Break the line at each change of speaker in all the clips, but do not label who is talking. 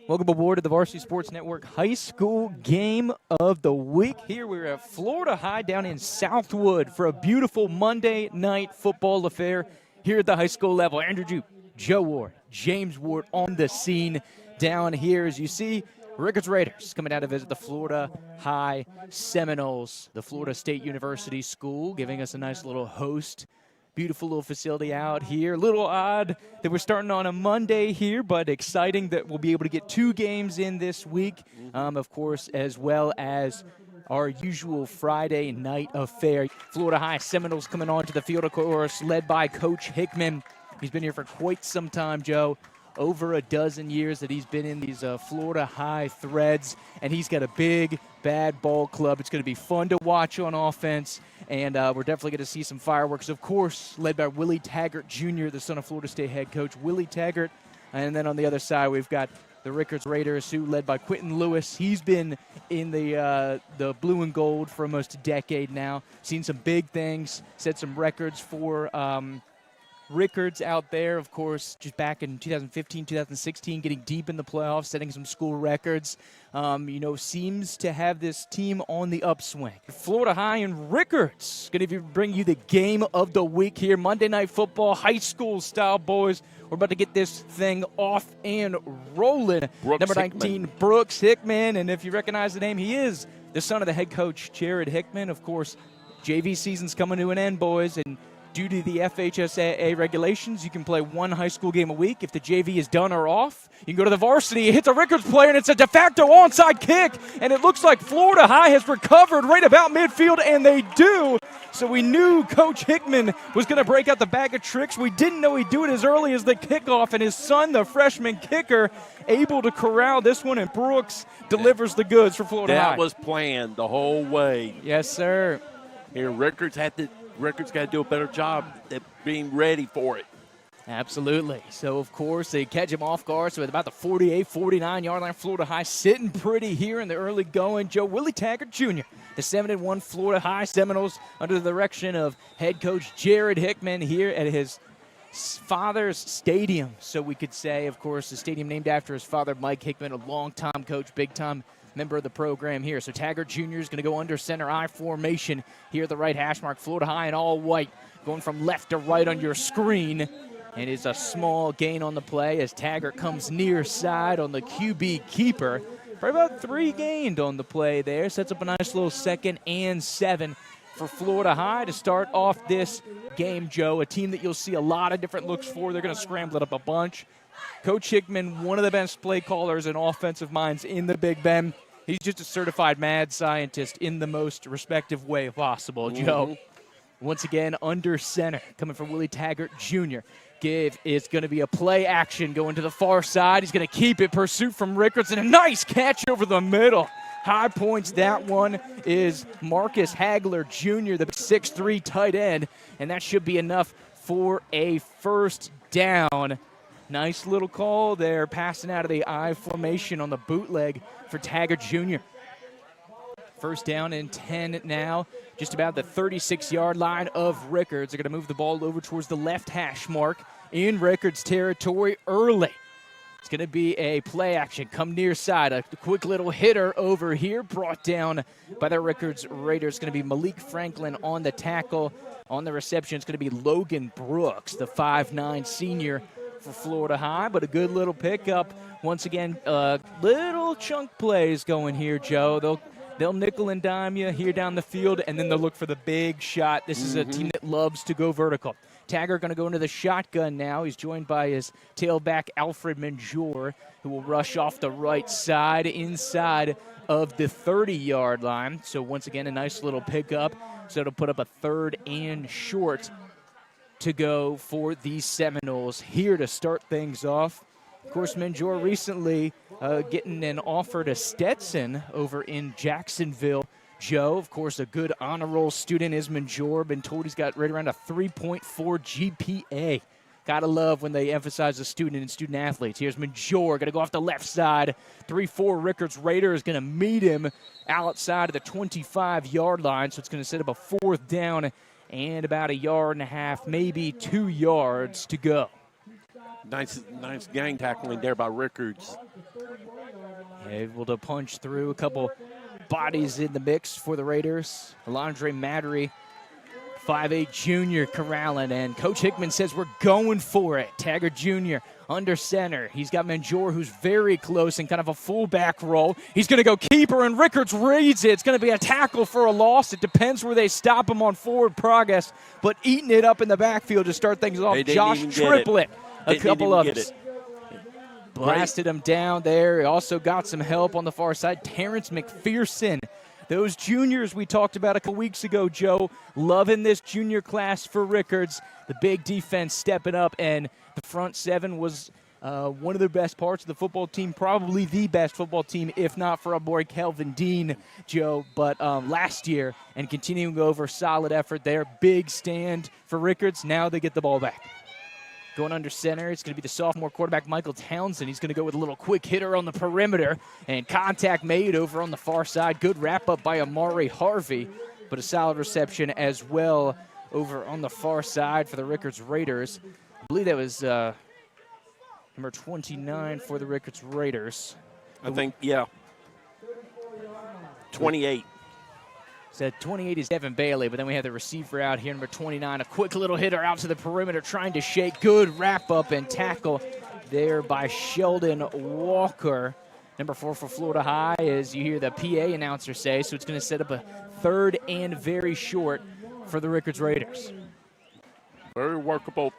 Welcome aboard to the Varsity Sports Network High School Game of the Week. Here we're at Florida High down in Southwood for a beautiful Monday night football affair here at the high school level. Andrew Jupe, Joe Ward, James Ward on the scene down here. As you see, Rickards Raiders coming down to visit the Florida High Seminoles, the Florida State University school, giving us a nice little host. Beautiful little facility out here. A little odd that we're starting on a Monday here, but exciting that we'll be able to get 2 games in this week, of course, as well as our usual Friday night affair. Florida High Seminoles coming on to the field, of course, led by Coach Hickman. He's been here for quite some time, Joe. Over a dozen years that he's been in these Florida High threads, and he's got a big, bad ball club. It's going to be fun to watch on offense, and we're definitely going to see some fireworks, of course, led by Willie Taggart Jr., the son of Florida State head coach Willie Taggart. And then on the other side, we've got the Rickards Raiders, who led by Quentin Lewis. He's been in the blue and gold for almost a decade now. Seen some big things, set some records for Rickards out there, of course, just back in 2015, 2016, getting deep in the playoffs, setting some school records. Seems to have this team on the upswing. Florida High and Rickards going to bring you the game of the week here. Monday Night Football, high school style, boys. We're about to get this thing off and rolling. Number 19, Hickman. Brooks Hickman. And if you recognize the name, he is the son of the head coach, Jared Hickman. Of course, JV season's coming to an end, boys. And due to the FHSAA regulations, you can play 1 high school game a week. If the JV is done or off, you can go to the varsity. It hits a Rickards player, and it's a de facto onside kick. And it looks like Florida High has recovered right about midfield, and they do. So we knew Coach Hickman was going to break out the bag of tricks. We didn't know he'd do it as early as the kickoff, and his son, the freshman kicker, able to corral this one, and Brooks delivers the goods for Florida High.
That was planned the whole way.
Yes, sir.
Here, Rickards got to do a better job at being ready for it.
Absolutely. So, of course, they catch him off guard. So, at about the 48, 49-yard line, Florida High sitting pretty here in the early going. Joe Willie Taggart Jr., the 7-1 Florida High Seminoles under the direction of head coach Jared Hickman here at his father's stadium. So, we could say, of course, the stadium named after his father, Mike Hickman, a longtime coach, big-time member of the program here. So Taggart Jr. is going to go under center I formation here at the right hash mark. Florida High in all white, going from left to right on your screen. And it's a small gain on the play as Taggart comes near side on the QB keeper. Probably about 3 gained on the play there. Sets up a nice little 2nd and 7 for Florida High to start off this game, Joe. A team that you'll see a lot of different looks for. They're going to scramble it up a bunch. Coach Hickman, one of the best play callers and offensive minds in the Big Bend. He's just a certified mad scientist in the most respective way possible, Joe. Once again, under center, coming from Willie Taggart Jr. Give is going to be a play action going to the far side. He's going to keep it. Pursuit from Rickards, and a nice catch over the middle. High points that one is Marcus Hagler Jr., the 6'3 tight end, and that should be enough for a first down. Nice little call there, passing out of the I formation on the bootleg for Taggart Jr. First down and 10 now, just about the 36-yard line of Rickards. They're going to move the ball over towards the left hash mark in Rickards territory early. It's going to be a play action, come near side. A quick little hitter over here, brought down by the Rickards Raiders. It's going to be Malik Franklin on the tackle. On the reception, it's going to be Logan Brooks, the 5'9 senior for Florida High, but a good little pickup. Once again, little chunk plays going here, Joe. They'll nickel and dime you here down the field, and then they'll look for the big shot. This is a team that loves to go vertical. Taggart going to go into the shotgun now. He's joined by his tailback, Alfred Menjor, who will rush off the right side inside of the 30-yard line. So once again, a nice little pickup. So it'll put up a 3rd and short to go for the Seminoles here to start things off. Of course, Menjor recently getting an offer to Stetson over in Jacksonville. Joe, of course, a good honor roll student is Menjor. Been told he's got right around a 3.4 GPA. Gotta love when they emphasize the student and student athletes. Here's Menjor, gonna go off the left side. 3-4 Rickards Raiders gonna meet him outside of the 25-yard line, so it's gonna set up a 4th down and about 1.5 yards, maybe 2 yards to go.
Nice gang tackling there by Rickards.
Able to punch through a couple bodies in the mix for the Raiders. Alondre Mattery, 5'8" junior corralling, and Coach Hickman says we're going for it. Taggart Jr. under center. He's got Manjor, who's very close in kind of a fullback role. He's going to go keeper, and Rickards reads it. It's going to be a tackle for a loss. It depends where they stop him on forward progress, but eating it up in the backfield to start things off. Josh Triplett, a couple others. Blasted him down there. He also got some help on the far side. Terrence McPherson. Those juniors we talked about a couple weeks ago, Joe, loving this junior class for Rickards. The big defense stepping up, and the front seven was one of the best parts of the football team, probably the best football team, if not for our boy Kelvin Dean, Joe. But last year, and continuing over, solid effort there. Big stand for Rickards. Now they get the ball back. Going under center, it's going to be the sophomore quarterback, Michael Townsend. He's going to go with a little quick hitter on the perimeter, and contact made over on the far side. Good wrap-up by Amari Harvey, but a solid reception as well over on the far side for the Rickards Raiders. I believe that was number 29 for the Rickards Raiders.
I think, yeah. 28.
So 28 is Devin Bailey, but then we have the receiver out here, number 29. A quick little hitter out to the perimeter, trying to shake. Good wrap-up and tackle there by Sheldon Walker. Number 4 for Florida High, as you hear the PA announcer say, so it's going to set up a third and very short for the Rickards Raiders.
Very workable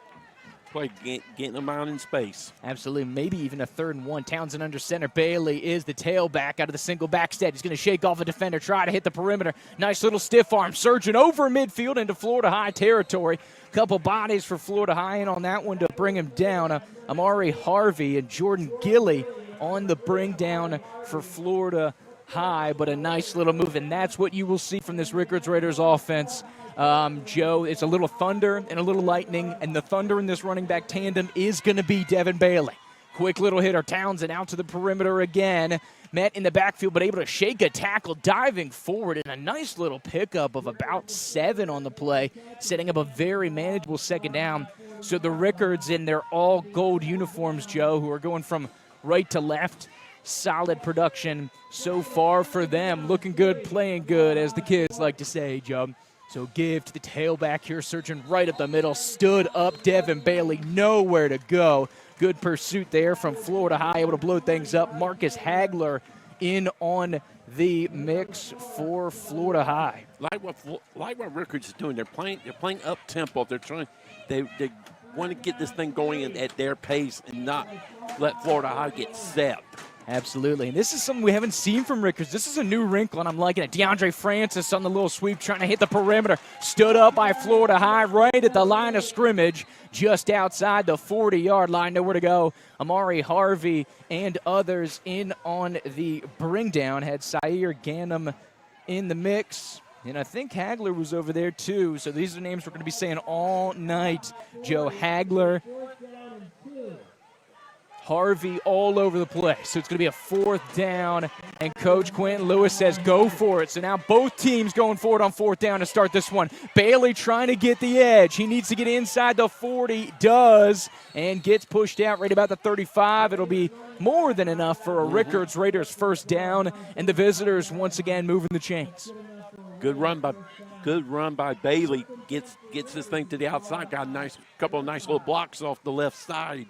play, getting them out in space.
Absolutely, maybe even a 3rd and 1. Townsend under center. Bailey is the tailback out of the single back set. He's going to shake off a defender, try to hit the perimeter. Nice little stiff arm, surging over midfield into Florida High territory. Couple bodies for Florida High in on that one to bring him down. Amari Harvey and Jordan Gilly on the bring down for Florida High, but a nice little move, and that's what you will see from this Rickards Raiders offense. Joe, it's a little thunder and a little lightning, and the thunder in this running back tandem is going to be Devin Bailey. Quick little hitter, Townsend out to the perimeter again. Met in the backfield, but able to shake a tackle, diving forward, and a nice little pickup of about 7 on the play, setting up a very manageable second down. So the Rickards in their all-gold uniforms, Joe, who are going from right to left, solid production so far for them. Looking good, playing good, as the kids like to say, Joe. So give to the tailback here, searching right up the middle. Stood up Devin Bailey, nowhere to go. Good pursuit there from Florida High, able to blow things up. Marcus Hagler in on the mix for Florida High.
Like what Rickards is doing, they're playing up tempo. They want to get this thing going at their pace and not let Florida High get set.
Absolutely. And this is something we haven't seen from Rickards. This is a new wrinkle, and I'm liking it. DeAndre Francis on the little sweep, trying to hit the perimeter. Stood up by Florida High right at the line of scrimmage, just outside the 40-yard line. Nowhere to go. Amari Harvey and others in on the bring down. Had Sair Ganem in the mix. And I think Hagler was over there too. So these are names we're going to be saying all night. Joe Hagler, Harvey all over the place. So it's going to be a 4th down, and Coach Quentin Lewis says go for it. So now both teams going for it on 4th down to start this one. Bailey trying to get the edge. He needs to get inside the 40, does, and gets pushed out right about the 35. It'll be more than enough for a Rickards Raiders 1st down, and the visitors once again moving the chains.
Good run by Bailey. Gets this thing to the outside. Got a couple of nice little blocks off the left side.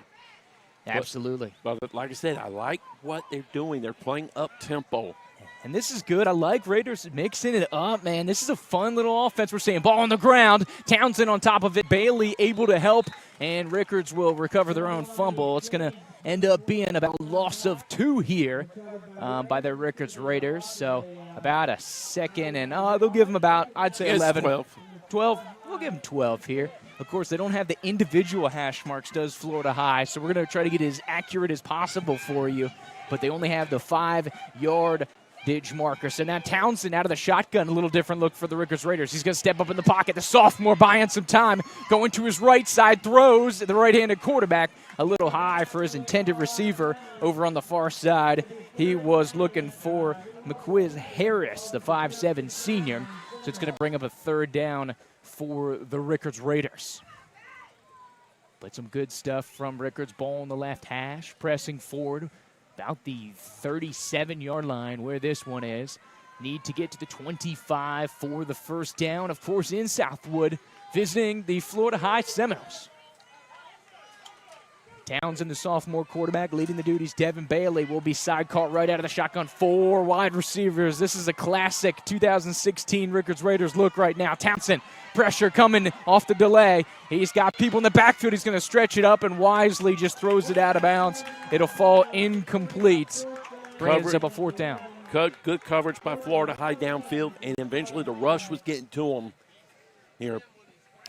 Absolutely.
But like I said, I like what they're doing. They're playing up-tempo.
And this is good. I like Raiders mixing it up, man. This is a fun little offense. We're seeing ball on the ground. Townsend on top of it. Bailey able to help, and Rickards will recover their own fumble. It's going to end up being about a loss of 2 here by the Rickards Raiders. So about a second, and they'll give them about, I'd say, 11. 12. We'll give them 12 here. Of course, they don't have the individual hash marks, does Florida High, so we're going to try to get it as accurate as possible for you. But they only have the 5-yard ditch marker. So now Townsend out of the shotgun, a little different look for the Rickards Raiders. He's going to step up in the pocket. The sophomore buying some time, going to his right side, throws the right-handed quarterback a little high for his intended receiver over on the far side. He was looking for McQuiz Harris, the 5'7" senior. So it's going to bring up a 3rd down for the Rickards Raiders. But some good stuff from Rickards. Ball on the left hash, pressing forward about the 37-yard line where this one is. Need to get to the 25 for the first down. Of course, in Southwood, visiting the Florida High Seminoles. Townsend, the sophomore quarterback, leading the duties. Devin Bailey will be sidecar right out of the shotgun. 4 wide receivers. This is a classic 2016 Rickards Raiders look right now. Townsend, pressure coming off the delay. He's got people in the backfield. He's going to stretch it up and wisely just throws it out of bounds. It'll fall incomplete. Brings up a 4th down.
Good coverage by Florida High downfield, and eventually the rush was getting to them here.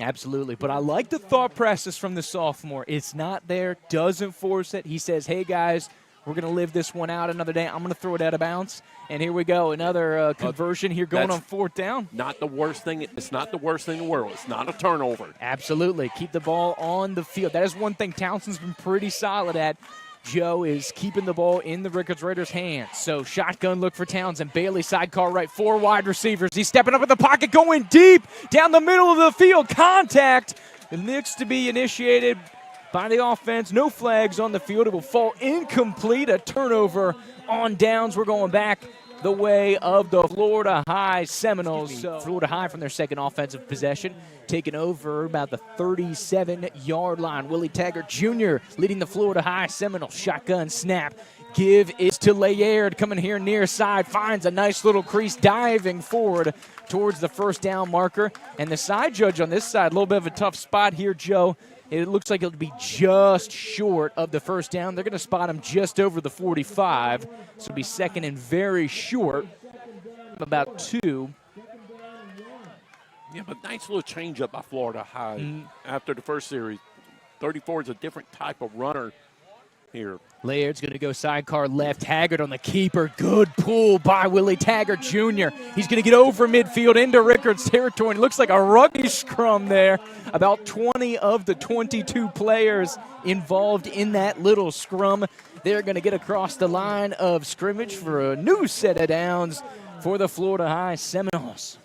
Absolutely, but I like the thought process from the sophomore. It's not there, doesn't force it. He says, hey, guys, we're going to live this one out another day. I'm going to throw it out of bounds, and here we go. Another conversion here going on 4th down.
Not the worst thing. It's not the worst thing in the world. It's not a turnover.
Absolutely. Keep the ball on the field. That is one thing Townsend's been pretty solid at. Joe is keeping the ball in the Rickards Raiders' hands. So shotgun look for Townsend. Bailey sidecar right, 4 wide receivers. He's stepping up in the pocket, going deep down the middle of the field. Contact. It needs to be initiated by the offense. No flags on the field. It will fall incomplete. A turnover on downs. We're going back the way of the Florida High Seminoles. Florida High from their second offensive possession, taking over about the 37-yard line. Willie Taggart Jr. leading the Florida High Seminoles. Shotgun snap. Give is to Laird, coming here near side, finds a nice little crease, diving forward towards the first down marker. And the side judge on this side, a little bit of a tough spot here, Joe. It looks like it'll be just short of the first down. They're going to spot him just over the 45. So it'll be second and very short, about 2.
Yeah, but nice little changeup by Florida High after the first series. 34 is a different type of runner here.
Laird's going to go sidecar left. Taggart on the keeper. Good pull by Willie Taggart Jr. He's going to get over midfield into Rickards territory. And it looks like a rugby scrum there. About 20 of the 22 players involved in that little scrum. They're going to get across the line of scrimmage for a new set of downs for the Florida High Seminoles.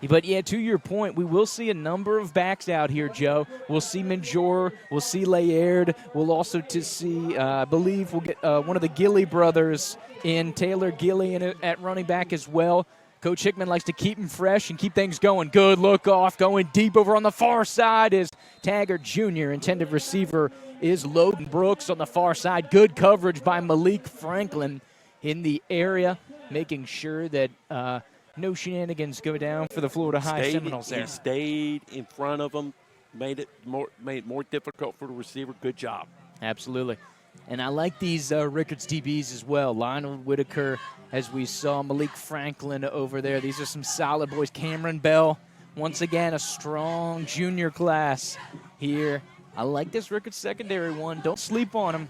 But, yeah, to your point, we will see a number of backs out here, Joe. We'll see Menjor. We'll see Laird. We'll also see, I believe we'll get one of the Gilly brothers in, Taylor Gilly, at running back as well. Coach Hickman likes to keep him fresh and keep things going. Good look off, going deep over on the far side is Taggart Jr. Intended receiver is Logan Brooks on the far side. Good coverage by Malik Franklin in the area, making sure that no shenanigans go down for the Florida High Seminoles there.
He stayed in front of them, made it more difficult for the receiver. Good job.
Absolutely. And I like these Rickards DBs as well. Lionel Whitaker, as we saw, Malik Franklin over there. These are some solid boys. Cameron Bell, once again, a strong junior class here. I like this Rickards secondary one. Don't sleep on them.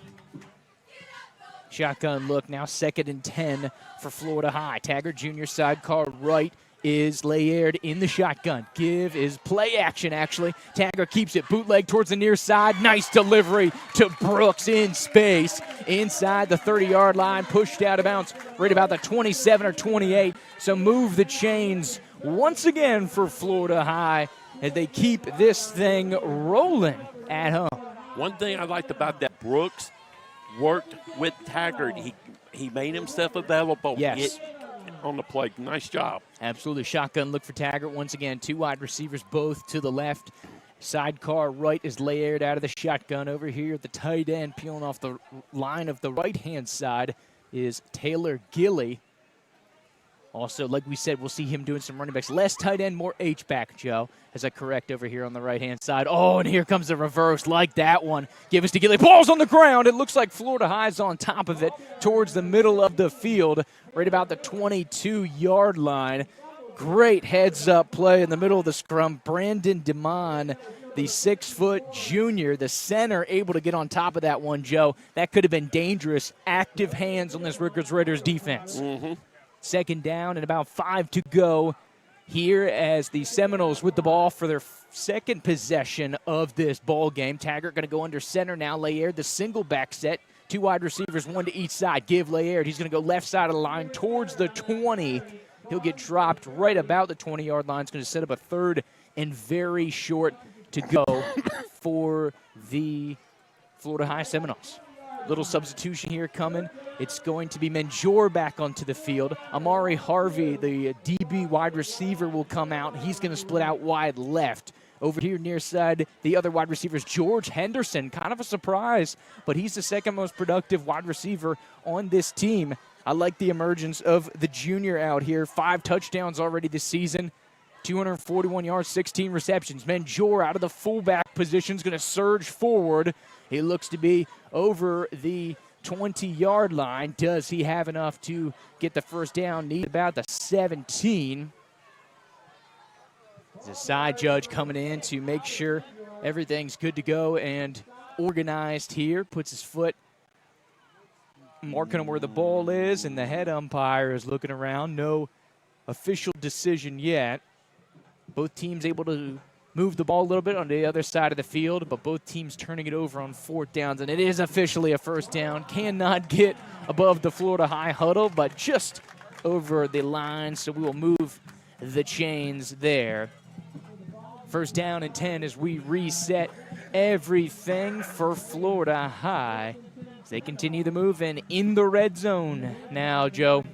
Shotgun look, now 2nd and 10 for Florida High. Taggart Jr. sidecar right is Laird in the shotgun. Give is play action, actually. Taggart keeps it bootleg towards the near side. Nice delivery to Brooks in space. Inside the 30-yard line, pushed out of bounds right about the 27 or 28. So move the chains once again for Florida High as they keep this thing rolling at home.
One thing I liked about that, Brooks worked with Taggart. He made himself available.
Yes.
On the play. Nice job.
Absolutely. Shotgun look for Taggart once again. 2 wide receivers, both to the left. Sidecar right is Laird out of the shotgun. Over here at the tight end, peeling off the line of the right-hand side is Taylor Gilly. Also, like we said, we'll see him doing some running backs. Less tight end, more H-back, Joe, as I correct over here on the right-hand side. Oh, and here comes the reverse, like that one. Give us to Gilly. Ball's on the ground. It looks like Florida High's on top of it towards the middle of the field, right about the 22-yard line. Great heads-up play in the middle of the scrum. Brandon DeMond, the 6-foot junior, the center, able to get on top of that one, Joe. That could have been dangerous. Active hands on this Rickards Raiders defense. 2nd down and about 5 to go here as the Seminoles with the ball for their second possession of this ball game. Taggart going to go under center now. Laird, the single back set. 2 wide receivers, 1 to each side. Give Laird. He's going to go left side of the line towards the 20. He'll get dropped right about the 20-yard line. It's going to set up a 3rd and very short to go for the Florida High Seminoles. Little substitution here coming. It's going to be Menjor back onto the field. Amari Harvey, the DB wide receiver, will come out. He's going to split out wide left. Over here near side, the other wide receiver is George Henderson. Kind of a surprise, but he's the second most productive wide receiver on this team. I like the emergence of the junior out here. 5 touchdowns already this season. 241 yards, 16 receptions. Menjor out of the fullback position is going to surge forward. He looks to be over the 20-yard line. Does he have enough to get the first down? Need about the 17. There's a side judge coming in to make sure everything's good to go and organized here. Puts his foot marking where the ball is, and the head umpire is looking around. No official decision yet. Both teams able to move the ball a little bit on the other side of the field, but both teams turning it over on 4th downs, and it is officially a first down. Cannot get above the Florida High huddle, but just over the line, so we will move the chains there. First down and 10 as we reset everything for Florida High as they continue the move in the red zone now, Joe.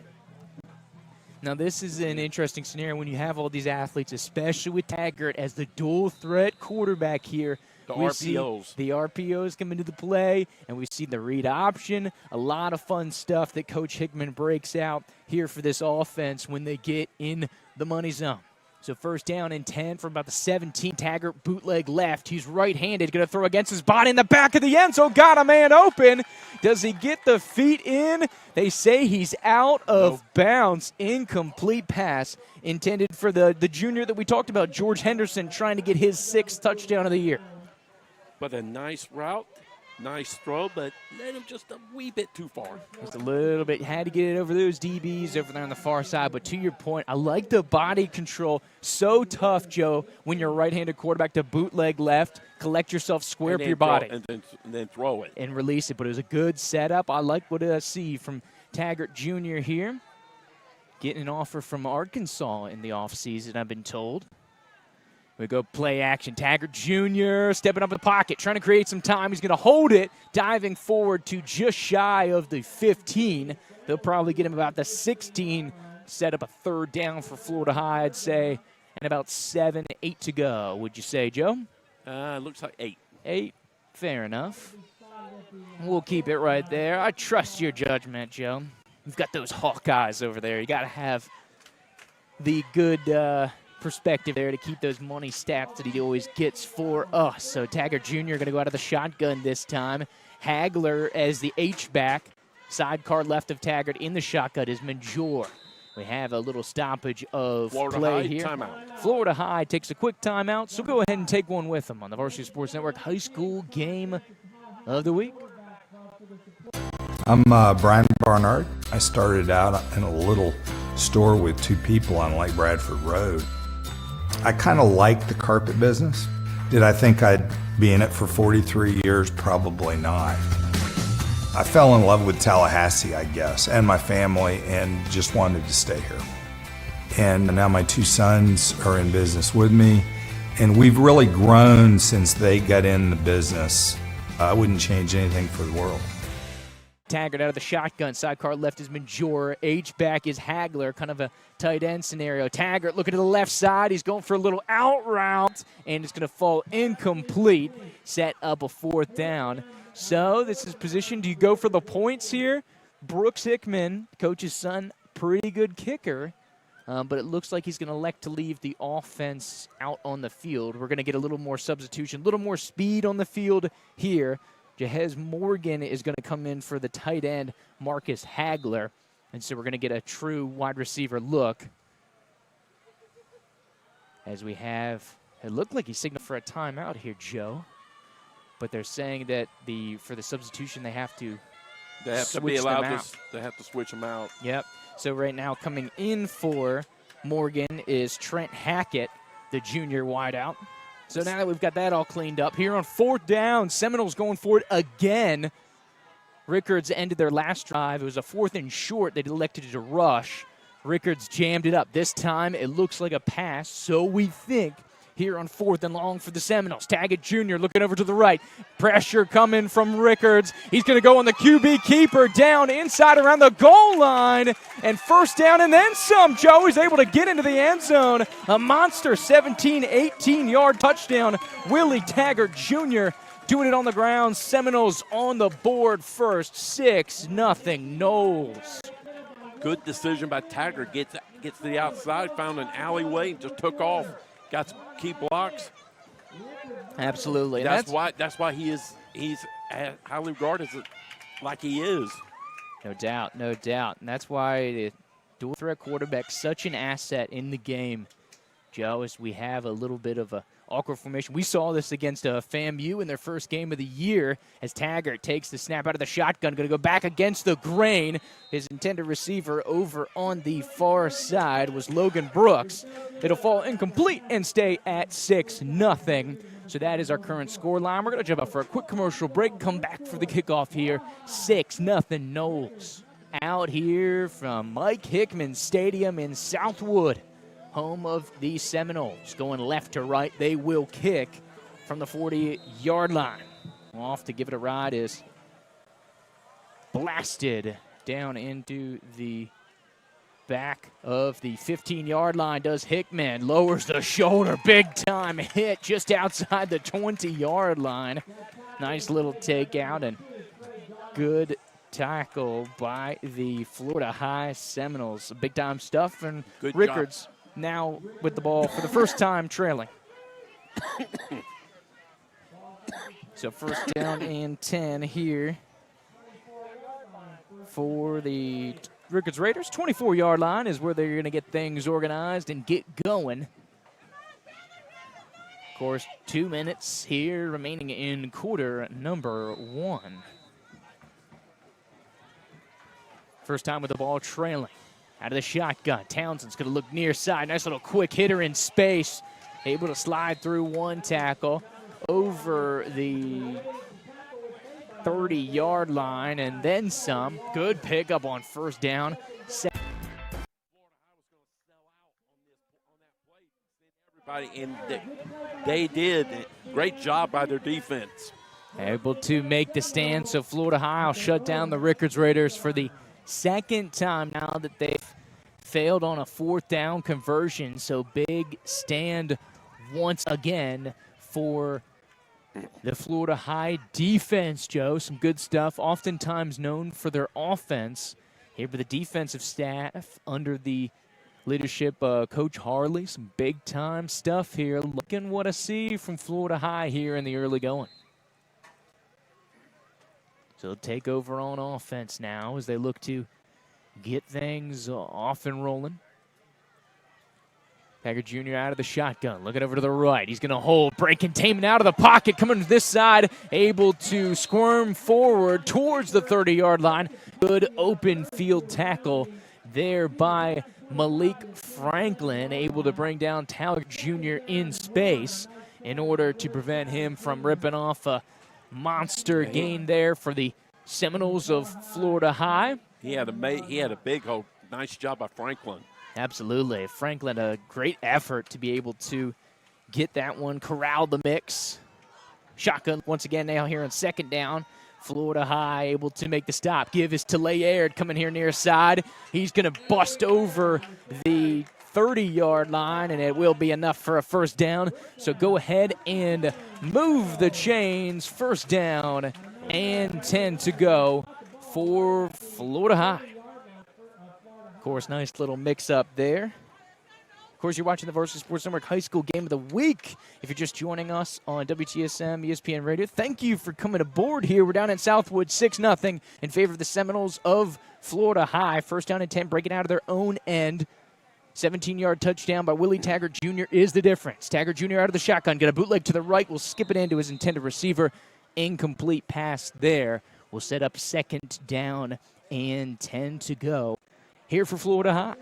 Now, this is an interesting scenario when you have all these athletes, especially with Taggart as the dual-threat quarterback here.
The RPOs.
The RPOs come into the play, and we see the read option. A lot of fun stuff that Coach Hickman breaks out here for this offense when they get in the money zone. So first down and 10 from about the 17. Taggart bootleg left. He's right-handed. Going to throw against his body in the back of the end zone. Got a man open. Does he get the feet in? They say he's out of bounds. Incomplete pass intended for the junior that we talked about, George Henderson, trying to get his 6th touchdown of the year.
But a nice route, nice throw, but led him just a wee bit too far.
Just a little bit. Had to get it over those DBs over there on the far side. But to your point, I like the body control. So tough, Joe, when you're a right-handed quarterback to bootleg left, collect yourself, square up your body.
And then throw it.
And release it. But it was a good setup. I like what I see from Taggart Jr. here. Getting an offer from Arkansas in the offseason, I've been told. We go play action. Taggart Jr. stepping up in the pocket, trying to create some time. He's going to hold it, diving forward to just shy of the 15. They'll probably get him about the 16, set up a 3rd down for Florida High, I'd say, and about 7, 8 to go. Would you say, Joe?
Looks like 8.
8, fair enough. We'll keep it right there. I trust your judgment, Joe. You've got those Hawkeyes over there. You got to have the good perspective there to keep those money stats that he always gets for us. So Taggart Jr. going to go out of the shotgun this time. Hagler as the H-back. Sidecar left of Taggart in the shotgun is Menjor. We have a little stoppage of
Florida
play
High
here.
Timeout.
Florida High takes a quick timeout, so go ahead and take one with them on the Varsity Sports Network High School Game of the Week.
I'm Brian Barnard. I started out in a little store with 2 people on Lake Bradford Road. I kind of liked the carpet business. Did I think I'd be in it for 43 years? Probably not. I fell in love with Tallahassee, I guess, and my family, and just wanted to stay here. And now my 2 sons are in business with me, and we've really grown since they got in the business. I wouldn't change anything for the world.
Taggart out of the shotgun. Sidecar left is Menjor. H-back is Hagler. Kind of a tight end scenario. Taggart looking to the left side. He's going for a little out route, and it's going to fall incomplete. Set up a 4th down. So this is position. Do you go for the points here? Brooks Hickman, coach's son, pretty good kicker. But it looks like he's going to elect to leave the offense out on the field. We're going to get a little more substitution, a little more speed on the field here. Jahez Morgan is going to come in for the tight end, Marcus Hagler. And so we're going to get a true wide receiver look. As we have, it looked like he signaled for a timeout here, Joe. But they're saying that for the substitution, they have to
be allowed to. They have to switch them out.
Yep. So right now coming in for Morgan is Trent Hackett, the junior wideout. So now that we've got that all cleaned up, here on 4th down, Seminoles going for it again. Rickards ended their last drive. It was a 4th and short. They elected to rush. Rickards jammed it up. This time it looks like a pass, so we think. here on 4th and long for the Seminoles. Taggart Jr. looking over to the right. Pressure coming from Rickards. He's going to go on the QB keeper down inside around the goal line. And first down and then some. Joe is able to get into the end zone. A monster 17, 18-yard touchdown. Willie Taggart Jr. doing it on the ground. Seminoles on the board first. 6-0 Noles.
Good decision by Taggart. Gets to the outside, found an alleyway, just took off. Got some key blocks.
Absolutely.
That's why he's highly regarded like he is.
No doubt, no doubt. And that's why the dual threat quarterback such an asset in the game, Joe, as we have a little bit of a awkward formation. We saw this against FAMU in their first game of the year as Taggart takes the snap out of the shotgun, going to go back against the grain. His intended receiver over on the far side was Logan Brooks. It'll fall incomplete and stay at 6-0. So that is our current score line. We're going to jump out for a quick commercial break, come back for the kickoff here. 6-0 Noles. Out here from Mike Hickman Stadium in Southwood, home of the Seminoles. Going left to right, they will kick from the 40-yard line. Off to give it a ride is blasted down into the back of the 15-yard line. Does Hickman, lowers the shoulder, big time hit just outside the 20-yard line. Nice little takeout and good tackle by the Florida High Seminoles. Big time stuff, and
good
Rickards
job.
Now with the ball for the first time trailing. So first down and 10 here for the Rickards Raiders. 24-yard line is where they're going to get things organized and get going. Of course, 2 minutes here remaining in quarter number 1. First time with the ball trailing. Out of the shotgun, Townsend's going to look near side. Nice little quick hitter in space. Able to slide through one tackle over the 30-yard line and then some. Good pickup on first down.
Everybody, and they did. Great job by their defense.
Able to make the stand, so Florida High will shut down the Rickards Raiders for the second time now that they've failed on a fourth down conversion. So big stand once again for the Florida High defense, Joe. Some good stuff, oftentimes known for their offense. Here with the defensive staff under the leadership of Coach Harley. Some big-time stuff here. Looking what I see from Florida High here in the early going. So they'll take over on offense now as they look to get things off and rolling. Taggart Jr. out of the shotgun, looking over to the right. He's going to hold, break containment out of the pocket, coming to this side, able to squirm forward towards the 30-yard line. Good open field tackle there by Malik Franklin, able to bring down Taggart Jr. in space in order to prevent him from ripping off a monster gain there for the Seminoles of Florida High.
He had a big hole. Nice job by Franklin.
Absolutely. Franklin, a great effort to be able to get that one, corral the mix. Shotgun once again now here on second down. Florida High able to make the stop. Give is to Laird coming here near side. He's going to bust over the 30-yard line, and it will be enough for a first down. So go ahead and move the chains. First down and 10 to go for Florida High. Of course, nice little mix-up there. Of course, you're watching the Varsity Sports Network High School Game of the Week. If you're just joining us on WTSM, ESPN Radio, thank you for coming aboard here. We're down in Southwood, 6-0 in favor of the Seminoles of Florida High. First down and 10, breaking out of their own end. 17-yard touchdown by Willie Taggart Jr. is the difference. Taggart Jr. out of the shotgun, get a bootleg to the right, will skip it into his intended receiver. Incomplete pass there. Will set up second down and 10 to go here for Florida High.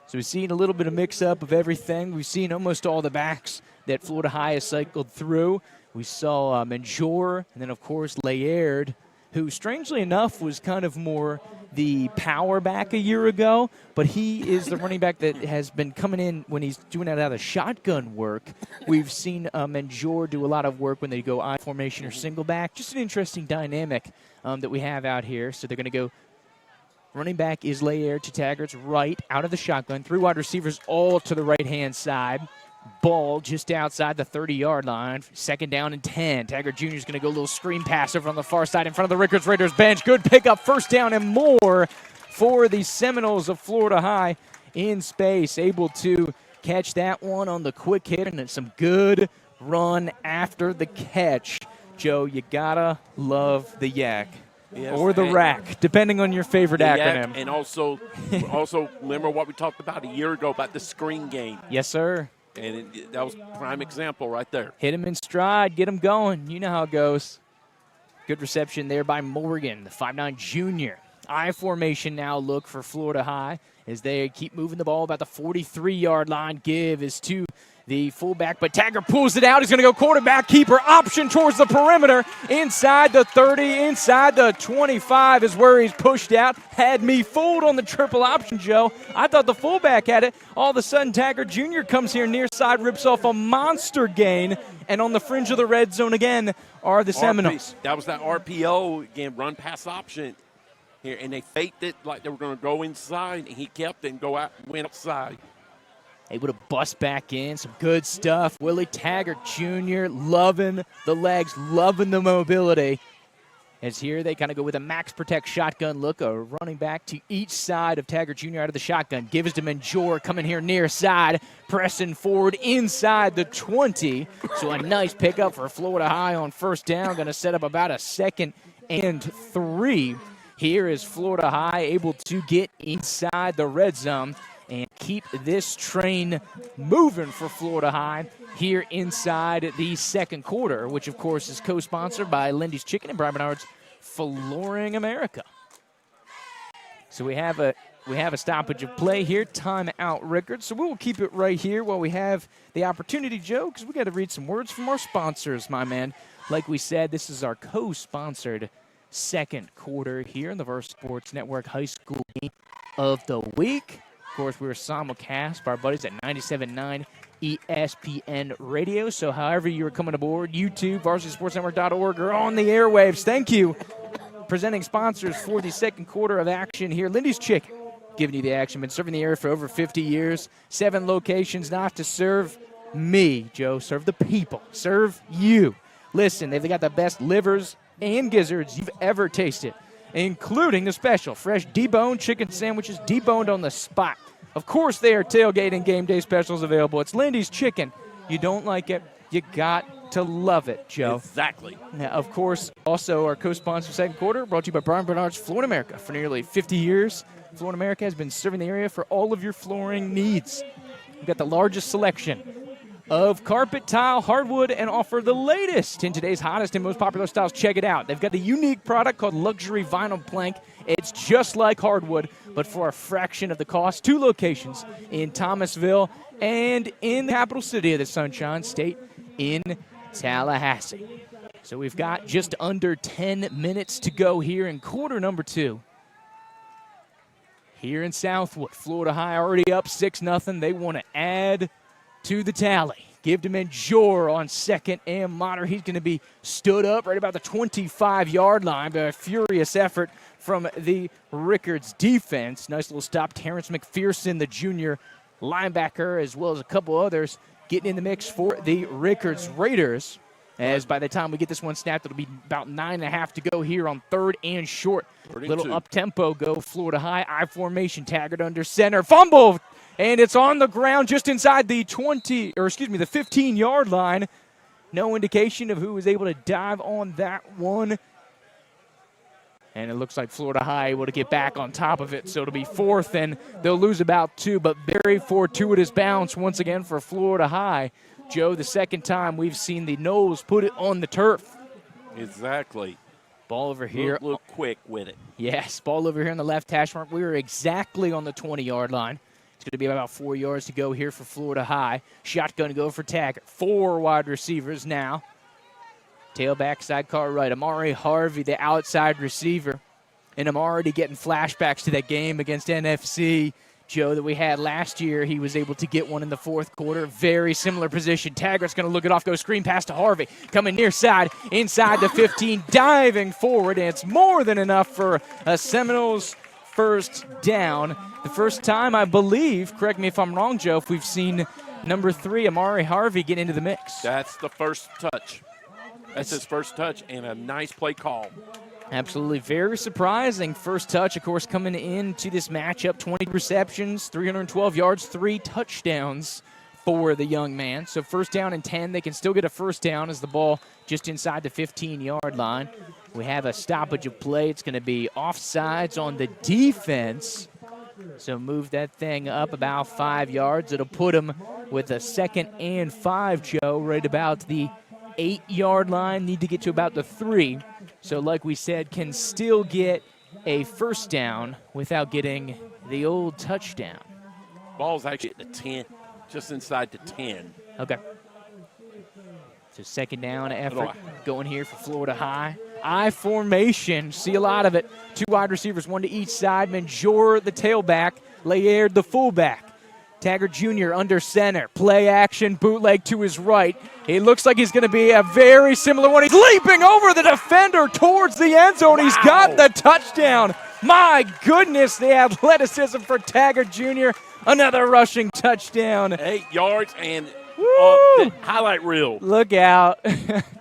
So we've seen a little bit of mix-up of everything. We've seen almost all the backs that Florida High has cycled through. We saw Menjor, and then, of course, Laird, who, strangely enough, was kind of more the power back a year ago, but he is the running back that has been coming in when he's doing that out of shotgun work. We've seen Menjor do a lot of work when they go I formation or single back. Just an interesting dynamic that we have out here. So they're going to go running back is Lair to Taggart's right out of the shotgun. 3 wide receivers all to the right-hand side. Ball just outside the 30-yard line. 2nd down and 10. Taggart Jr. is going to go a little screen pass over on the far side in front of the Rickards Raiders bench. Good pickup, 1st down and more for the Seminoles of Florida High in space. Able to catch that one on the quick hit, and some good run after the catch. Joe, you gotta love the yak.
Yes,
or the rack, depending on your favorite acronym.
And also remember what we talked about a year ago about the screen game.
Yes, sir.
And that was a prime example right there.
Hit him in stride, get him going. You know how it goes. Good reception there by Morgan, the 5'9 junior. I formation now look for Florida High as they keep moving the ball about the 43-yard line. Give is to the fullback, but Taggart pulls it out. He's going to go quarterback keeper option towards the perimeter. Inside the 30, inside the 25 is where he's pushed out. Had me fooled on the triple option, Joe. I thought the fullback had it. All of a sudden, Taggart Jr. comes here near side, rips off a monster gain, and on the fringe of the red zone again are the Seminoles.
That was that RPO, again, run pass option here, and they faked it like they were going to go inside, and he kept it and went outside.
Able to bust back in. Some good stuff. Willie Taggart Jr. loving the legs, loving the mobility. As here they kind of go with a max protect shotgun look, a running back to each side of Taggart Jr. out of the shotgun. Gives to Menjor coming here near side, pressing forward inside the 20. So a nice pickup for Florida High on 1st down. Going to set up about a 2nd and 3. Here is Florida High able to get inside the red zone and keep this train moving for Florida High here inside the 2nd quarter, which, of course, is co-sponsored by Lindy's Chicken and Brian Bernard's Flooring America. So we have a stoppage of play here, timeout Rickards. So we'll keep it right here while we have the opportunity, Joe, because we got to read some words from our sponsors, my man. Like we said, this is our co-sponsored 2nd quarter here in the Varsity Sports Network High School Game of the Week. Of course, we were simulcast by our buddies at 97.9 ESPN Radio. So however you are coming aboard, YouTube, varsitysportsnetwork.org, or on the airwaves, thank you. Presenting sponsors for the 2nd quarter of action here. Lindy's Chicken, giving you the action. Been serving the area for over 50 years. 7 locations, not to serve me, Joe. Serve the people. Serve you. Listen, they've got the best livers and gizzards you've ever tasted, including the special fresh deboned chicken sandwiches, deboned on the spot. Of course, they are tailgate and game day specials available. It's Lindy's Chicken. You don't like it, you got to love it, Joe.
Exactly.
Now, of course, also our co-sponsor 2nd quarter, brought to you by Brian Bernard's Flooring America. For nearly 50 years, Flooring America has been serving the area for all of your flooring needs. We've got the largest selection of carpet, tile, hardwood, and offer the latest in today's hottest and most popular styles. Check it out. They've got the unique product called Luxury Vinyl Plank. It's just like hardwood, but for a fraction of the cost. 2 locations in Thomasville and in the capital city of the Sunshine State in Tallahassee. So we've got just under 10 minutes to go here in quarter number 2. Here in Southwood, Florida High already up 6-0. They want to add to the tally. Give to Menjor on 2nd and Mater. He's going to be stood up right about the 25-yard line by a furious effort from the Rickards defense. Nice little stop. Terrence McPherson, the junior linebacker, as well as a couple others getting in the mix for the Rickards Raiders. As by the time we get this one snapped, it'll be about 9.5 to go here on 3rd and short. Little up-tempo go, Florida High. I formation, Taggart under center. Fumble! And it's on the ground just inside the 15-yard line. No indication of who was able to dive on that one. And it looks like Florida High able to get back on top of it. So it'll be 4th, and they'll lose about 2, but very fortuitous bounce once again for Florida High. Joe, the 2nd time we've seen the Noles put it on the turf.
Exactly.
Ball over here.
Look quick with it. Yes,
ball over here on the left hash mark. We were exactly on the 20-yard line. It's going to be about 4 yards to go here for Florida High. Shotgun to go for Taggart. 4 wide receivers now. Tailback, sidecar right. Amari Harvey, the outside receiver. And I'm already getting flashbacks to that game against NFC, Joe, that we had last year. He was able to get one in the fourth quarter. Very similar position. Taggart's going to look it off, go screen pass to Harvey. Coming near side, inside the 15, diving forward. And it's more than enough for a Seminoles first down. The first time, I believe, correct me if I'm wrong, Joe, if we've seen number 3, Amari Harvey, get into the mix.
That's the first touch. That's his first touch, and a nice play call.
Absolutely. Very surprising first touch, of course, coming into this matchup. 20 receptions, 312 yards, 3 touchdowns for the young man. So first down and 10. They can still get a first down as the ball just inside the 15-yard line. We have a stoppage of play. It's going to be offsides on the defense. So move that thing up about 5 yards. It'll put him with a 2nd and 5, Joe, right about the 8-yard line. Need to get to about the 3. So like we said, can still get a first down without getting the old touchdown.
Ball's actually at the 10, just inside the 10.
Okay. So second down effort going here for Florida High. I formation, see a lot of it. 2 wide receivers, 1 to each side. Manjor, the tailback. Laird, the fullback. Taggart Jr. under center. Play action, bootleg to his right. He looks like he's going to be a very similar one. He's leaping over the defender towards the end zone. Wow. He's got the touchdown. My goodness, the athleticism for Taggart Jr. Another rushing touchdown.
8 yards and highlight reel.
Look out.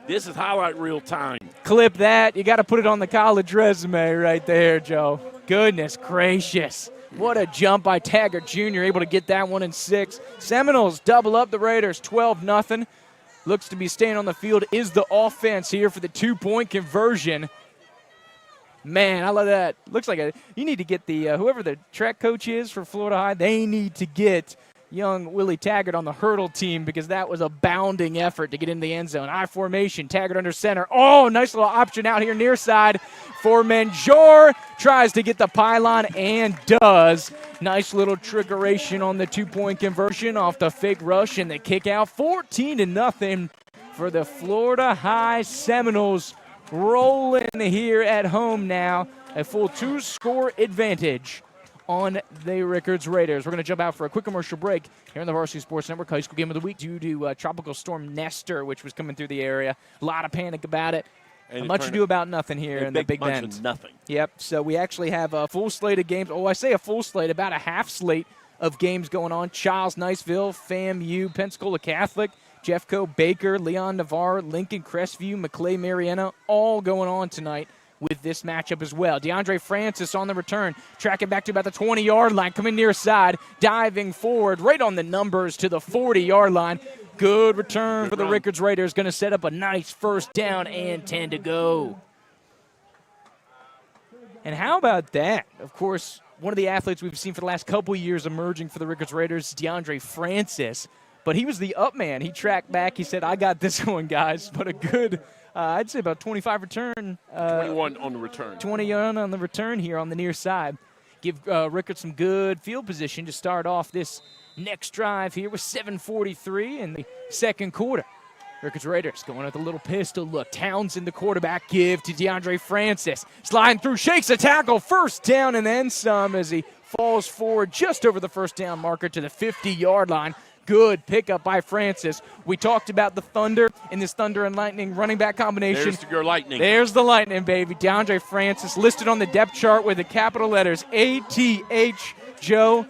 This is highlight reel time.
Clip that. You got to put it on the college resume right there, Joe. Goodness gracious. What a jump by Taggart Jr., able to get that one in 6. Seminoles double up the Raiders, 12-0. Looks to be staying on the field is the offense here for the 2-point conversion. Man, I love that. Looks like you need to get the whoever the track coach is for Florida High, they need to get young Willie Taggart on the hurdle team because that was a bounding effort to get in the end zone. I formation, Taggart under center. Oh, nice little option out here near side for Manjor. Tries to get the pylon and does. Nice little trickeration on the 2-point conversion off the fake rush and the kick out. 14-0 for the Florida High Seminoles. Rolling here at home now. A full 2-score advantage on the Rickards Raiders. We're going to jump out for a quick commercial break here on the Varsity Sports Network. High school game of the week due to Tropical Storm Nestor, which was coming through the area. A lot of panic about it. Much ado about nothing here in the Big Bend.
Nothing.
Yep, so we actually have a full slate of games. Oh, I say a full slate, about a half slate of games going on. Charles, Niceville, FAMU, Pensacola Catholic, Jeffco, Baker, Leon Navarre, Lincoln, Crestview, McClay, Marietta, all going on tonight with this matchup as well. DeAndre Francis on the return, tracking back to about the 20-yard line, coming near side, diving forward, right on the numbers to the 40-yard line. Good return for the Rickards Raiders, going to set up a nice first down and 10 to go. And how about that? Of course, one of the athletes we've seen for the last couple years emerging for the Rickards Raiders, DeAndre Francis. But he was the up man. He tracked back. He said, I got this one, guys. But a good, I'd say about 25 return.
21 on the return.
21 on the return here on the near side. Give Rickards some good field position to start off this next drive here with 7:43 in the second quarter. Rickards Raiders going with a little pistol look. Townsend, the quarterback, give to DeAndre Francis. Sliding through, shakes a tackle. First down and then some as he falls forward just over the first down marker to the 50-yard line. Good pickup by Francis. We talked about the Thunder in this Thunder and Lightning running back combination.
There's your Lightning.
There's the Lightning, baby. DeAndre Francis listed on the depth chart with the capital letters ATH. Joe,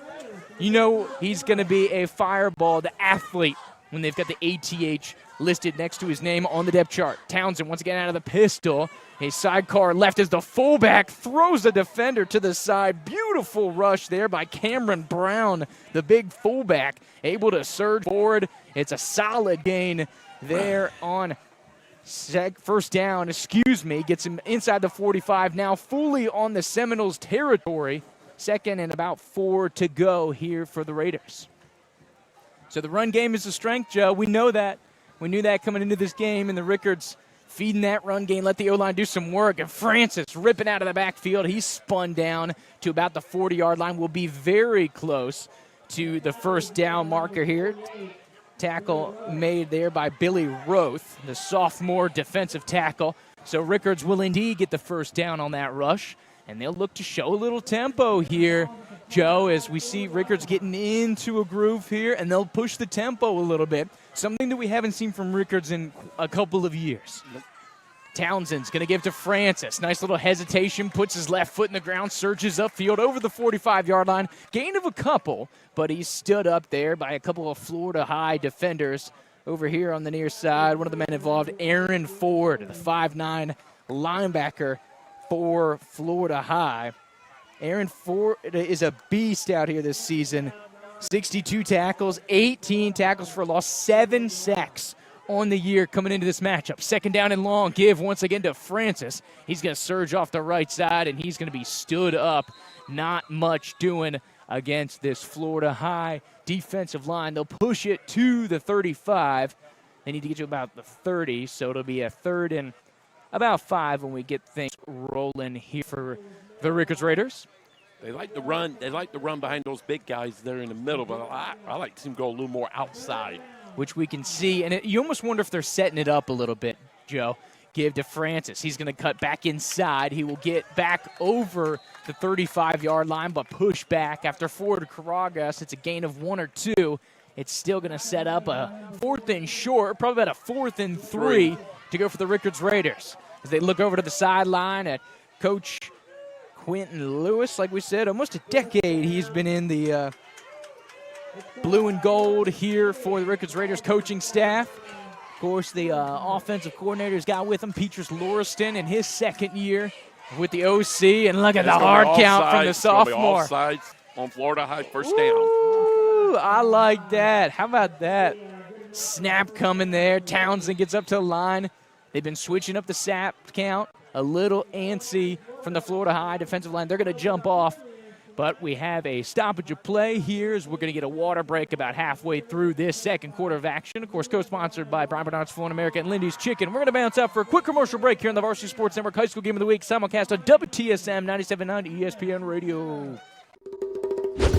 you know he's going to be a fireball, the athlete, when they've got the ATH listed next to his name on the depth chart. Townsend once again out of the pistol. A sidecar left as the fullback throws the defender to the side. Beautiful rush there by Cameron Brown, the big fullback, able to surge forward. It's a solid gain there on first down. Gets him inside the 45, now fully on the Seminoles territory. Second and about 4 to go here for the Raiders. So the run game is a strength, Joe. We know that. We knew that coming into this game, and the Rickards feeding that run game, let the O-line do some work, and Francis ripping out of the backfield. He's spun down to about the 40-yard line. Will be very close to the first down marker here. Tackle made there by Billy Roth, the sophomore defensive tackle. So Rickards will indeed get the first down on that rush. and they'll look to show a little tempo here, Joe, as we see Rickards getting into a groove here, and they'll push the tempo a little bit, something that we haven't seen from Rickards in a couple of years. Townsend's going to give to Francis. Nice little hesitation, puts his left foot in the ground, surges upfield over the 45-yard line. Gain of a couple, but he's stood up there by a couple of Florida High defenders. Over here on the near side, one of the men involved, Aaron Ford, the 5'9" linebacker for Florida High. Aaron Ford is a beast out here this season. 62 tackles, 18 tackles for a loss, 7 sacks on the year coming into this matchup. Second down and long, give once again to Francis. He's going to surge off the right side, and he's going to be stood up. Not much doing against this Florida High defensive line. They'll push it to the 35. They need to get to about the 30, so it'll be a 3rd and about 5 when we get things rolling here for the Rickards Raiders.
They like to run. They like to run behind those big guys there in the middle, but I like to see them go a little more outside,
which we can see. And you almost wonder if they're setting it up a little bit, Joe. Give to Francis. He's going to cut back inside. He will get back over the 35-yard line, but push back after forward progress. It's a gain of 1 or 2. It's still going to set up a 4th and short, probably about a 4th and 3 to go for the Rickards Raiders. As they look over to the sideline at Coach Quentin Lewis, like we said, almost a decade he's been in the blue and gold here for the Rickards Raiders coaching staff. Of course, the offensive coordinator's got with him, Petrus Lauriston, in his 2nd year with the OC. And look at the hard count from the sophomore.
Offsides on Florida High, first down.
Ooh, I like that. How about that? Snap coming there. Townsend gets up to the line. They've been switching up the snap count. A little antsy from the Florida High defensive line. They're going to jump off. But we have a stoppage of play here as we're going to get a water break about halfway through this 2nd quarter of action. Of course, co-sponsored by Brian Bernard's Florida America and Lindy's Chicken. We're going to bounce out for a quick commercial break here on the Varsity Sports Network High School Game of the Week, simulcast on WTSM 97.9 ESPN Radio.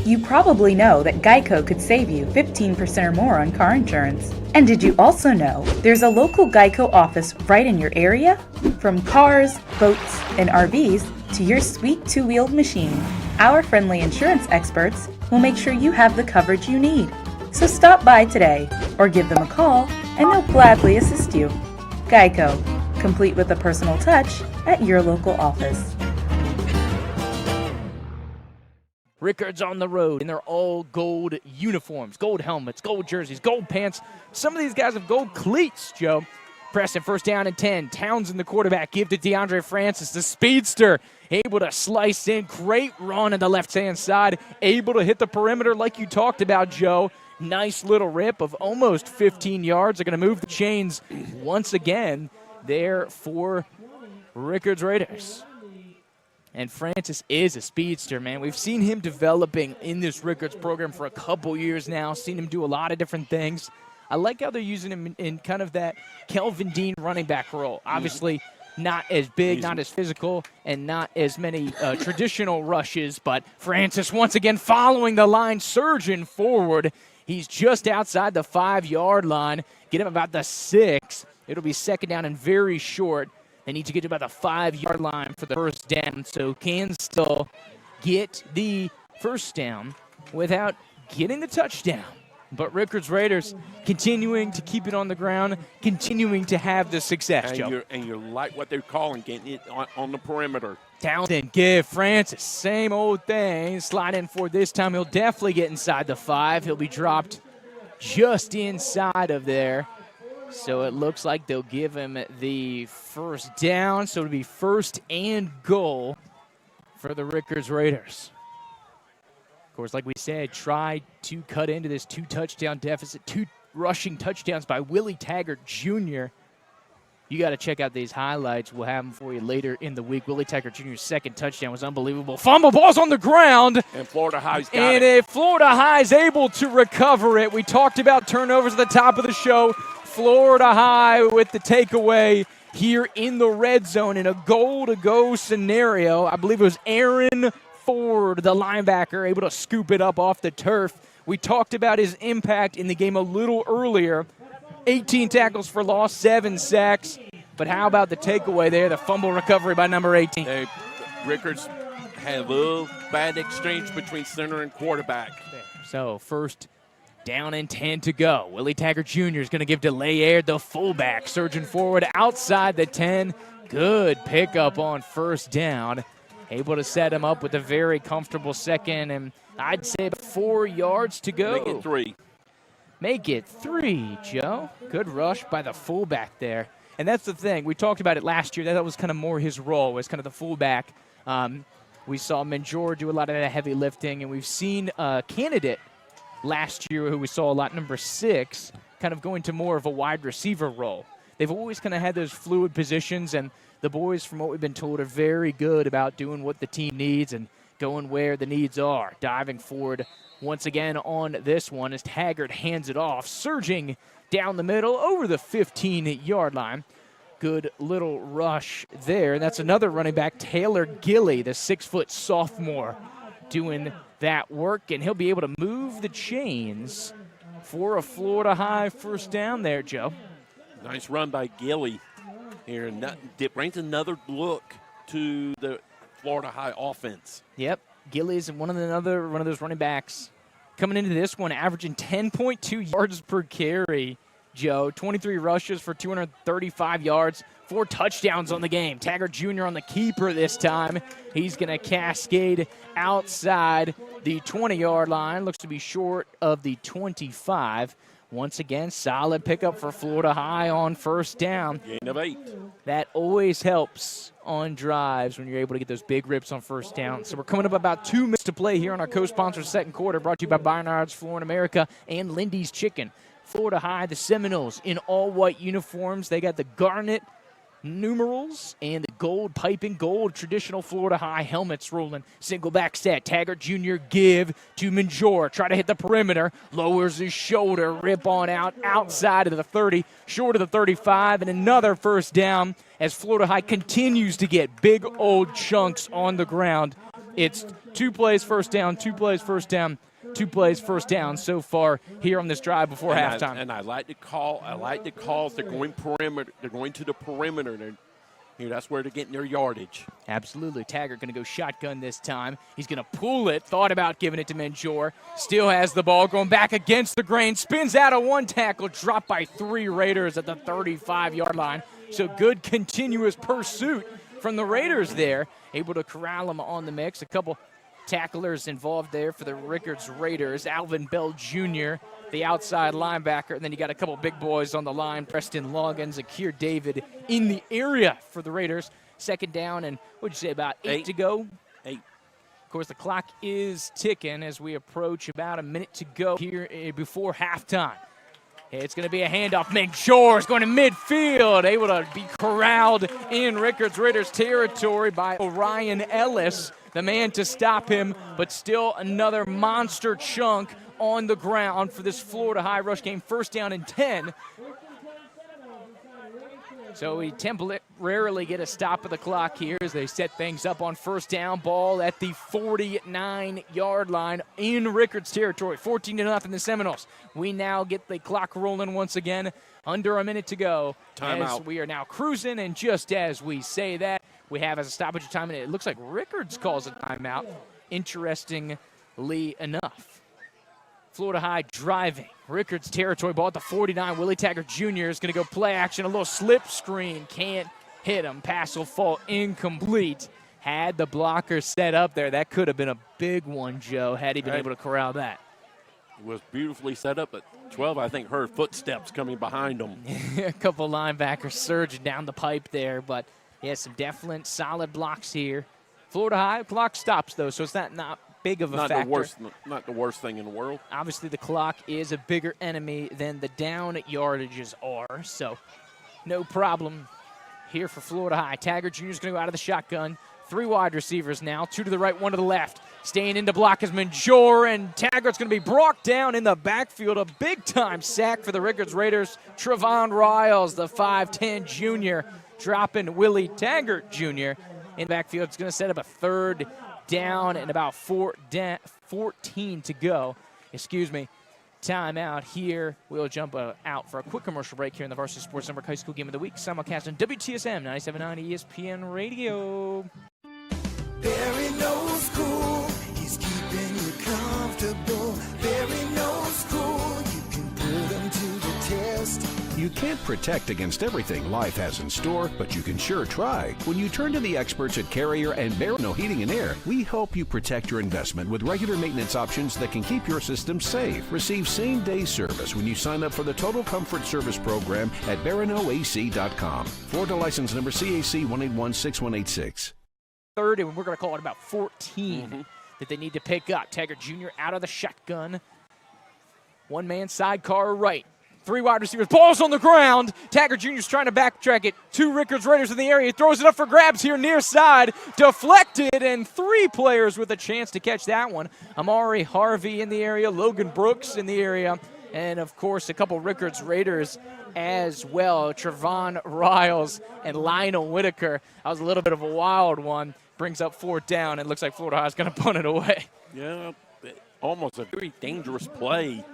You probably know that Geico could save you 15% or more on car insurance. And did you also know there's a local Geico office right in your area? From cars, boats, and RVs to your sweet 2-wheeled machine, our friendly insurance experts will make sure you have the coverage you need. So stop by today or give them a call and they'll gladly assist you. Geico, complete with a personal touch at your local office.
Rickards on the road in their all gold uniforms, gold helmets, gold jerseys, gold pants. Some of these guys have gold cleats, Joe. Preston, 1st down and 10. Townsend, the quarterback, give to DeAndre Francis, the speedster, able to slice in. Great run on the left-hand side, able to hit the perimeter like you talked about, Joe. Nice little rip of almost 15 yards. They're going to move the chains once again there for Rickards Raiders. And Francis is a speedster, man. We've seen him developing in this Rickards program for a couple years now, seen him do a lot of different things. I like how they're using him in kind of that Kelvin Dean running back role. Obviously, not as big, not as physical, and not as many traditional rushes. But Francis, once again, following the line, surging forward. He's just outside the 5-yard line. Get him about the 6. It'll be 2nd down and very short. They need to get to about the 5-yard line for the 1st down, so can still get the 1st down without getting the touchdown. But Rickards Raiders continuing to keep it on the ground, continuing to have the success, Joe.
And you like what they're calling, getting it on the perimeter.
Townsend, give Francis, same old thing. Slide in for this time. He'll definitely get inside the 5. He'll be dropped just inside of there. So it looks like they'll give him the 1st down. So it'll be 1st and goal for the Rickards Raiders. Of course, like we said, try to cut into this 2-touchdown deficit. 2 rushing touchdowns by Willie Taggart Jr. You got to check out these highlights. We'll have them for you later in the week. Willie Taggart Jr.'s 2nd touchdown was unbelievable. Fumble, ball's on the ground.
And Florida High's got
and
it.
if Florida High is able to recover it, we talked about turnovers at the top of the show. Florida High with the takeaway here in the red zone in a goal-to-go scenario. I believe it was Aaron Ford, the linebacker, able to scoop it up off the turf. We talked about his impact in the game a little earlier. 18 tackles for loss, 7 sacks. But how about the takeaway there, the fumble recovery by number 18?
Rickards had a little bad exchange between center and quarterback.
So first down and 10 to go. Willie Taggart Jr. is going to give to Laird, the fullback, surging forward outside the 10. Good pickup on first down. Able to set him up with a very comfortable second, and I'd say about 4 yards to go.
Make it 3.
Make it 3, Joe. Good rush by the fullback there. And that's the thing. We talked about it last year. That was kind of more his role, was kind of the fullback. We saw Menjor do a lot of that heavy lifting, and we've seen a candidate last year who we saw a lot, number 6, kind of going to more of a wide receiver role. They've always kind of had those fluid positions, and the boys, from what we've been told, are very good about doing what the team needs and going where the needs are. Diving forward once again on this one as Taggart hands it off, surging down the middle over the 15-yard line. Good little rush there. And that's another running back, Taylor Gilly, the 6-foot sophomore, doing that work, and he'll be able to move the chains for a Florida High first down there, Joe.
Nice run by Gilly here. It brings another look to the Florida High offense.
Yep, Gilly's one of those running backs coming into this one, averaging 10.2 yards per carry. Joe, 23 rushes for 235 yards, 4 touchdowns on the game. Taggart Jr. on the keeper this time. He's going to cascade outside the 20-yard line. Looks to be short of the 25. Once again, solid pickup for Florida High on first down.
Gain of 8.
That always helps on drives when you're able to get those big rips on first down. So we're coming up about 2 minutes to play here on our co-sponsored second quarter, brought to you by Barnard's Flooring America and Lindy's Chicken. Florida High, the Seminoles in all-white uniforms. They got the garnet numerals and the gold piping, gold traditional Florida High helmets rolling. Single back set. Taggart Jr. give to Menjor. Try to hit the perimeter. Lowers his shoulder. Rip on out. Outside of the 30. Short of the 35. And another first down as Florida High continues to get big old chunks on the ground. It's 2 plays first down, 2 plays first down, 2 plays first down so far here on this drive before halftime.
I like the calls. They're going perimeter. They're going to the perimeter. That's where they're getting their yardage.
Absolutely. Taggart going to go shotgun this time. He's going to pull it. Thought about giving it to Menjor. Still has the ball going back against the grain. Spins out of 1 tackle. Dropped by 3 Raiders at the 35-yard line. So good continuous pursuit from the Raiders there. Able to corral them on the mix. A couple tacklers involved there for the Rickards Raiders. Alvin Bell Jr., the outside linebacker. And then you got a couple big boys on the line. Preston Loggins, Akir David in the area for the Raiders. Second down, and what'd you say, about 8 to go?
8.
Of course, the clock is ticking as we approach about a minute to go here before halftime. It's going to be a handoff. Menjor is going to midfield, able to be corralled in Rickards Raiders territory by Orion Ellis, the man to stop him, but still another monster chunk on the ground for this Florida High rush game. First down and 10. So we temporarily get a stop of the clock here as they set things up on first down. Ball at the 49-yard line in Rickards territory. 14-0 the Seminoles. We now get the clock rolling once again. Under a minute to go.
Timeout.
We are now cruising, and just as we say that, we have as a stoppage of time, and it looks like Rickards calls a timeout, interestingly enough. Florida High driving. Rickards territory, ball at the 49. Willie Taggart Jr. is going to go play action. A little slip screen. Can't hit him. Pass will fall incomplete. Had the blocker set up there. That could have been a big one, Joe, had he been able to corral that.
It was beautifully set up, but 12, I think, heard footsteps coming behind them.
A couple linebackers surging down the pipe there, but yeah, some definite solid blocks here. Florida High, clock stops, though, so it's not big of a factor.
Not the worst thing in the world.
Obviously, the clock is a bigger enemy than the down yardages are, so no problem here for Florida High. Taggart Jr. is going to go out of the shotgun. 3 wide receivers now, 2 to the right, 1 to the left. Staying in to block is Menjor, and Taggart's going to be brought down in the backfield. A big-time sack for the Rickards Raiders. Trevon Riles, the 5'10 junior, dropping Willie Taggart Jr. in the backfield. It's going to set up a third down and about 14 to go. Timeout here. We'll jump out for a quick commercial break here in the Varsity Sports Network High School Game of the Week. Simulcast on WTSM 97.9 ESPN Radio.
You can't protect against everything life has in store, but you can sure try. When you turn to the experts at Carrier and Barrow Heating and Air, we help you protect your investment with regular maintenance options that can keep your system safe. Receive same-day service when you sign up for the Total Comfort Service Program at barrowac.com. Florida license number CAC 1816186.
Third, and we're going to call it about 14 that they need to pick up. Taggart Jr. out of the shotgun. One-man sidecar right. Three wide receivers. Ball's on the ground. Taggart Jr. is trying to backtrack it. Two Rickards Raiders in the area. He throws it up for grabs here near side. Deflected, and three players with a chance to catch that one. Amari Harvey in the area. Logan Brooks in the area. And, of course, a couple Rickards Raiders as well. Trevon Riles and Lionel Whitaker. That was a little bit of a wild one. Brings up fourth down. It looks like Florida High is going to punt it away.
Yeah, almost a very dangerous play.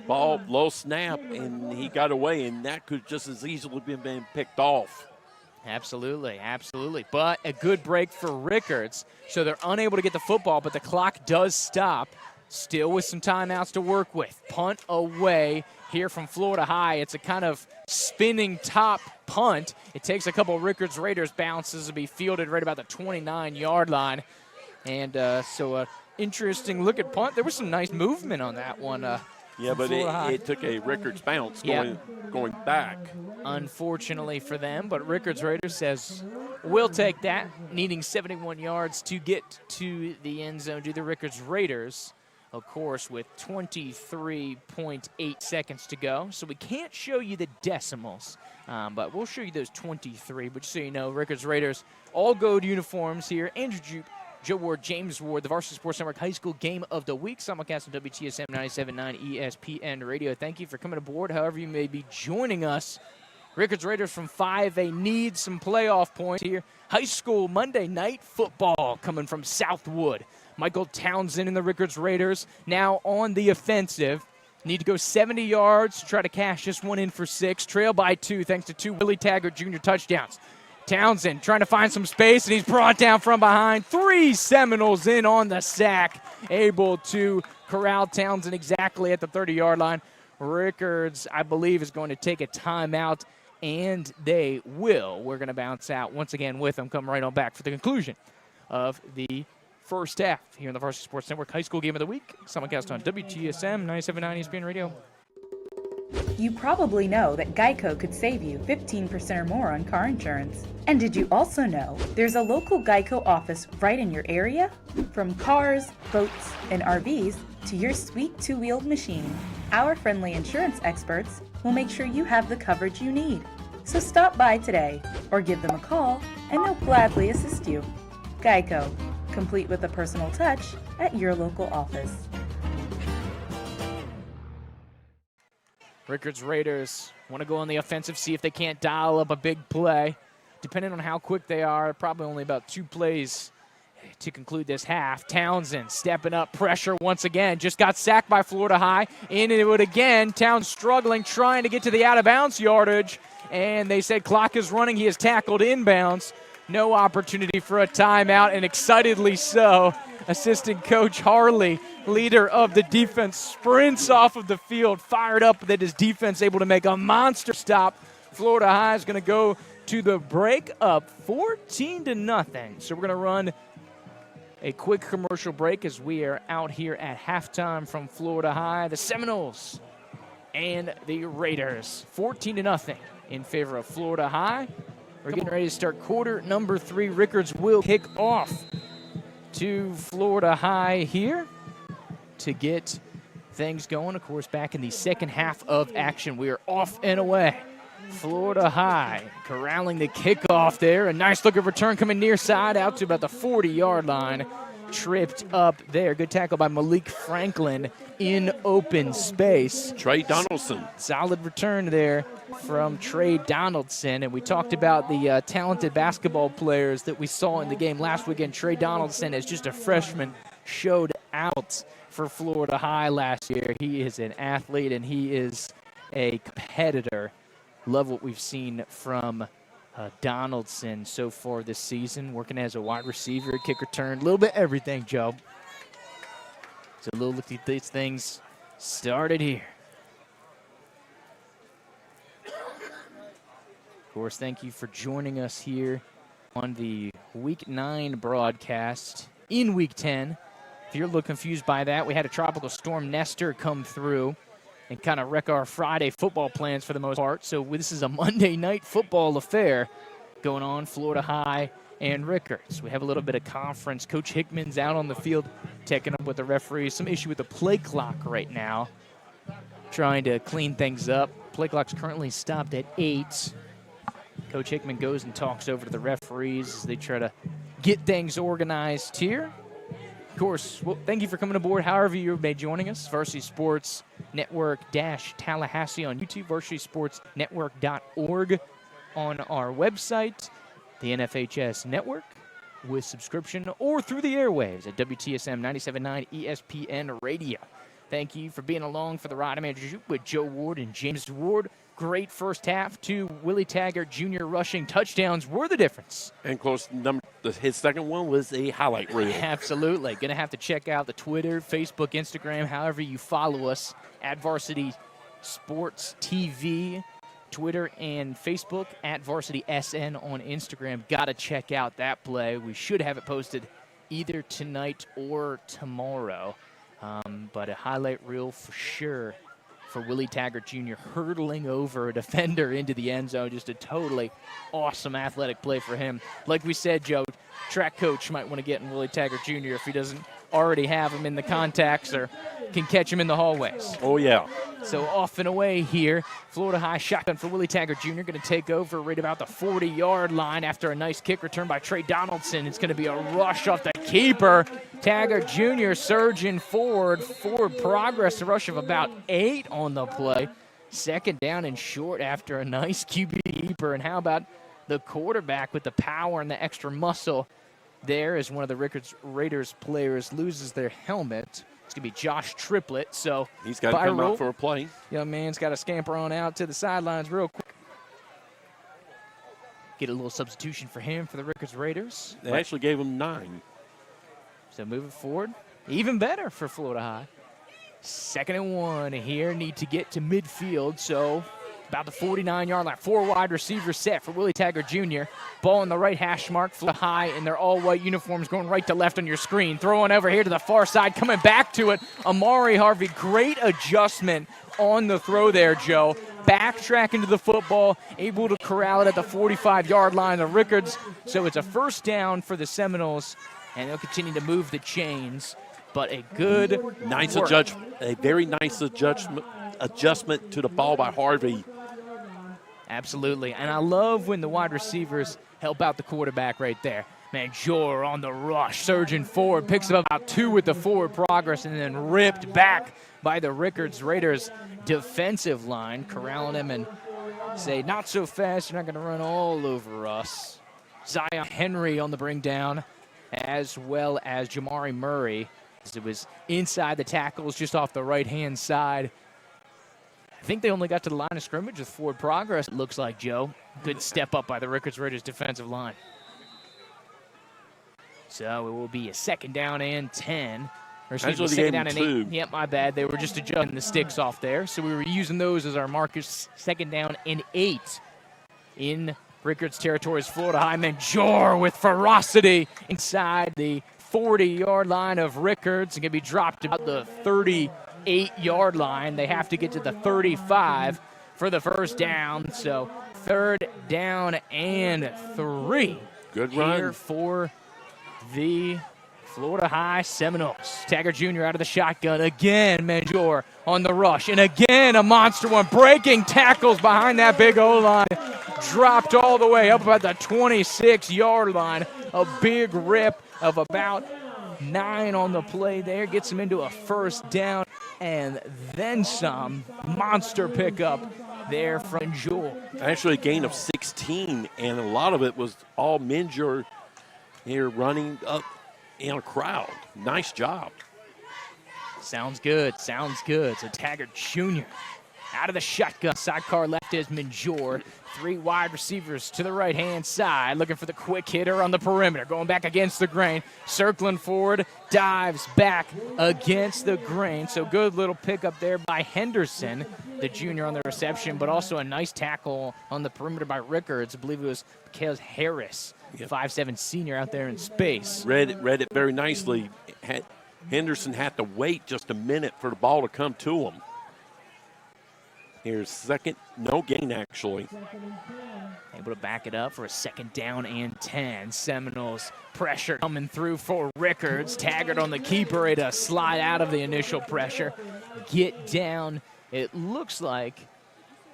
Ball, low snap, and he got away, and that could just as easily been picked off.
Absolutely, absolutely. But a good break for Rickards. So they're unable to get the football, but the clock does stop. Still with some timeouts to work with. Punt away here from Florida High. It's a kind of spinning top punt. It takes a couple of Rickards Raiders bounces to be fielded right about the 29-yard line. And so interesting look at punt. There was some nice movement on that one.
Yeah, but it took a Rickards bounce going back.
Unfortunately for them, but Rickards Raiders says, we'll take that, needing 71 yards to get to the end zone. Do the Rickards Raiders, of course, with 23.8 seconds to go. So we can't show you the decimals, but we'll show you those 23. But just so you know, Rickards Raiders, all gold uniforms here. Andrew Jupe, Joe Ward, James Ward, the Varsity Sports Network High School Game of the Week, simulcast on WTSM 97.9 ESPN Radio. Thank you for coming aboard, however you may be joining us. Rickards Raiders from 5A need some playoff points here. High school Monday night football coming from Southwood. Michael Townsend and the Rickards Raiders now on the offensive. Need to go 70 yards to try to cash this one in for 6. Trail by 2 thanks to 2 Willie Taggart Jr. touchdowns. Townsend trying to find some space, and he's brought down from behind. 3 Seminoles in on the sack, able to corral Townsend exactly at the 30-yard line. Rickards, I believe, is going to take a timeout, and they will. We're going to bounce out once again with them. Come right on back for the conclusion of the first half here on the Varsity Sports Network High School Game of the Week. Simulcast on WTSM 97.9 ESPN Radio.
You probably know that Geico could save you 15% or more on car insurance. And did you also know there's a local Geico office right in your area? From cars, boats, and RVs to your sweet two-wheeled machine, our friendly insurance experts will make sure you have the coverage you need. So stop by today or give them a call and they'll gladly assist you. Geico, complete with a personal touch at your local office.
Rickards Raiders want to go on the offensive, see if they can't dial up a big play. Depending on how quick they are, probably only about 2 plays to conclude this half. Townsend stepping up, pressure once again. Just got sacked by Florida High. Into it again. Townsend struggling, trying to get to the out-of-bounds yardage. And they said clock is running. He is tackled inbounds. No opportunity for a timeout, and excitedly so. Assistant Coach Harley, leader of the defense, sprints off of the field, fired up that his defense able to make a monster stop. Florida High is going to go to the break up 14-0. So we're going to run a quick commercial break as we are out here at halftime from Florida High. The Seminoles and the Raiders, 14-0 in favor of Florida High. We're getting ready to start quarter number 3. Rickards will kick off to Florida High here to get things going. Of course, back in the second half of action, we are off and away. Florida High corralling the kickoff there. A nice looking return coming near side out to about the 40-yard line. Tripped up there. Good tackle by Malik Franklin in open space.
Trey Donaldson.
Solid return there from Trey Donaldson. And we talked about the talented basketball players that we saw in the game last weekend. Trey Donaldson, as just a freshman, showed out for Florida High last year. He is an athlete and he is a competitor. Love what we've seen from Donaldson so far this season, working as a wide receiver, kick return, a little bit everything, Joe. So a little look at these things started here. Of course, thank you for joining us here on the Week 9 broadcast in Week 10. If you're a little confused by that, we had a tropical storm Nestor come through and kind of wreck our Friday football plans for the most part. So this is a Monday night football affair going on, Florida High and Rickards. We have a little bit of conference. Coach Hickman's out on the field taking up with the referees. Some issue with the play clock right now, trying to clean things up. Play clock's currently stopped at 8. Coach Hickman goes and talks over to the referees as they try to get things organized here. Of course, well, thank you for coming aboard, however you may be joining us. Varsity Sports Network Tallahassee on YouTube, varsitysportsnetwork.org on our website, the NFHS Network with subscription, or through the airwaves at WTSM 97.9 ESPN Radio. Thank you for being along for the ride. I'm Andrew Jupe with Joe Ward and James Ward. Great first half. 2 Willie Taggart Jr. rushing touchdowns were the difference.
And close number, his second one was a highlight reel.
Absolutely. Going to have to check out the Twitter, Facebook, Instagram, however you follow us at Varsity Sports TV, Twitter and Facebook, at Varsity SN on Instagram. Got to check out that play. We should have it posted either tonight or tomorrow. But a highlight reel for sure for Willie Taggart Jr. hurdling over a defender into the end zone. Just a totally awesome athletic play for him. Like we said, Joe, track coach might want to get in Willie Taggart Jr. if he doesn't already have him in the contacts or can catch him in the hallways.
Oh, yeah.
So off and away here. Florida High shotgun for Willie Taggart Jr. Going to take over right about the 40-yard line after a nice kick return by Trey Donaldson. It's going to be a rush off the keeper. Taggart Jr. surging forward progress, a rush of about 8 on the play. Second down and short after a nice QB keeper. And how about the quarterback with the power and the extra muscle there as one of the Rickards Raiders players loses their helmet. It's going to be Josh Triplett. So
he's got to come out for a play.
Young man's got to scamper on out to the sidelines real quick. Get a little substitution for him for the Rickards Raiders.
They actually gave him 9.
So moving forward, even better for Florida High. 2nd and 1 here. Need to get to midfield. So about the 49-yard line. 4 wide receivers set for Willie Taggart Jr. Ball in the right hash mark. Florida High in their all-white uniforms going right to left on your screen. Throwing over here to the far side. Coming back to it. Amari Harvey. Great adjustment on the throw there, Joe. Backtracking to the football. Able to corral it at the 45-yard line of Rickards. So it's a first down for the Seminoles. And they'll continue to move the chains. But a good
a very nice adjustment to the ball by Harvey.
Absolutely. And I love when the wide receivers help out the quarterback right there. Manjor on the rush, surging forward, picks up about 2 with the forward progress, and then ripped back by the Rickards Raiders defensive line, corralling him and say, not so fast, you're not going to run all over us. Zion Henry on the bring down, as well as Jamari Murray. It was inside the tackles, just off the right-hand side. I think they only got to the line of scrimmage with forward progress, it looks like, Joe. Good step up by the Rickards Raiders defensive line. So it will be a 2nd down and 10. Or excuse me, 2nd down and 8. Yep, my bad. They were just adjusting the sticks off there. So we were using those as our markers. 2nd down and 8 in Rickards territories. Florida High Manjor with ferocity inside the 40-yard line of Rickards and can be dropped about the 38-yard line. They have to get to the 35 for the first down. So 3rd down and 3.
Good run
here for the Florida High Seminoles. Taggart Jr. out of the shotgun. Again, Manjor on the rush. And again, a monster one. Breaking tackles behind that big O-line. Dropped all the way up about the 26-yard line. A big rip of about 9 on the play there. Gets him into a first down and then some. Monster pickup there from Joel.
Actually a gain of 16, and a lot of it was all Manjor here running up in a crowd. Nice job.
Sounds good. Sounds good. So Taggart Jr. Out of the shotgun, sidecar left is Minjor. 3 wide receivers to the right-hand side, looking for the quick hitter on the perimeter. Going back against the grain, circling forward, dives back against the grain. So good little pickup there by Henderson, the junior on the reception, but also a nice tackle on the perimeter by Rickards. I believe it was Mikhail Harris, 5'7" senior out there in space.
Read it very nicely. Henderson had to wait just a minute for the ball to come to him. Here's second, no gain actually.
Able to back it up for a 2nd down and 10. Seminoles pressure coming through for Rickards. Taggart on the keeper, ready to slide out of the initial pressure. Get down, it looks like,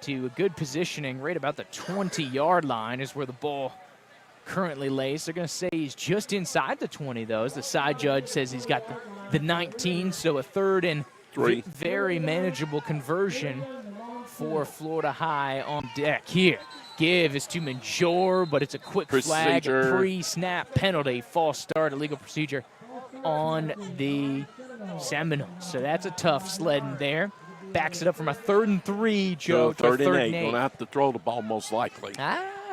to a good positioning right about the 20-yard line is where the ball currently lays. They're going to say he's just inside the 20, though, as the side judge says he's got the 19, so a 3rd and 3. Very manageable conversion for Florida High on deck here. Give is to Minjor, but it's a quick flag, pre-snap penalty, false start, illegal procedure on the Seminoles. So that's a tough sledding there. Backs it up from a 3rd and 3, Joe, to a 3rd and 8.
Going to have to throw the ball most likely.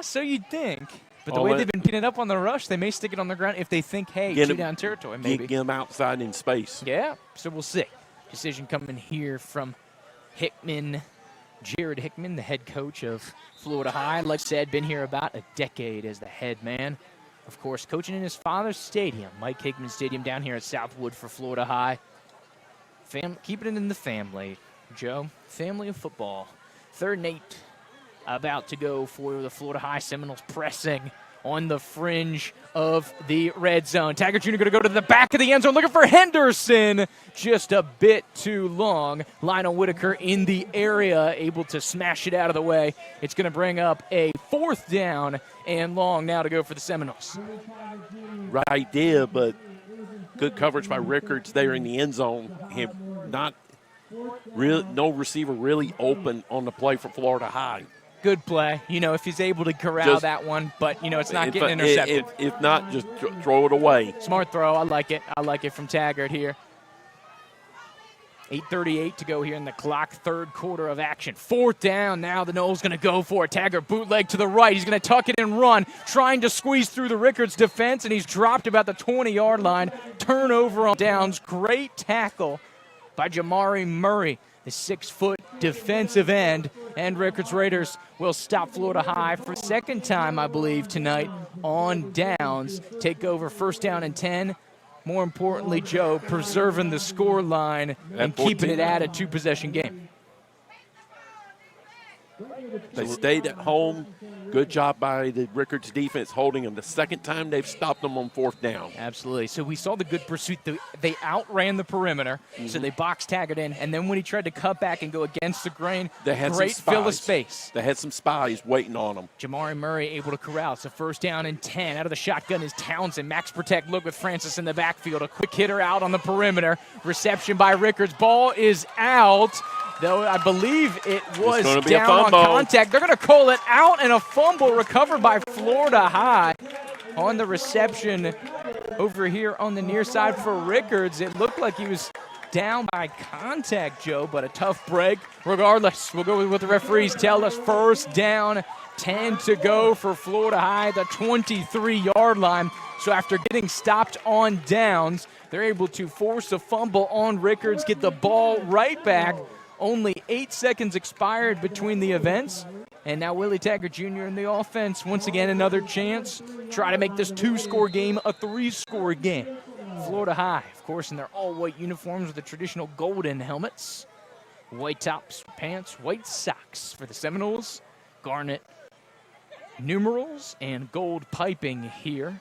So you'd think. But the way they've been pinning up on the rush, they may stick it on the ground if they think, hey, 2-down territory, maybe.
Get them outside in space.
Yeah, so we'll see. Decision coming here from Jared Hickman, the head coach of Florida High. Like I said, been here about a decade as the head man. Of course, coaching in his father's stadium, Mike Hickman Stadium down here at Southwood for Florida High. Keeping it in the family, Joe. Family of football. 3rd and 8 about to go for the Florida High Seminoles, pressing on the fringe of the red zone. Taggart Jr. going to go to the back of the end zone, looking for Henderson. Just a bit too long. Lionel Whitaker in the area, able to smash it out of the way. It's going to bring up a 4th down and long now to go for the Seminoles.
Right idea, but good coverage by Rickards there in the end zone. No receiver really open on the play for Florida High.
Good play, if he's able to corral that one, but, it's not getting intercepted.
If not, just throw it away.
Smart throw. I like it from Taggart here. 8:38 to go here in the clock, 3rd quarter of action. 4th down, now the Noles going to go for it. Taggart bootleg to the right. He's going to tuck it and run, trying to squeeze through the Rickards defense, and he's dropped about the 20-yard line. Turnover on downs. Great tackle by Jamari Murray, the 6-foot defensive end. And Rickards Raiders will stop Florida High for the 2nd time, I believe, tonight on downs. Take over 1st down and 10. More importantly, Joe, preserving the score line and keeping it at a 2-possession game.
They stayed at home. Good job by the Rickards defense holding them. The 2nd time they've stopped them on 4th down.
Absolutely. So we saw the good pursuit. They outran the perimeter, so they boxed Taggart in. And then when he tried to cut back and go against the grain, great fill of space.
They had some spies waiting on them.
Jamari Murray able to corral. So 1st down and 10. Out of the shotgun is Townsend. Max protect look with Francis in the backfield. A quick hitter out on the perimeter. Reception by Rickards. Ball is out. Though I believe it was down on contact. They're going to call it out, and a fumble recovered by Florida High on the reception over here on the near side for Rickards. It looked like he was down by contact, Joe, but a tough break. Regardless, we'll go with what the referees tell us. 1st down, 10 to go for Florida High, the 23-yard line. So after getting stopped on downs, they're able to force a fumble on Rickards, get the ball right back. Only 8 seconds expired between the events. And now Willie Taggart Jr. in the offense. Once again, another chance. Try to make this 2-score game a 3-score game. Florida High, of course, in their all-white uniforms with the traditional golden helmets. White tops, pants, white socks for the Seminoles. Garnet numerals and gold piping here.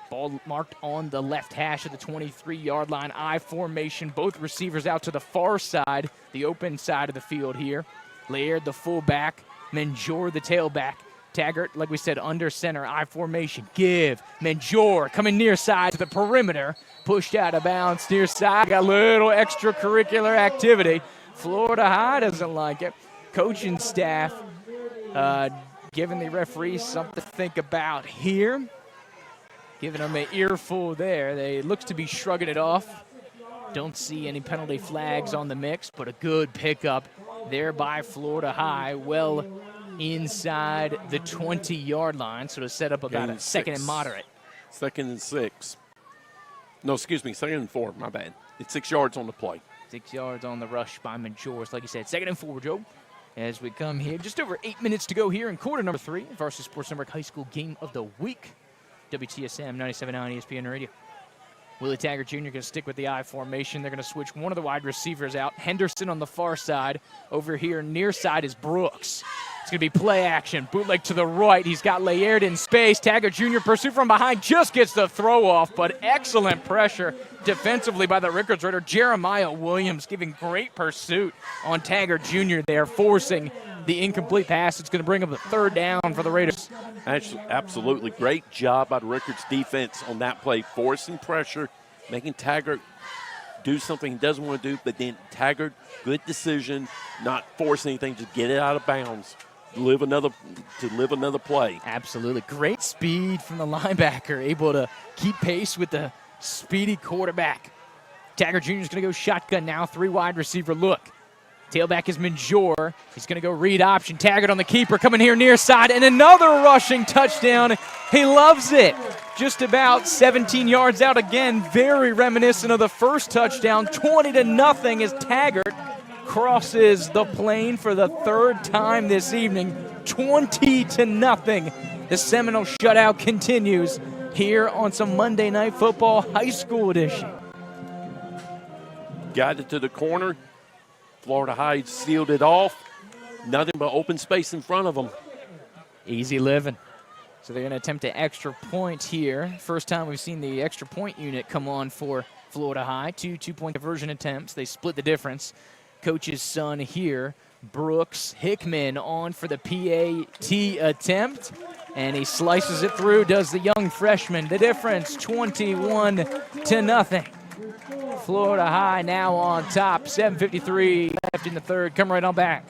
Ball marked on the left hash of the 23-yard line. I formation. Both receivers out to the far side, the open side of the field here. Laird, the fullback. Minjor, the tailback. Taggart, like we said, under center. I formation. Give. Minjor coming near side to the perimeter. Pushed out of bounds near side. Got a little extracurricular activity. Florida High doesn't like it. Coaching staff giving the referees something to think about here. Giving them an earful there. They looks to be shrugging it off. Don't see any penalty flags on the mix, but a good pickup there by Florida High, well inside the 20-yard line. So to set up about a second and moderate.
2nd and 6. No, excuse me, 2nd and 4, my bad. It's 6 yards on the play.
6 yards on the rush by Manjors. Like you said, 2nd and 4, Joe. As we come here, just over 8 minutes to go here in quarter number 3, Varsity Sports Network High School Game of the Week. WTSM 97.9 ESPN Radio. Willie Taggart Jr. going to stick with the I formation. They're going to switch one of the wide receivers out. Henderson on the far side. Over here near side is Brooks. It's going to be play action. Bootleg to the right. He's got Laird in space. Taggart Jr. pursuit from behind. Just gets the throw off, but excellent pressure defensively by the Rickards Raider. Jeremiah Williams giving great pursuit on Taggart Jr. there, forcing the incomplete pass. It's going to bring up the 3rd down for the Raiders.
Absolutely great job by the Rickards defense on that play, forcing pressure, making Taggart do something he doesn't want to do, but then Taggart, good decision, not force anything, just get it out of bounds. Live another play.
Absolutely. Great speed from the linebacker, able to keep pace with the speedy quarterback. Taggart Jr. is going to go shotgun now, 3 wide receiver look. Tailback is Manjor. He's going to go read option. Taggart on the keeper, coming here near side, and another rushing touchdown. He loves it. Just about 17 yards out again. Very reminiscent of the first touchdown. 20-0 as Taggart crosses the plane for the 3rd time this evening. 20-0. The Seminole shutout continues here on some Monday Night Football High School edition.
Got it to the corner. Florida High sealed it off. Nothing but open space in front of them.
Easy living. So they're going to attempt an extra point here. First time we've seen the extra point unit come on for Florida High. 2 two-point conversion attempts. They split the difference. Coach's son here, Brooks Hickman, on for the PAT attempt. And he slices it through, does the young freshman. The difference, 21-0. Florida High now on top. 7:53 left in the 3rd. Come right on back.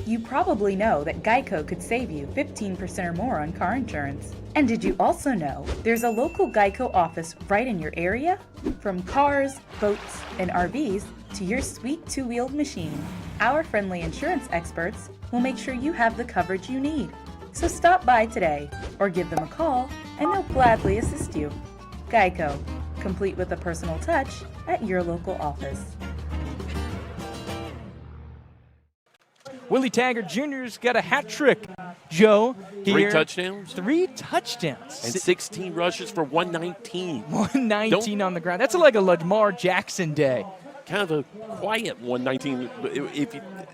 You probably know that Geico could save you 15% or more on car insurance. And did you also know there's a local Geico office right in your area? From cars, boats, and RVs to your sweet 2-wheeled machine, our friendly insurance experts will make sure you have the coverage you need. So stop by today or give them a call and they'll gladly assist you. Geico, complete with a personal touch at your local office.
Willie Taggart Jr.'s got a hat trick, Joe. Here.
3 touchdowns.
3 touchdowns.
And 16 rushes for 119.
119 on the ground. That's like a Lamar Jackson day.
Kind of a quiet 119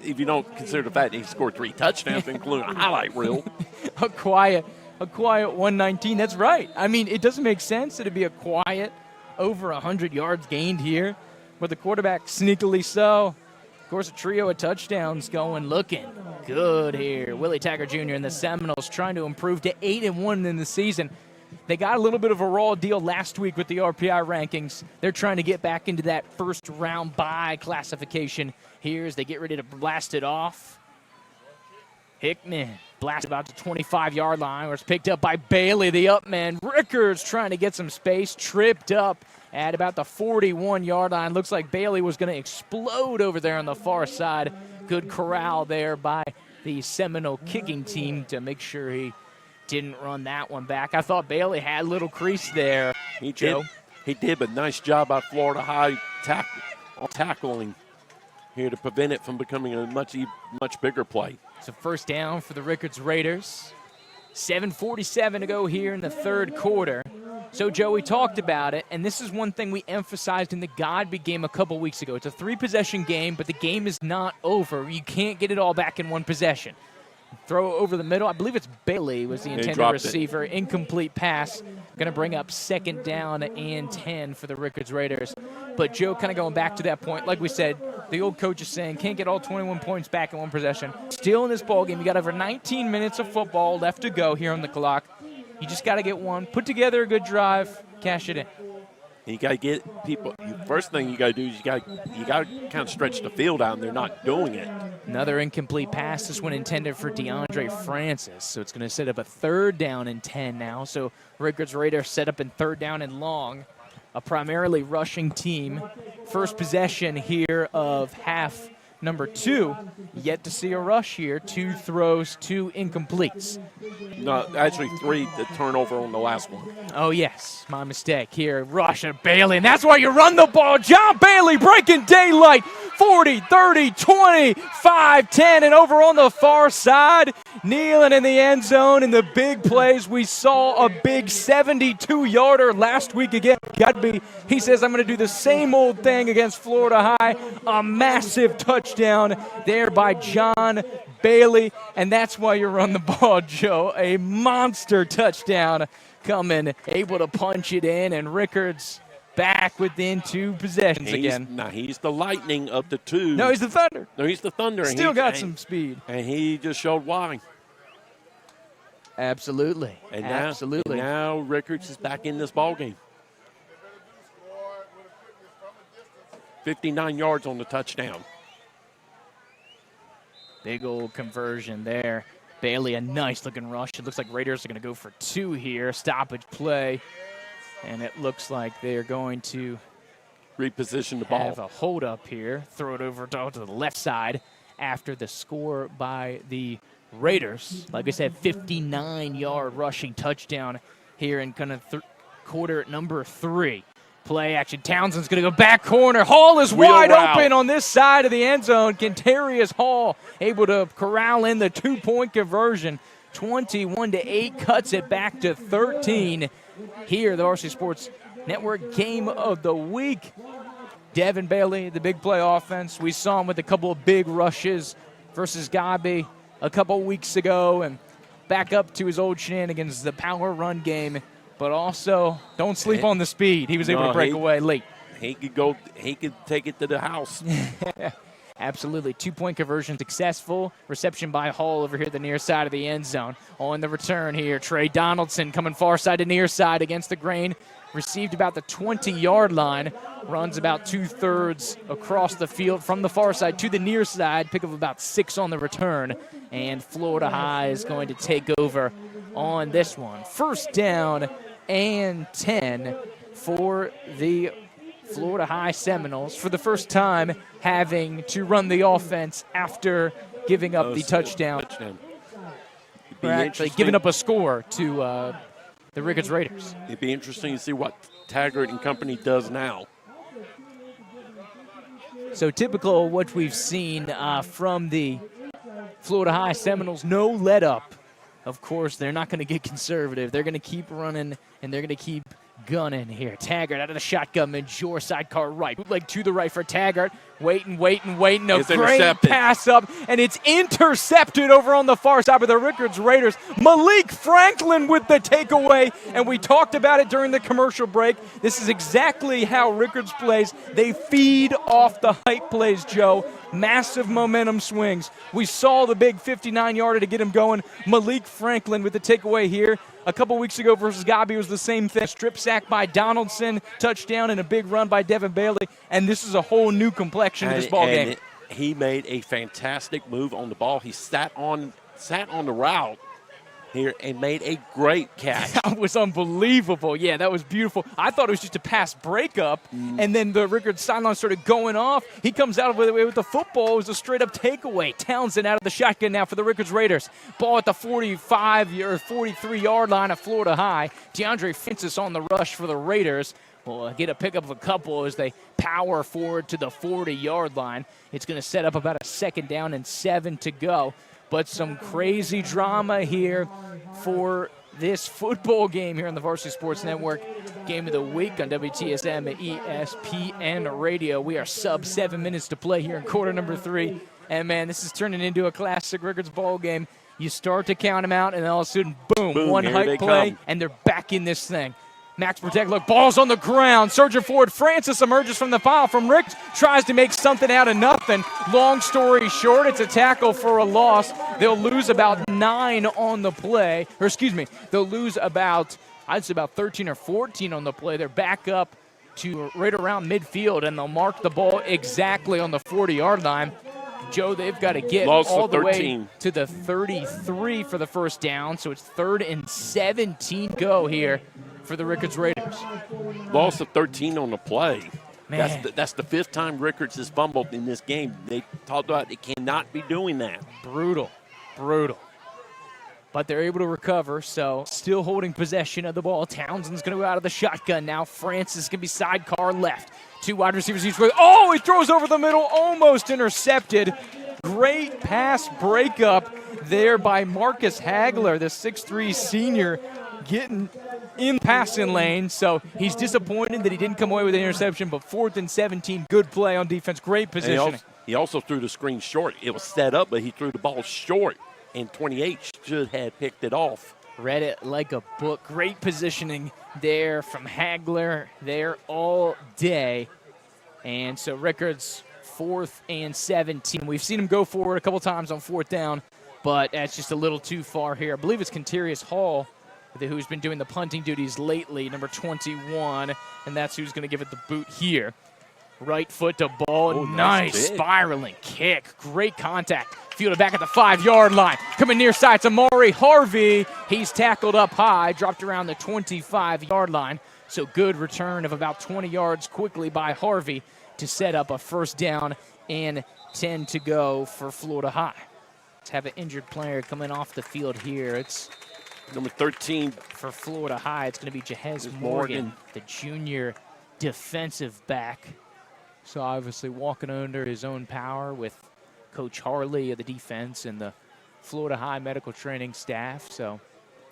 if you don't consider the fact that he scored 3 touchdowns, including a highlight reel.
A quiet 119. That's right. I mean, it doesn't make sense that it'd be a quiet over 100 yards gained here, but the quarterback sneakily so. Of course, a trio of touchdowns going, looking good here. Willie Taggart Jr. and the Seminoles trying to improve to 8-1 in the season. They got a little bit of a raw deal last week with the RPI rankings. They're trying to get back into that first round bye classification here as they get ready to blast it off. Hickman blasted about the 25-yard line, where it's picked up by Bailey, the up man. Rickards trying to get some space, tripped up at about the 41-yard line. Looks like Bailey was going to explode over there on the far side. Good corral there by the Seminole kicking team to make sure he didn't run that one back. I thought Bailey had a little crease there.
He did, but nice job by Florida High tackling here to prevent it from becoming a much bigger play.
It's a first down for the Rickards Raiders. 7:47 to go here in the 3rd quarter. So, Joe, we talked about it, and this is one thing we emphasized in the Godby game a couple weeks ago. It's a 3-possession game, but the game is not over. You can't get it all back in one possession. Throw over the middle. I believe it's Bailey was the intended receiver. Incomplete pass. Going to bring up 2nd down and 10 for the Rickards Raiders. But, Joe, kind of going back to that point, like we said, the old coach is saying can't get all 21 points back in one possession. Still in this ball game, you got over 19 minutes of football left to go here on the clock. You just got to get one, put together a good drive, cash it in.
And you got to get people. First thing you got to do is you got to kind of stretch the field out, and they're not doing it.
Another incomplete pass. This one intended for DeAndre Francis. So it's going to set up a 3rd down and 10 now. So Rickards Raiders set up in 3rd down and long. A primarily rushing team. First possession here of half number 2. Yet to see a rush here. 2 throws, 2 incompletes.
No, actually 3, the turnover on the last one.
Oh, yes, my mistake here. Rush at Bailey, and that's why you run the ball. John Bailey breaking daylight. 40, 30, 20, 5, 10, and over on the far side, kneeling in the end zone in the big plays. We saw a big 72-yarder last week against Gutby. He says, I'm going to do the same old thing against Florida High. A massive touchdown there by John Bailey, and that's why you run the ball, Joe. A monster touchdown coming, able to punch it in, and Rickards back within 2 possessions again.
Now, he's the Lightning of the 2.
No, he's the Thunder.
No, he's the Thunder.
Still got some speed.
And he just showed why.
Absolutely. Absolutely.
Now Rickards is back in this ballgame. 59 yards on the touchdown.
Big old conversion there. Bailey, a nice-looking rush. It looks like Raiders are going to go for 2 here. Stoppage play. And it looks like they're going to
reposition the ball.
Have a hold up here. Throw it over to the left side after the score by the Raiders. Like I said, 59-yard rushing touchdown here in kind of quarter number 3. Play action. Townsend's going to go back corner. Hall is wide open on this side of the end zone. Kentarius Hall able to corral in the 2-point conversion. 21-8 cuts it back to 13. Here, the Varsity Sports Network Game of the Week. Devin Bailey, the big play offense. We saw him with a couple of big rushes versus Gabi a couple weeks ago, and back up to his old shenanigans, the power run game. But also, don't sleep on the speed. He was able to break away late.
He could take it to the house.
Absolutely. 2-point conversion successful. Reception by Hall over here at the near side of the end zone. On the return here, Trey Donaldson coming far side to near side against the grain. Received about the 20-yard line. Runs about 2/3 across the field from the far side to the near side. Pick up about 6 on the return. And Florida High is going to take over on this one. First down and 10 for the Florida High Seminoles, for the first time having to run the offense after giving up the touchdown. Or actually giving up a score to the Rickards Raiders.
It'd be interesting to see what Taggart and company does now.
So typical of what we've seen from the Florida High Seminoles, no let up. Of course, they're not going to get conservative. They're going to keep running, and they're going to keep gunning here. Taggart out of the shotgun, Major sidecar right. Bootleg to the right for Taggart. Waiting. A great pass up, and it's intercepted over on the far side by the Rickards Raiders. Malik Franklin with the takeaway, and we talked about it during the commercial break. This is exactly how Rickards plays. They feed off the hype plays, Joe. Massive momentum swings. We saw the big 59-yarder to get him going. Malik Franklin with the takeaway here. A couple weeks ago versus Gabi was the same thing. Strip sack by Donaldson, touchdown, and a big run by Devin Bailey. And this is a whole new complexion of this ball game.
He made a fantastic move on the ball. He sat on the route here and made a great catch.
That was unbelievable. Yeah, that was beautiful. I thought it was just a pass breakup, and then the Rickards sideline started going off. He comes out with the football. It was a straight-up takeaway. Townsend out of the shotgun now for the Rickards Raiders. Ball at the 45 or 43-yard line of Florida High. DeAndre Francis on the rush for the Raiders. Will get a pickup of a couple as they power forward to the 40-yard line. It's going to set up about a 2nd down and 7 to go. But some crazy drama here for this football game here on the Varsity Sports Network. Game of the week on WTSM ESPN Radio. We are sub 7 minutes to play here in quarter number 3. And, man, this is turning into a classic Rickards ball game. You start to count them out, and then all of a sudden, boom one hype play, and they're back in this thing. Max protect, look, ball's on the ground. Surging forward, Francis emerges from the pile from Ricks, tries to make something out of nothing. Long story short, it's a tackle for a loss. They'll lose about 9 on the play. They'll lose about 13 or 14 on the play. They're back up to right around midfield, and they'll mark the ball exactly on the 40-yard line. Joe, they've got to get all the way to the 33 for the first down, so it's 3rd and 17 go here for the Rickards Raiders.
Loss of 13 on the play.
Man.
That's the fifth time Rickards has fumbled in this game. They talked about it cannot be doing that.
Brutal. But they're able to recover, so still holding possession of the ball. Townsend's going to go out of the shotgun now. Francis is going to be sidecar left. 2 wide receivers each way. Oh, he throws over the middle, almost intercepted. Great pass breakup there by Marcus Hagler, the 6'3 senior, getting in passing lane. So he's disappointed that he didn't come away with an interception, but 4th and 17, good play on defense, great positioning.
He also threw the screen short. It was set up, but he threw the ball short. And 28 should have picked it off.
Read it like a book. Great positioning there from Hagler there all day. And so Rickards, 4th and 17. We've seen him go forward a couple times on 4th down, but that's just a little too far here. I believe it's Contarius Hall who's been doing the punting duties lately, number 21, and that's who's going to give it the boot here. Right foot to ball.
Oh,
nice spiraling kick. Great contact. Fielded back at the 5-yard line. Coming near side to Maury Harvey. He's tackled up high, dropped around the 25-yard line. So good return of about 20 yards quickly by Harvey to set up a 1st down and 10 to go for Florida High. Let's have an injured player coming off the field here. It's
number 13
for Florida High. It's going to be Jahez Morgan, the junior defensive back. So obviously walking under his own power with Coach Harley of the defense and the Florida High medical training staff. So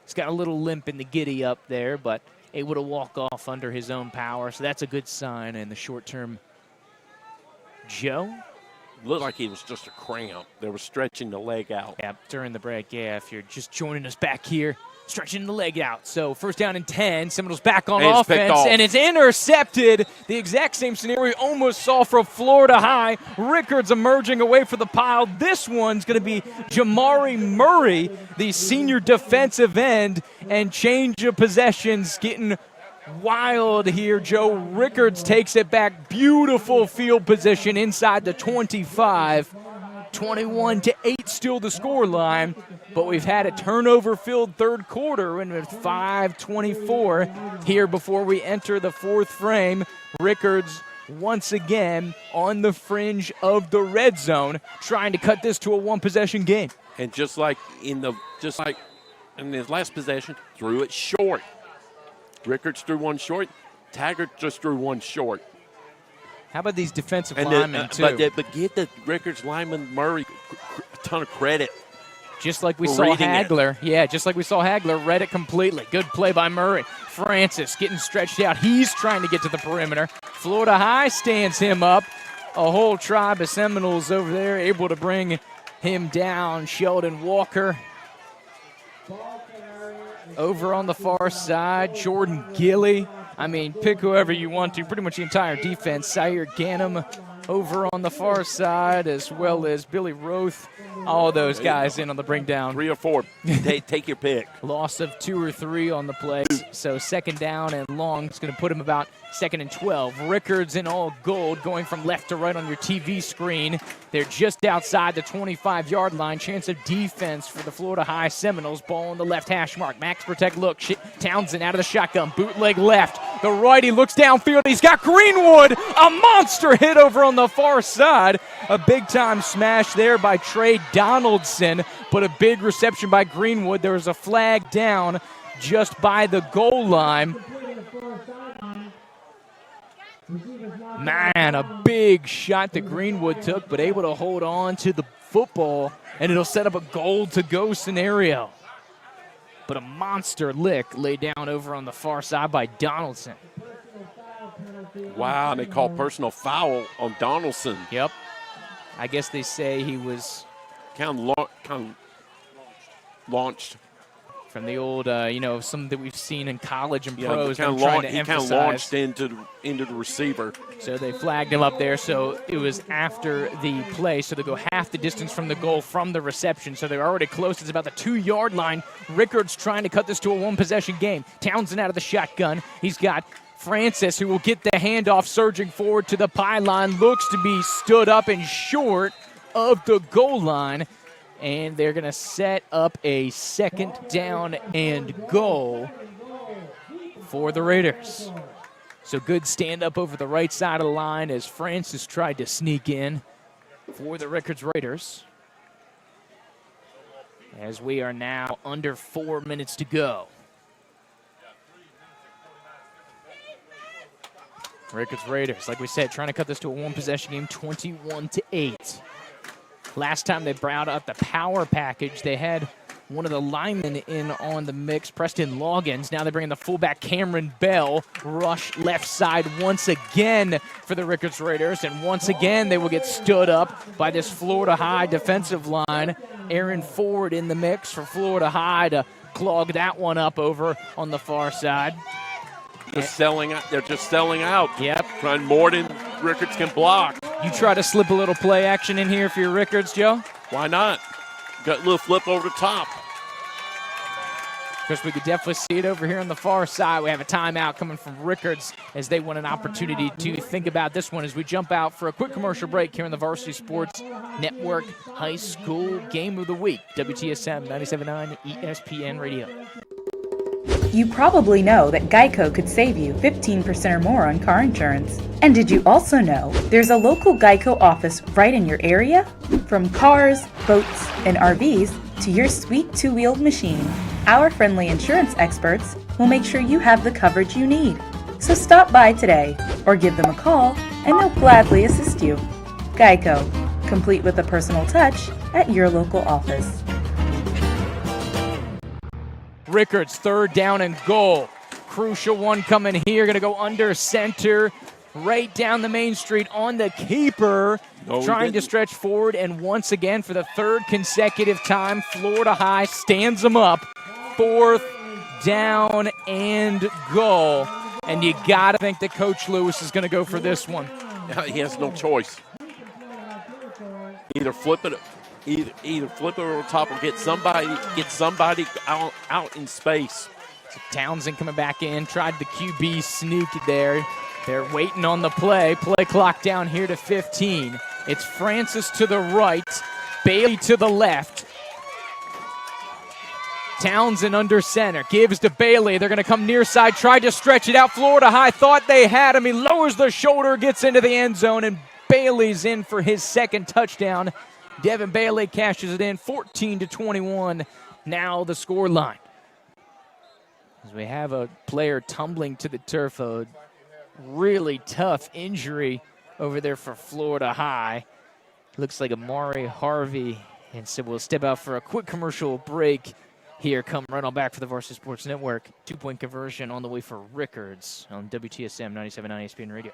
he's got a little limp in the giddy up there, but able to walk off under his own power. So that's a good sign in the short term. Joe?
Looked like he was just a cramp. They were stretching the leg out.
Yeah, during the break. Yeah, if you're just joining us back here, stretching the leg out. So 1st down and 10. Seminoles back on offense, and it's intercepted. The exact same scenario we almost saw from Florida High. Rickards emerging away for the pile. This one's going to be Jamari Murray, the senior defensive end, and change of possessions getting wild here. Joe Rickards takes it back. Beautiful field position inside the 25. 21-8 still the score line, but we've had a turnover-filled 3rd quarter and with 5:24 here before we enter the 4th frame. Rickards once again on the fringe of the red zone, trying to cut this to a 1-possession game.
And just like in his last possession, threw it short. Rickards threw one short. Taggart just threw one short.
How about these defensive linemen, too?
But give the Rickards lineman Murray a ton of credit.
Just like we saw Hagler. Yeah, just like we saw Hagler, read it completely. Good play by Murray. Francis getting stretched out. He's trying to get to the perimeter. Florida High stands him up. A whole tribe of Seminoles over there able to bring him down. Sheldon Walker over on the far side. Jordan Gilly. I mean, pick whoever you want to. Pretty much the entire defense. Sire Ganem over on the far side, as well as Billy Roth. All those guys in on the bring down.
3 or 4. Take your pick.
Loss of 2 or 3 on the play. So 2nd down and long. It's going to put him about 2nd and 12. Rickards in all gold going from left to right on your TV screen. They're just outside the 25-yard line. Chance of defense for the Florida High Seminoles. Ball on the left hash mark. Max protect look. Townsend out of the shotgun. Bootleg left. The righty looks downfield. He's got Greenwood. A monster hit over on the far side. A big-time smash there by Trey Donaldson, but a big reception by Greenwood. There was a flag down just by the goal line. Man, a big shot that Greenwood took, but able to hold on to the football, and it'll set up a goal-to-go scenario. But a monster lick laid down over on the far side by Donaldson.
Wow, and they call personal foul on Donaldson.
Yep. I guess they say he was
kind of launched
from the old, some that we've seen in college and pros.
He kind of launched into the receiver.
So they flagged him up there. So it was after the play. So they go half the distance from the goal from the reception. So they're already close. It's about the 2-yard line. Rickards trying to cut this to a 1-possession game. Townsend out of the shotgun. He's got Francis, who will get the handoff, surging forward to the pylon. Looks to be stood up and short of the goal line. And they're going to set up a 2nd down and goal for the Raiders. So good stand up over the right side of the line as Francis tried to sneak in for the Rickards Raiders. As we are now under 4 minutes to go. Rickards Raiders, like we said, trying to cut this to a one-possession game, 21-8. Last time they brought out the power package, they had one of the linemen in on the mix, Preston Loggins. Now they bring in the fullback, Cameron Bell. Rush left side once again for the Rickards Raiders. And once again, they will get stood up by this Florida High defensive line. Aaron Ford in the mix for Florida High to clog that one up over on the far side.
Just selling out. They're just selling out.
Yep.
Trying more than Rickards can block.
You try to slip a little play action in here for your Rickards, Joe?
Why not? Got a little flip over the top.
Of course, we could definitely see it over here on the far side. We have a timeout coming from Rickards as they want an opportunity to think about this one as we jump out for a quick commercial break here on the Varsity Sports Network High School Game of the Week. WTSM 97.9 ESPN Radio.
You probably know that Geico could save you 15% or more on car insurance. And did you also know there's a local Geico office right in your area? From cars, boats, and RVs to your sweet two-wheeled machine, our friendly insurance experts will make sure you have the coverage you need. So stop by today or give them a call and they'll gladly assist you. Geico, complete with a personal touch at your local office.
Rickards, third down and goal. Crucial one coming here. Going to go under center, right down the main street on the keeper. Trying to stretch forward, and once again, for the third consecutive time, Florida High stands them up. Fourth down and goal. And you got to think that Coach Lewis is going to go for this one.
He has no choice. Either flip it over the top or get somebody out in space.
So Townsend coming back in, tried the QB sneak there. They're waiting on the play. Play clock down here to 15. It's Francis to the right, Bailey to the left. Townsend under center, gives to Bailey. They're going to come near side, tried to stretch it out. Florida High thought they had him. He lowers the shoulder, gets into the end zone, and Bailey's in for his second touchdown. Devin Bailey cashes it in, 14-21. Now the score line. As we have a player tumbling to the turf, a really tough injury over there for Florida High. Looks like Amari Harvey. And so we'll step out for a quick commercial break here. Come right on back for the Varsity Sports Network. 2-point conversion on the way for Rickards on WTSM 97.9 ESPN Radio.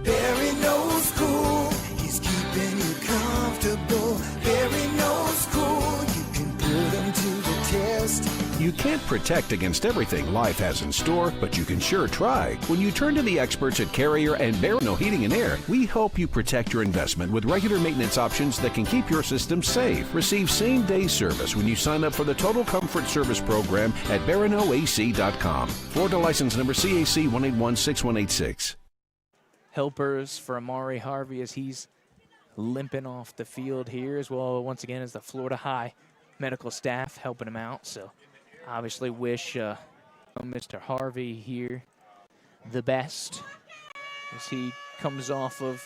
Barry knows cool. He's keeping you comfortable. Barry knows cool. You can put him to the test.
You can't protect against everything life has in store, but you can sure try. When you turn to the experts at Carrier and Barrow Heating and Air, we help you protect your investment with regular maintenance options that can keep your system safe. Receive same-day service when you sign up for the Total Comfort Service Program at barrowac.com. Florida license number CAC 1816186.
Helpers for Amari Harvey as he's limping off the field here, as well once again as the Florida High medical staff helping him out. So obviously wish Mr. Harvey here the best as he comes off of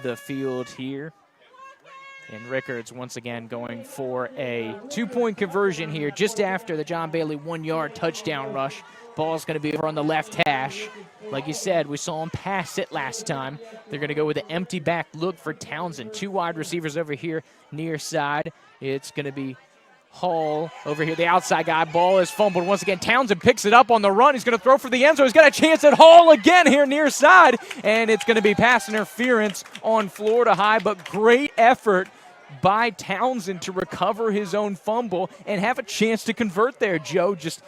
the field here. And Rickards once again going for a 2-point conversion here just after the John Bailey 1-yard touchdown rush. Ball's going to be over on the left hash. Like you said, we saw him pass it last time. They're going to go with an empty back look for Townsend. 2 wide receivers over here near side. It's going to be Hall over here, the outside guy. Ball is fumbled once again. Townsend picks it up on the run. He's going to throw for the end zone. He's got a chance at Hall again here near side. And it's going to be pass interference on Florida High, but great effort by Townsend to recover his own fumble and have a chance to convert there, Joe. Just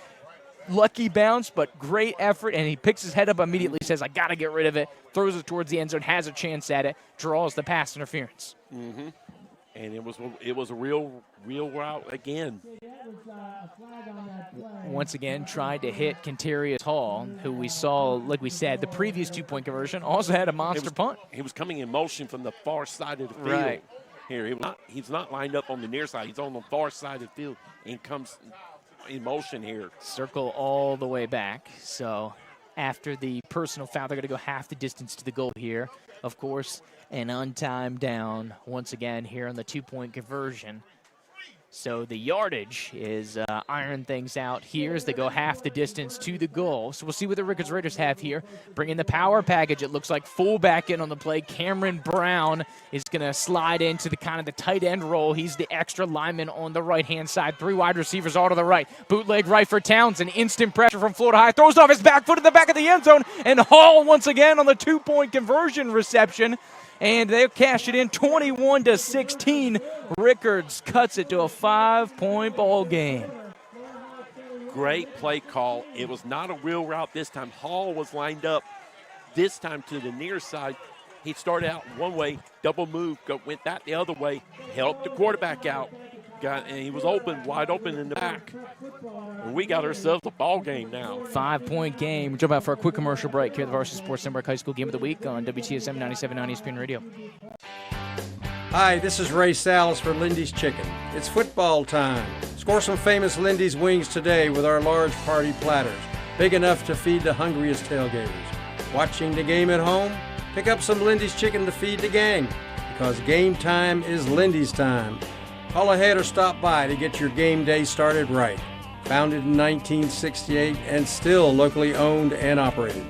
lucky bounce, but great effort, and he picks his head up immediately, says, I got to get rid of it, throws it towards the end zone, has a chance at it, draws the pass interference.
Mm-hmm. And it was a real route again.
Once again, tried to hit Contarius Hall, who we saw, like we said, the previous 2-point conversion, also had a monster punt.
He was coming in motion from the far side of the field.
Right.
Here, he's not lined up on the near side. He's on the far side of the field and comes in motion here.
Circle all the way back. So after the personal foul. They're going to go half the distance to the goal here. Of course, an untimed down once again here on the 2-point conversion. So the yardage is iron things out here as they go half the distance to the goal. So we'll see what the Rickards Raiders have here. Bring in the power package. It looks like fullback in on the play. Cameron Brown is going to slide into the kind of the tight end role. He's the extra lineman on the right-hand side. 3 wide receivers all to the right. Bootleg right for Townsend. Instant pressure from Florida High. Throws off his back foot in the back of the end zone. And Hall once again on the 2-point conversion reception. And they'll cash it in 21-16. Rickards cuts it to a 5-point ball game.
Great play call. It was not a wheel route this time. Hall was lined up this time to the near side. He started out one way, double move, went that the other way, helped the quarterback out. And he was open, wide open in the back. And we got ourselves a ball game now.
5-point game. We'll jump out for a quick commercial break here at the Varsity Sports Network High School Game of the Week on WTSM 97.9 ESPN Radio.
Hi, this is Ray Salas for Lindy's Chicken. It's football time. Score some famous Lindy's wings today with our large party platters, big enough to feed the hungriest tailgaters. Watching the game at home? Pick up some Lindy's Chicken to feed the gang, because game time is Lindy's time. Call ahead or stop by to get your game day started right. Founded in 1968 and still locally owned and operated.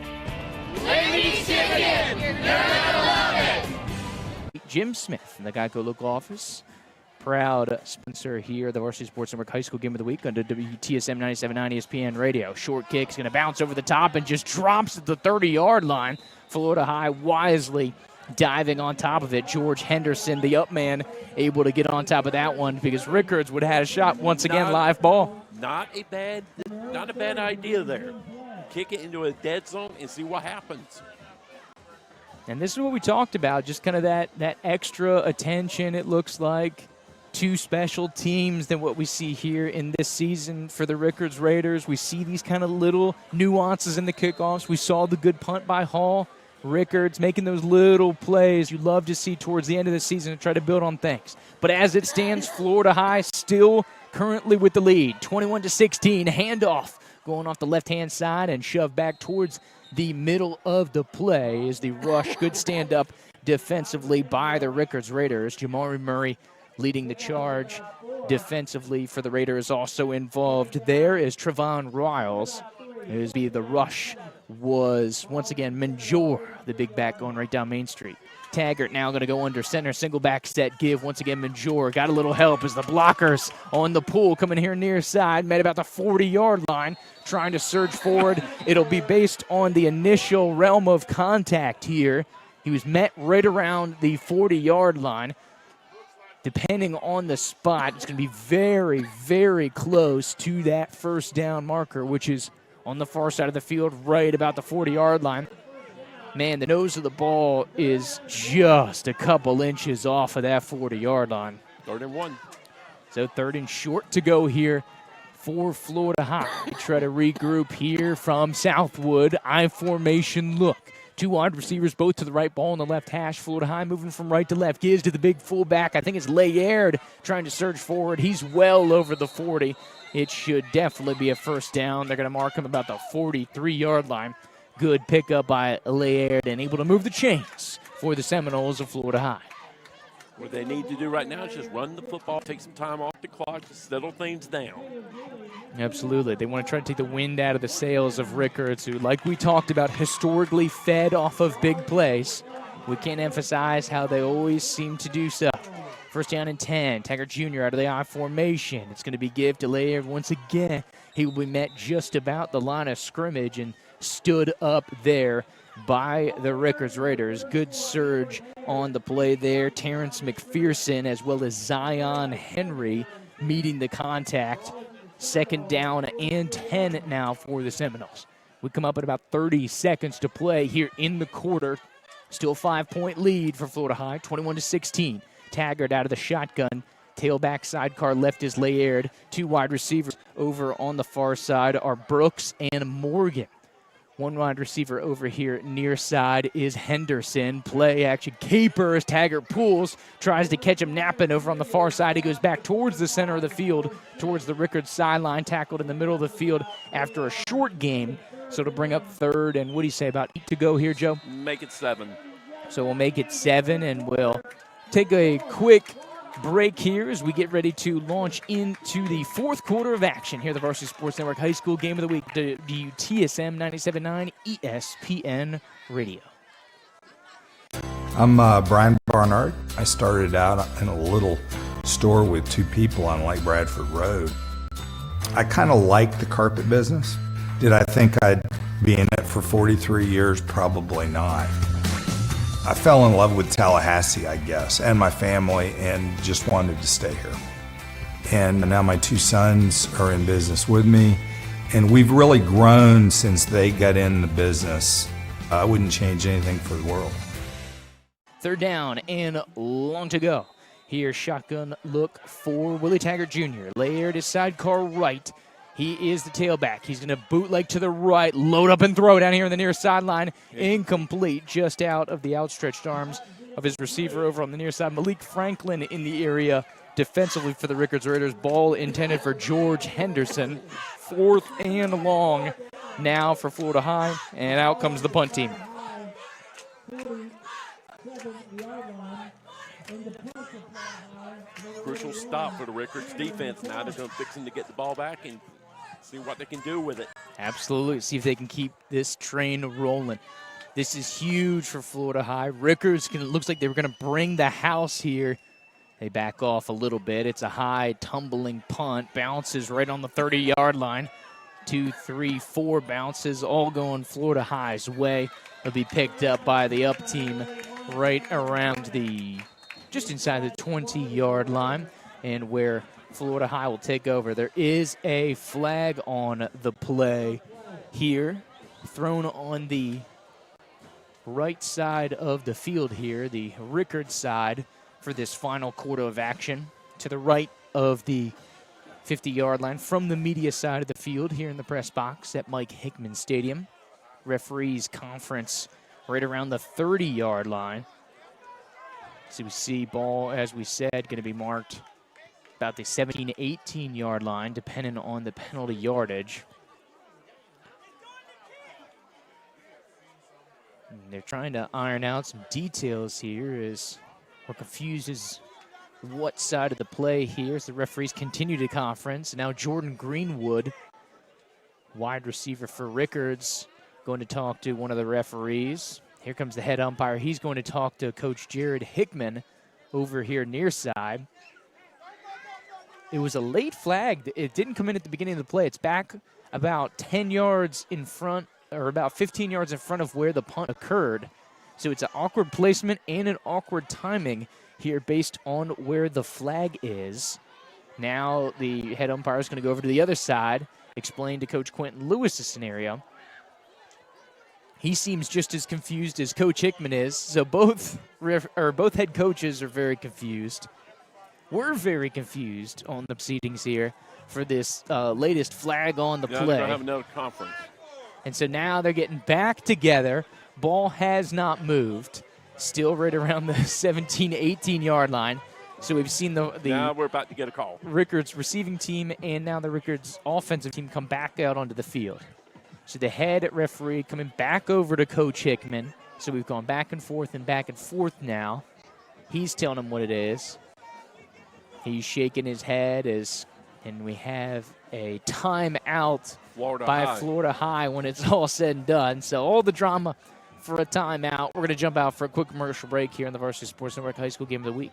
Ladies Chicken, you're gonna love it.
Jim Smith in the Geico local office. Proud sponsor here, the Varsity Sports Network High School Game of the Week on WTSM 97.9 ESPN Radio. Short kick is going to bounce over the top and just drops at the 30-yard line. Florida High wisely diving on top of it. George Henderson, the up man, able to get on top of that one because Rickards would have had a shot once again, live ball.
Not a bad idea there. Kick it into a dead zone and see what happens.
And this is what we talked about, just kind of that extra attention, it looks like, to special teams than what we see here in this season for the Rickards Raiders. We see these kind of little nuances in the kickoffs. We saw the good punt by Hall. Rickards making those little plays you love to see towards the end of the season to try to build on things. But as it stands, Florida High still currently with the lead, 21-16. Handoff going off the left-hand side and shoved back towards the middle of the play is the rush. Good stand-up defensively by the Rickards Raiders. Jamari Murray leading the charge defensively for the Raiders. Also involved there is Trevon Riles. The rush was, once again, Menjor, the big back going right down Main Street. Taggart now going to go under center, single back set give. Once again, Menjor got a little help as the blockers on the pool coming here near side, met about the 40-yard line, trying to surge forward. It'll be based on the initial realm of contact here. He was met right around the 40-yard line. Depending on the spot, it's going to be very, very close to that first down marker, which is on the far side of the field, right about the 40-yard line. Man, the nose of the ball is just a couple inches off of that 40-yard line.
3rd and 1.
So 3rd and short to go here for Florida High. They try to regroup here from Southwood. I formation look. 2 wide receivers, both to the right, ball on the left hash. Florida High moving from right to left. Gives to the big fullback. I think it's Laird trying to surge forward. He's well over the 40. It should definitely be a first down. They're going to mark him about the 43-yard line. Good pickup by Laird and able to move the chains for the Seminoles of Florida High.
What they need to do right now is just run the football, take some time off the clock, settle things down.
Absolutely. They want to try to take the wind out of the sails of Rickards, who, like we talked about, historically fed off of big plays. We can't emphasize how they always seem to do so. First down and 10. Taggart Jr. out of the I formation. It's going to be give to Laird once again. He will be met just about the line of scrimmage and stood up there by the Rickards Raiders. Good surge on the play there. Terrence McPherson as well as Zion Henry meeting the contact. 2nd down and 10 now for the Seminoles. We come up at about 30 seconds to play here in the quarter. Still 5-point lead for Florida High, 21-16. Taggart out of the shotgun. Tailback sidecar left is Laird. 2 wide receivers over on the far side are Brooks and Morgan. 1 wide receiver over here near side is Henderson. Play action keeper as Taggart pulls. Tries to catch him napping over on the far side. He goes back towards the center of the field, towards the Rickards sideline. Tackled in the middle of the field after a short game So it'll bring up third, and what do you say, about 8 to go here, Joe?
Make it 7.
So we'll make it 7, and we'll take a quick break here as we get ready to launch into the fourth quarter of action here at the Varsity Sports Network High School Game of the Week, WTSM 97.9 ESPN Radio.
I'm Brian Barnard. I started out in a little store with 2 people on Lake Bradford Road. I kind of liked the carpet business. Did I think I'd be in it for 43 years? Probably not. I fell in love with Tallahassee, I guess, and my family, and just wanted to stay here. And now my 2 sons are in business with me, and we've really grown since they got in the business. I wouldn't change anything for the world.
Third down and long to go. Here, shotgun look for Willie Taggart Jr. Layered his sidecar right. He is the tailback. He's going to bootleg to the right, load up and throw down here on the near sideline. Incomplete, just out of the outstretched arms of his receiver over on the near side. Malik Franklin in the area defensively for the Rickards Raiders. Ball intended for George Henderson. 4th and long now for Florida High, and out comes the punt team.
Crucial stop for the Rickards defense. Now they're fixing to get the ball back and see what they can do with it.
Absolutely. See if they can keep this train rolling. This is huge for Florida High. Rickards looks like they were going to bring the house here. They back off a little bit. It's a high tumbling punt. Bounces right on the 30-yard line. 2, 3, 4 bounces, all going Florida High's way. It'll be picked up by the up team right around just inside the 20-yard line, and where Florida High will take over. There is a flag on the play here, thrown on the right side of the field here, the Rickards side for this final quarter of action, to the right of the 50-yard line from the media side of the field here in the press box at Mike Hickman Stadium. Referees conference right around the 30-yard line. So we see ball, as we said, going to be marked about the 17, 18-yard line, depending on the penalty yardage. And they're trying to iron out some details here as we're confused as what side of the play here as the referees continue to conference. Now Jordan Greenwood, wide receiver for Rickards, going to talk to one of the referees. Here comes the head umpire. He's going to talk to Coach Jared Hickman over here near side. It was a late flag. It didn't come in at the beginning of the play. It's back about 10 yards in front, or about 15 yards in front of where the punt occurred. So it's an awkward placement and an awkward timing here based on where the flag is. Now the head umpire is going to go over to the other side, explain to Coach Quentin Lewis the scenario. He seems just as confused as Coach Hickman is, so both head coaches are very confused. We're very confused on the proceedings here for this latest flag on the play.
They're going to have another conference.
And so now they're getting back together. Ball has not moved. Still right around the 17, 18-yard line. So we've seen the
now we're about to get a call.
Rickards receiving team and now the Rickards offensive team come back out onto the field. So the head referee coming back over to Coach Hickman. So we've gone back and forth now. He's telling him what it is. He's shaking his head and we have a timeout by Florida High when it's all said and done. So all the drama for a timeout. We're going to jump out for a quick commercial break here on the Varsity Sports Network High School Game of the Week.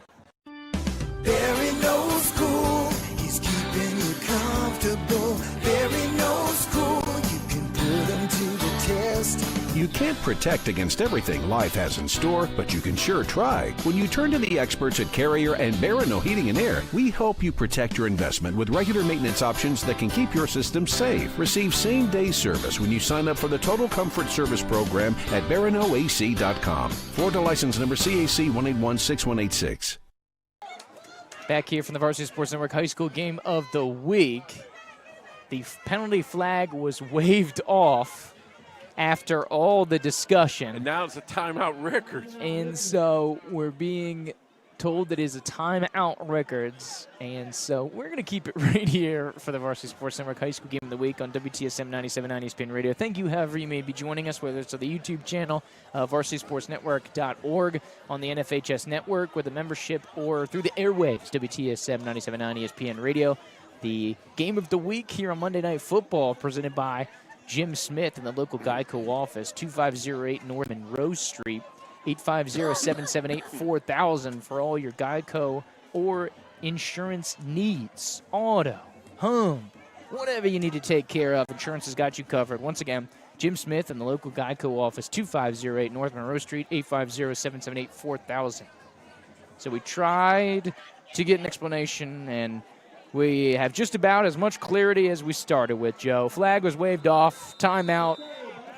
Barry knows school, he's keeping you comfortable. Barry knows school, you can put him to the test.
You can't protect against everything life has in store, but you can sure try. When you turn to the experts at Carrier and Barron Heating and Air, we help you protect your investment with regular maintenance options that can keep your system safe. Receive same-day service when you sign up for the Total Comfort Service Program at barronoac.com. Florida license number CAC 1816186.
Back here from the Varsity Sports Network High School Game of the Week. The penalty flag was waved off after all the discussion.
And now it's a timeout Rickards.
And so we're being told that it is a timeout, Rickards. And so we're going to keep it right here for the Varsity Sports Network High School Game of the Week on WTSM 97.9 ESPN Radio. Thank you, however you may be joining us, whether it's on the YouTube channel, varsitysportsnetwork.org, on the NFHS Network with a membership, or through the airwaves, WTSM 97.9 ESPN Radio. The Game of the Week here on Monday Night Football presented by Jim Smith in the local Geico office, 2508 North Monroe Street, 850-778-4000 for all your Geico or insurance needs. Auto, home, whatever you need to take care of, insurance has got you covered. Once again, Jim Smith in the local Geico office, 2508 North Monroe Street, 850-778-4000. So we tried to get an explanation, and we have just about as much clarity as we started with, Joe. Flag was waved off, timeout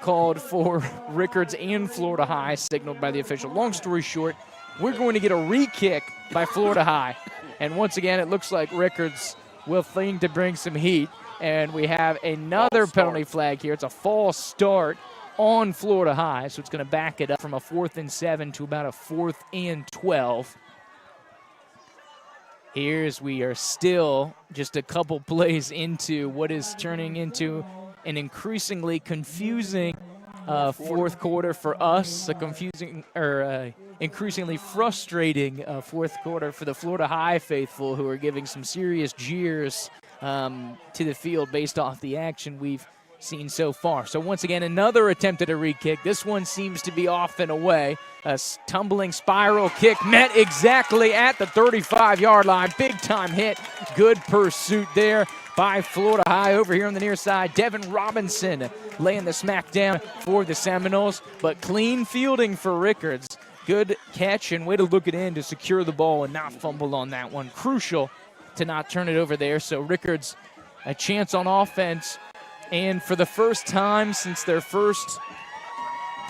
called for Rickards and Florida High, signaled by the official. Long story short, we're going to get a re-kick by Florida High. And once again, it looks like Rickards will feign to bring some heat. And we have another penalty flag here. It's a false start on Florida High, so it's going to back it up from a 4th and 7 to about a 4th and 12. Here's we are still just a couple plays into what is turning into an increasingly confusing fourth quarter for us, increasingly frustrating fourth quarter for the Florida High faithful, who are giving some serious jeers to the field based off the action we've seen so far. So once again, another attempt at a re-kick. This one seems to be off and away. A tumbling spiral kick met exactly at the 35-yard line. Big-time hit. Good pursuit there by Florida High. Over here on the near side, Devin Robinson laying the smack down for the Seminoles, but clean fielding for Rickards. Good catch and way to look it in to secure the ball and not fumble on that one. Crucial to not turn it over there. So Rickards, a chance on offense. And for the first time since their first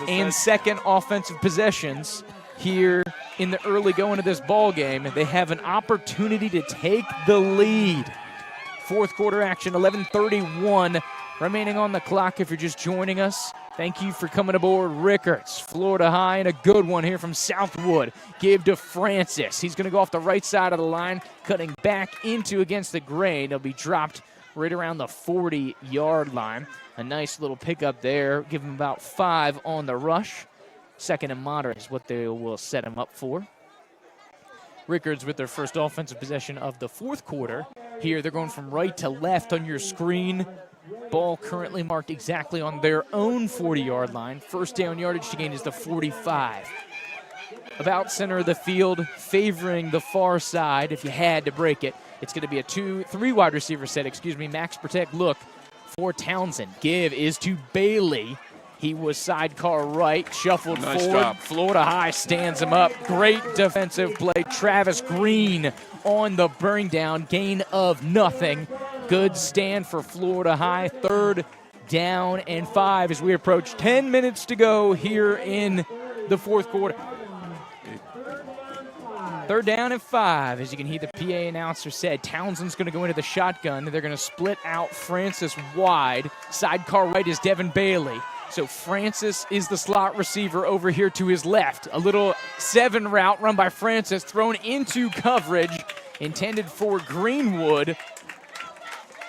and second offensive possessions here in the early going of this ball game, they have an opportunity to take the lead. Fourth quarter action, 11:31 remaining on the clock. If you're just joining us, thank you for coming aboard. Rickards, Florida High, and a good one here from Southwood. Give to Francis. He's going to go off the right side of the line, cutting back into against the grain. He'll be dropped right around the 40-yard line. A nice little pickup there. Give him about 5 on the rush. Second and moderate is what they will set him up for. Rickards with their first offensive possession of the fourth quarter. Here they're going from right to left on your screen. Ball currently marked exactly on their own 40-yard line. First down yardage to gain is the 45. About center of the field, favoring the far side if you had to break it. It's going to be a 3 wide receiver set, max protect look for Townsend. Give is to Bailey. He was sidecar right, shuffled
nice
forward.
Job.
Florida High stands him up. Great defensive play. Travis Green on the bring down, gain of nothing. Good stand for Florida High. 3rd down and 5 as we approach 10 minutes to go here in the fourth quarter. 3rd down and 5. As you can hear, the PA announcer said Townsend's going to go into the shotgun. They're going to split out Francis wide. Sidecar right is Devin Bailey. So Francis is the slot receiver over here to his left. A little 7 route run by Francis, thrown into coverage, intended for Greenwood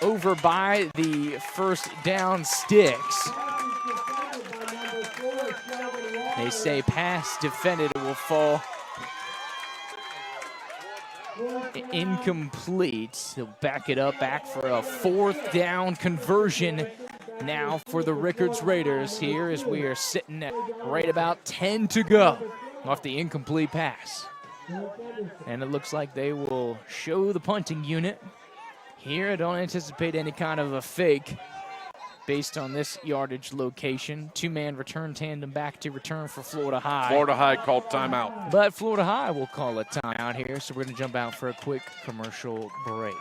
over by the first down sticks. They say pass defended, it will fall incomplete. He'll back it up, back for a 4th down conversion now for the Rickards Raiders here as we are sitting at right about 10 to go off the incomplete pass. And it looks like they will show the punting unit here. I don't anticipate any kind of a fake based on this yardage location. 2-man return tandem back to return for Florida High.
Florida High called timeout.
But Florida High will call a timeout here, so we're going to jump out for a quick commercial break.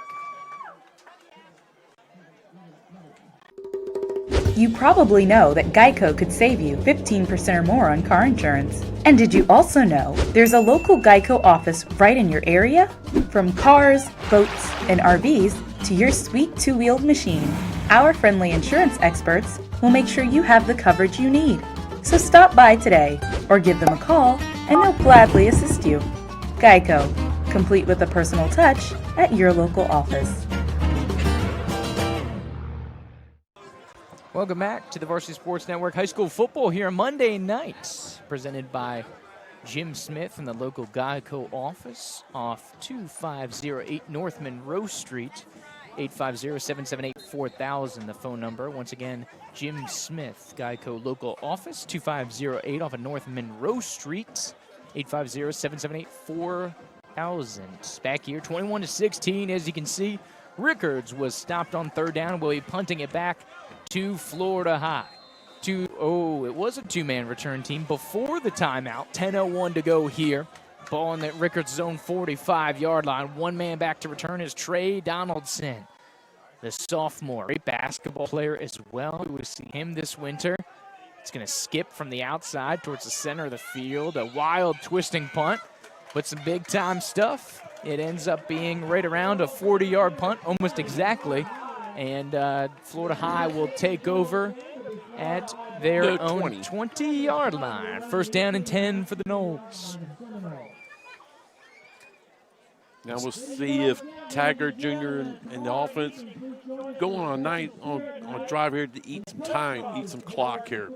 You probably know that Geico could save you 15% or more on car insurance. And did you also know there's a local Geico office right in your area? From cars, boats, and RVs to your sweet 2-wheeled machine, our friendly insurance experts will make sure you have the coverage you need. So stop by today or give them a call and they'll gladly assist you. Geico, complete with a personal touch at your local office.
Welcome back to the Varsity Sports Network High School Football here Monday nights, presented by Jim Smith in the local Geico office off 2508 North Monroe Street, 850-778-4000, the phone number. Once again, Jim Smith, Geico local office, 2508 off of North Monroe Street, 850-778-4000. Back here, 21-16, as you can see, Rickards was stopped on third down and will be punting it back to Florida High. It was a two-man return team before the timeout. 10:01 to go here. Ball in the Rickards' own 45-yard line. One man back to return is Trey Donaldson, the sophomore. Great basketball player as well. We will see him this winter. It's going to skip from the outside towards the center of the field. A wild twisting punt, but some big-time stuff. It ends up being right around a 40-yard punt, almost exactly. And Florida High will take over at their own 20-yard line. First down and 10 for the Noles.
Now we'll see if Taggart Jr. and the offense go on a drive here to eat some time, eat some clock here.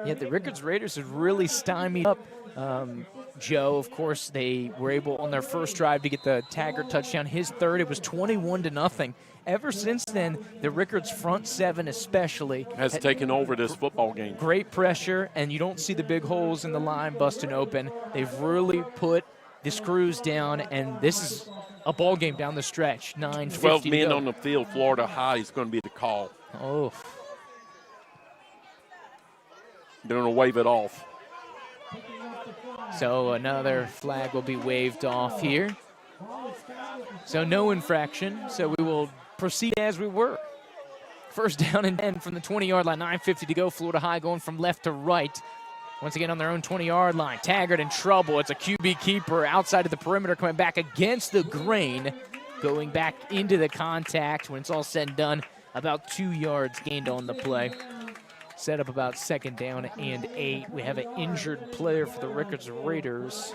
Yeah, the Rickards Raiders have really stymied up Joe. Of course, they were able on their first drive to get the Taggart touchdown. His third, it was 21-0. Ever since then, the Rickards front seven especially
has taken over this football game.
Great pressure, and you don't see the big holes in the line busting open. They've really put the screws down, and this is a ball game down the stretch. 9:50
12
to
men
go.
on the field. Florida High is going to be the call.
Oh.
They're going to wave it off.
So another flag will be waved off here. So no infraction. So we will proceed as we were. First down and 10 from the 20-yard line. 9:50 to go. Florida High going from left to right. Once again on their own 20-yard line. Taggart in trouble. It's a QB keeper outside of the perimeter coming back against the grain. Going back into the contact when it's all said and done. About 2 yards gained on the play. Set up about second down and 8. We have an injured player for the Rickards Raiders.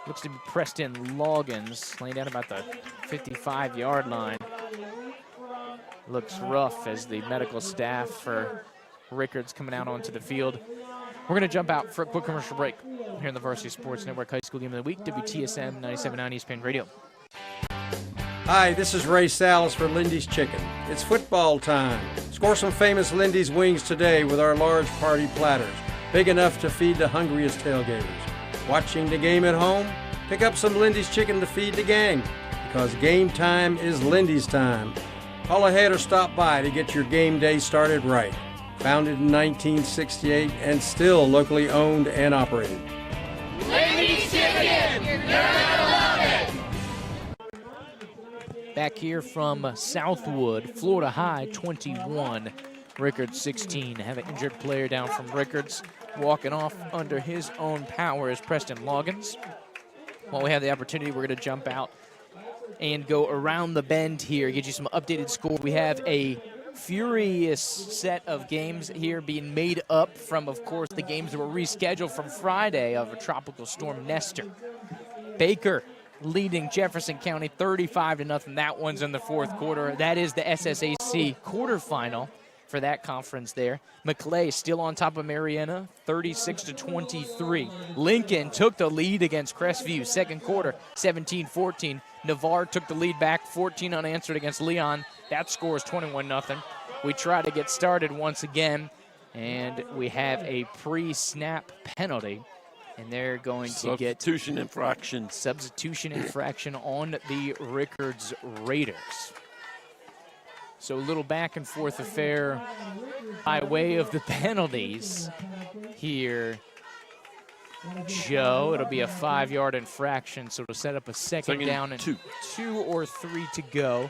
Looks to be Preston Loggins, laying down about the 55-yard line. Looks rough as the medical staff for Rickards coming out onto the field. We're going to jump out for a quick commercial break here in the Varsity Sports Network High School Game of the Week, WTSM 97.9 ESPN Radio.
Hi, this is Ray Salas for Lindy's Chicken. It's football time. Score some famous Lindy's wings today with our large party platters, big enough to feed the hungriest tailgaters. Watching the game at home? Pick up some Lindy's Chicken to feed the gang, because game time is Lindy's time. Call ahead or stop by to get your game day started right. Founded in 1968 and still locally owned and operated.
Ladies Chicken, you're gonna love it.
Back here from Southwood, Florida High 21, Rickards 16. Have an injured player down from Rickards. Walking off under his own power is Preston Loggins. While we have the opportunity, we're going to jump out and go around the bend here, get you some updated score. We have a furious set of games here being made up from, of course, the games that were rescheduled from Friday of a tropical storm Nestor. Baker leading Jefferson County 35-0. That one's in the fourth quarter. That is the SSAC quarterfinal for that conference there. McClay still on top of Marietta, 36-23. Lincoln took the lead against Crestview, second quarter, 17-14. Navarre took the lead back, 14 unanswered against Leon. That score is 21-0. We try to get started once again, and we have a pre-snap penalty, and they're going to get
substitution
infraction on the Rickards Raiders. So a little back and forth affair by way of the penalties here, Joe. It'll be a 5-yard infraction, so it'll set up a second down and 2 or 3 to go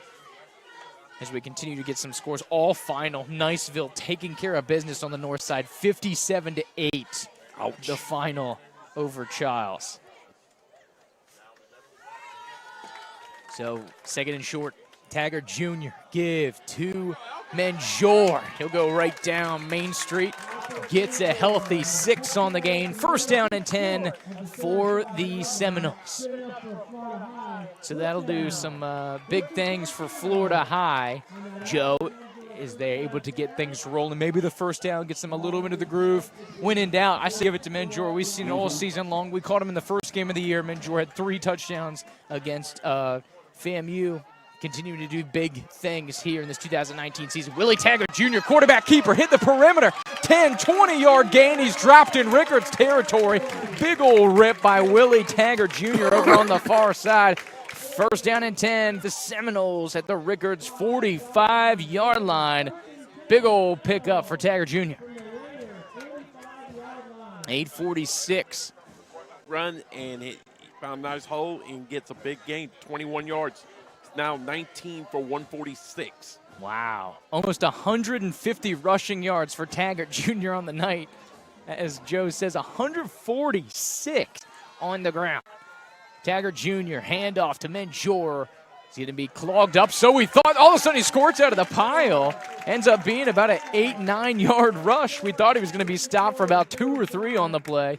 as we continue to get some scores. All final. Niceville taking care of business on the north side, 57-8.
Ouch.
The final over Childs. So second and short. Taggart Jr. give to Menjor. He'll go right down Main Street gets a healthy 6 on the gain. First down and 10 for the Seminoles. So that'll do some big things for Florida High, Joe, is they're able to get things rolling. Maybe the first down gets them a little into the groove. When in doubt, I say give it to Menjor. We've seen it all season long. We caught him in the first game of the year. Menjor had 3 touchdowns against FAMU. Continuing to do big things here in this 2019 season. Willie Taggart Jr., quarterback keeper, hit the perimeter. 10, 20-yard gain. He's dropped in Rickards territory. Big old rip by Willie Taggart Jr. over on the far side. First down and 10. The Seminoles at the Rickards 45-yard line. Big old pickup for Taggart Jr. 8:46.
Run, and he found a nice hole and gets a big gain, 21 yards. It's now 19 for 146.
Wow. Almost 150 rushing yards for Taggart Jr. on the night. As Joe says, 146 on the ground. Taggart Jr., handoff to Menjor. He's going to be clogged up, so we thought. All of a sudden he squirts out of the pile. Ends up being about an 8-9 yard rush. We thought he was going to be stopped for about 2 or 3 on the play.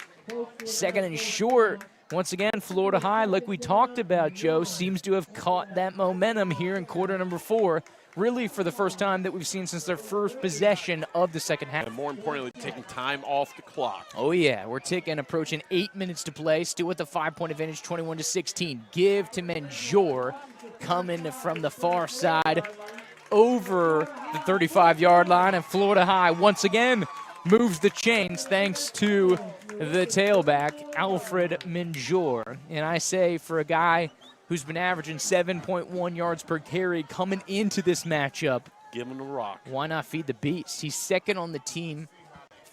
Second and short. Once again, Florida High, like we talked about, Joe, seems to have caught that momentum here in quarter number 4. Really for the first time that we've seen since their first possession of the second half.
And more importantly, taking time off the clock.
Oh, yeah. We're approaching 8 minutes to play. Still with the 5-point advantage, 21-16. Give to Menjor. Coming from the far side over the 35-yard line. And Florida High, once again, moves the chains thanks to the tailback, Alfred Menjor. And I say for a guy who's been averaging 7.1 yards per carry coming into this matchup,
give him the rock.
Why not feed the beast? He's second on the team.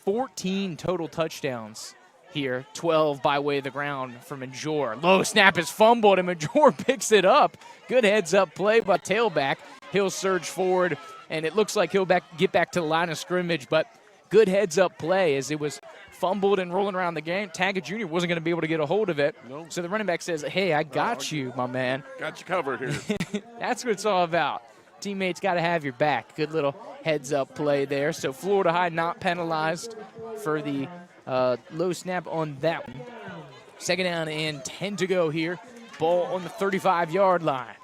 14 total touchdowns here, 12 by way of the ground for Menjor. Low snap is fumbled, and Menjor picks it up. Good heads-up play by tailback. He'll surge forward, and it looks like he'll get back to the line of scrimmage, but good heads-up play as it was fumbled and rolling around the game. Taggart Jr. wasn't going to be able to get a hold of it.
No.
So the running back says, hey, I got you, my man.
Got you covered here.
That's what it's all about. Teammates got to have your back. Good little heads-up play there. So Florida High not penalized for the low snap on that one. Second down and 10 to go here. Ball on the 35-yard line.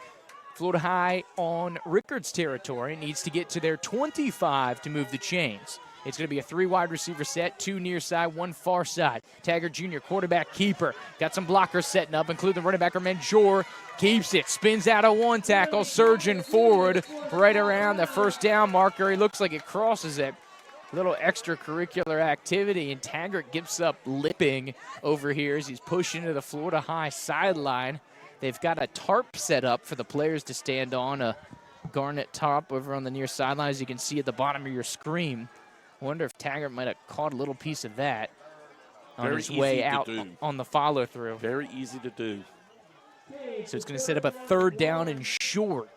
Florida High on Rickards territory needs to get to their 25 to move the chains. It's going to be a 3 wide receiver set, 2 near side, 1 far side. Taggart Jr., quarterback keeper. Got some blockers setting up, including the running back Menjor. Keeps it, spins out of 1 tackle, surging forward right around the first down marker. He looks like it crosses it. Little extracurricular activity, and Taggart gives up lipping over here as he's pushing to the Florida High sideline. They've got a tarp set up for the players to stand on, a garnet tarp over on the near sideline, as you can see at the bottom of your screen. I wonder if Taggart might have caught a little piece of that on his way out on the follow-through.
Very easy to do.
So it's going to set up a 3rd down and short.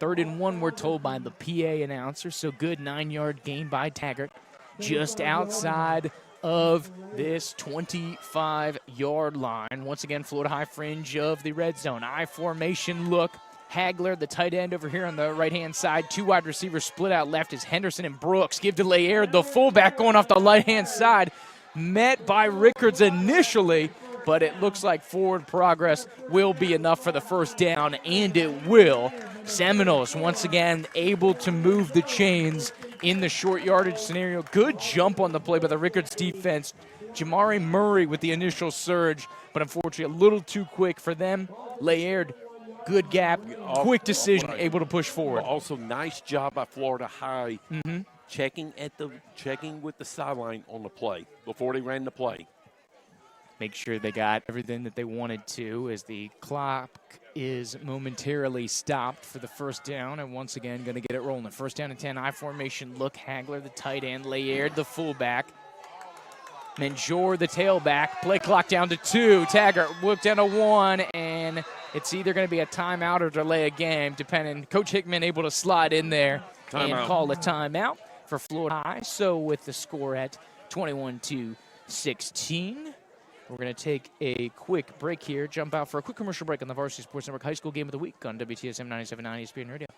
3rd and 1, we're told by the PA announcer. So good 9-yard gain by Taggart. Just outside of this 25-yard line. Once again, Florida High fringe of the red zone. I formation look. Hagler, the tight end over here on the right-hand side. 2 wide receivers split out left is Henderson and Brooks. Give to Laird, the fullback going off the right-hand side. Met by Rickards initially, but it looks like forward progress will be enough for the first down, and it will. Seminoles, once again, able to move the chains in the short yardage scenario. Good jump on the play by the Rickards defense. Jamari Murray with the initial surge, but unfortunately a little too quick for them. Laird, good gap, quick decision, able to push forward.
Also, nice job by Florida High checking with the sideline on the play before they ran the play.
Make sure they got everything that they wanted to as the clock is momentarily stopped for the first down, and once again going to get it rolling. First down and 10, I formation look. Hagler, the tight end. Laird, the fullback. Menjor, the tailback. Play clock down to 2. Taggart whipped down to 1, and it's either going to be a timeout or delay a game, depending. Coach Hickman able to slide in there and call a timeout for Florida High. So with the score at 21-16, we're going to take a quick break here, jump out for a quick commercial break on the Varsity Sports Network High School Game of the Week on WTSM 97.9 ESPN Radio.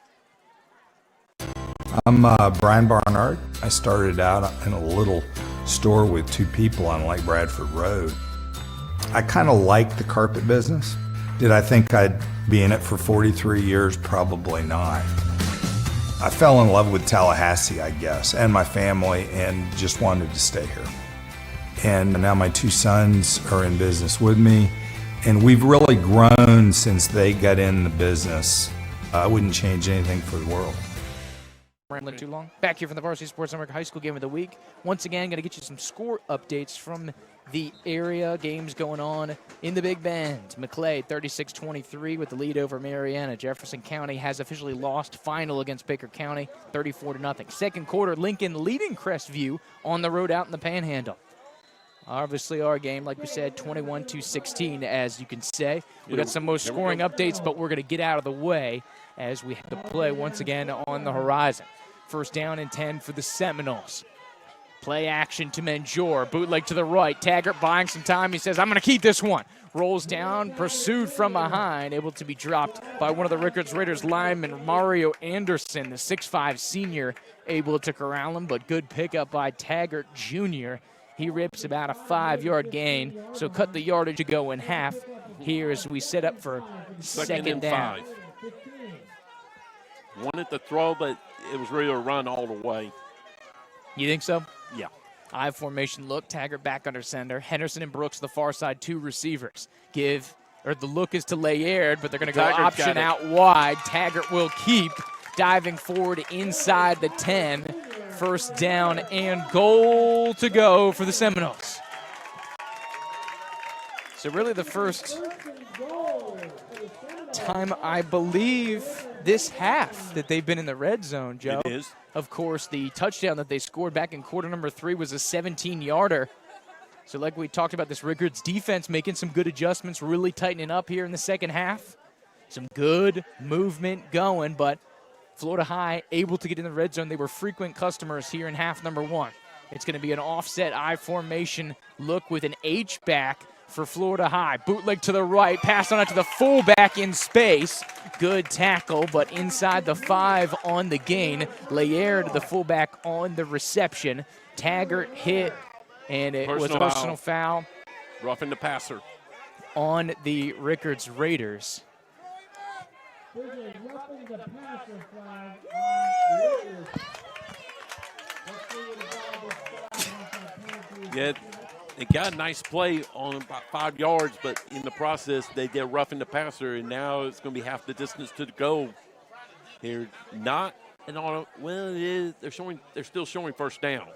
I'm Brian Barnard. I started out in a little store with 2 people on Lake Bradford Road. I kind of liked the carpet business. Did I think I'd be in it for 43 years? Probably not. I fell in love with Tallahassee, I guess, and my family, and just wanted to stay here. And now my 2 sons are in business with me, and we've really grown since they got in the business. I wouldn't change anything for the world.
Rambling too long. Back here from the Varsity Sports Network High School Game of the Week. Once again, going to get you some score updates from the area. Games going on in the Big Bend. McClay 36-23 with the lead over Mariana. Jefferson County has officially lost final against Baker County 34-0. Second quarter, Lincoln leading Crestview on the road out in the Panhandle. Obviously, our game, like we said, 21-16, as you can say. We got some more scoring updates, but we're going to get out of the way as we have the play once again on the horizon. First down and 10 for the Seminoles. Play action to Menjor. Bootleg to the right. Taggart buying some time. He says, I'm going to keep this one. Rolls down, pursued from behind, able to be dropped by one of the Rickards Raiders linemen, Mario Anderson, the 6'5 senior, able to corral him, but good pickup by Taggart Jr. He rips about a 5-yard gain, so cut the yardage to go in half here as we set up for second down.
5. Wanted to throw, but it was really a run all the way.
You think so?
Yeah.
I formation look. Taggart back under center. Henderson and Brooks the far side, 2 receivers. The look is to Laird, but they're going to go
Taggart
option out wide. Taggart will keep diving forward inside the 10. First down and goal to go for the Seminoles. So really the first time, I believe, this half that they've been in the red zone, Joe.
It is.
Of course, the touchdown that they scored back in quarter number 3 was a 17-yarder. So like we talked about, this Rickards defense making some good adjustments, really tightening up here in the second half. Some good movement going, but Florida High able to get in the red zone. They were frequent customers here in half number 1. It's going to be an offset I formation look with an H-back for Florida High. Bootleg to the right, pass on it to the fullback in space. Good tackle, but inside the 5 on the gain. Laird, the fullback, on the reception. Taggart hit, and it was a personal foul.
Roughing the passer.
On the Rickards Raiders.
Yeah, they got a nice play on about 5 yards, but in the process, they did roughing the passer, and now it's going to be half the distance to the goal. They're not, and on well, it is. They're still showing first down.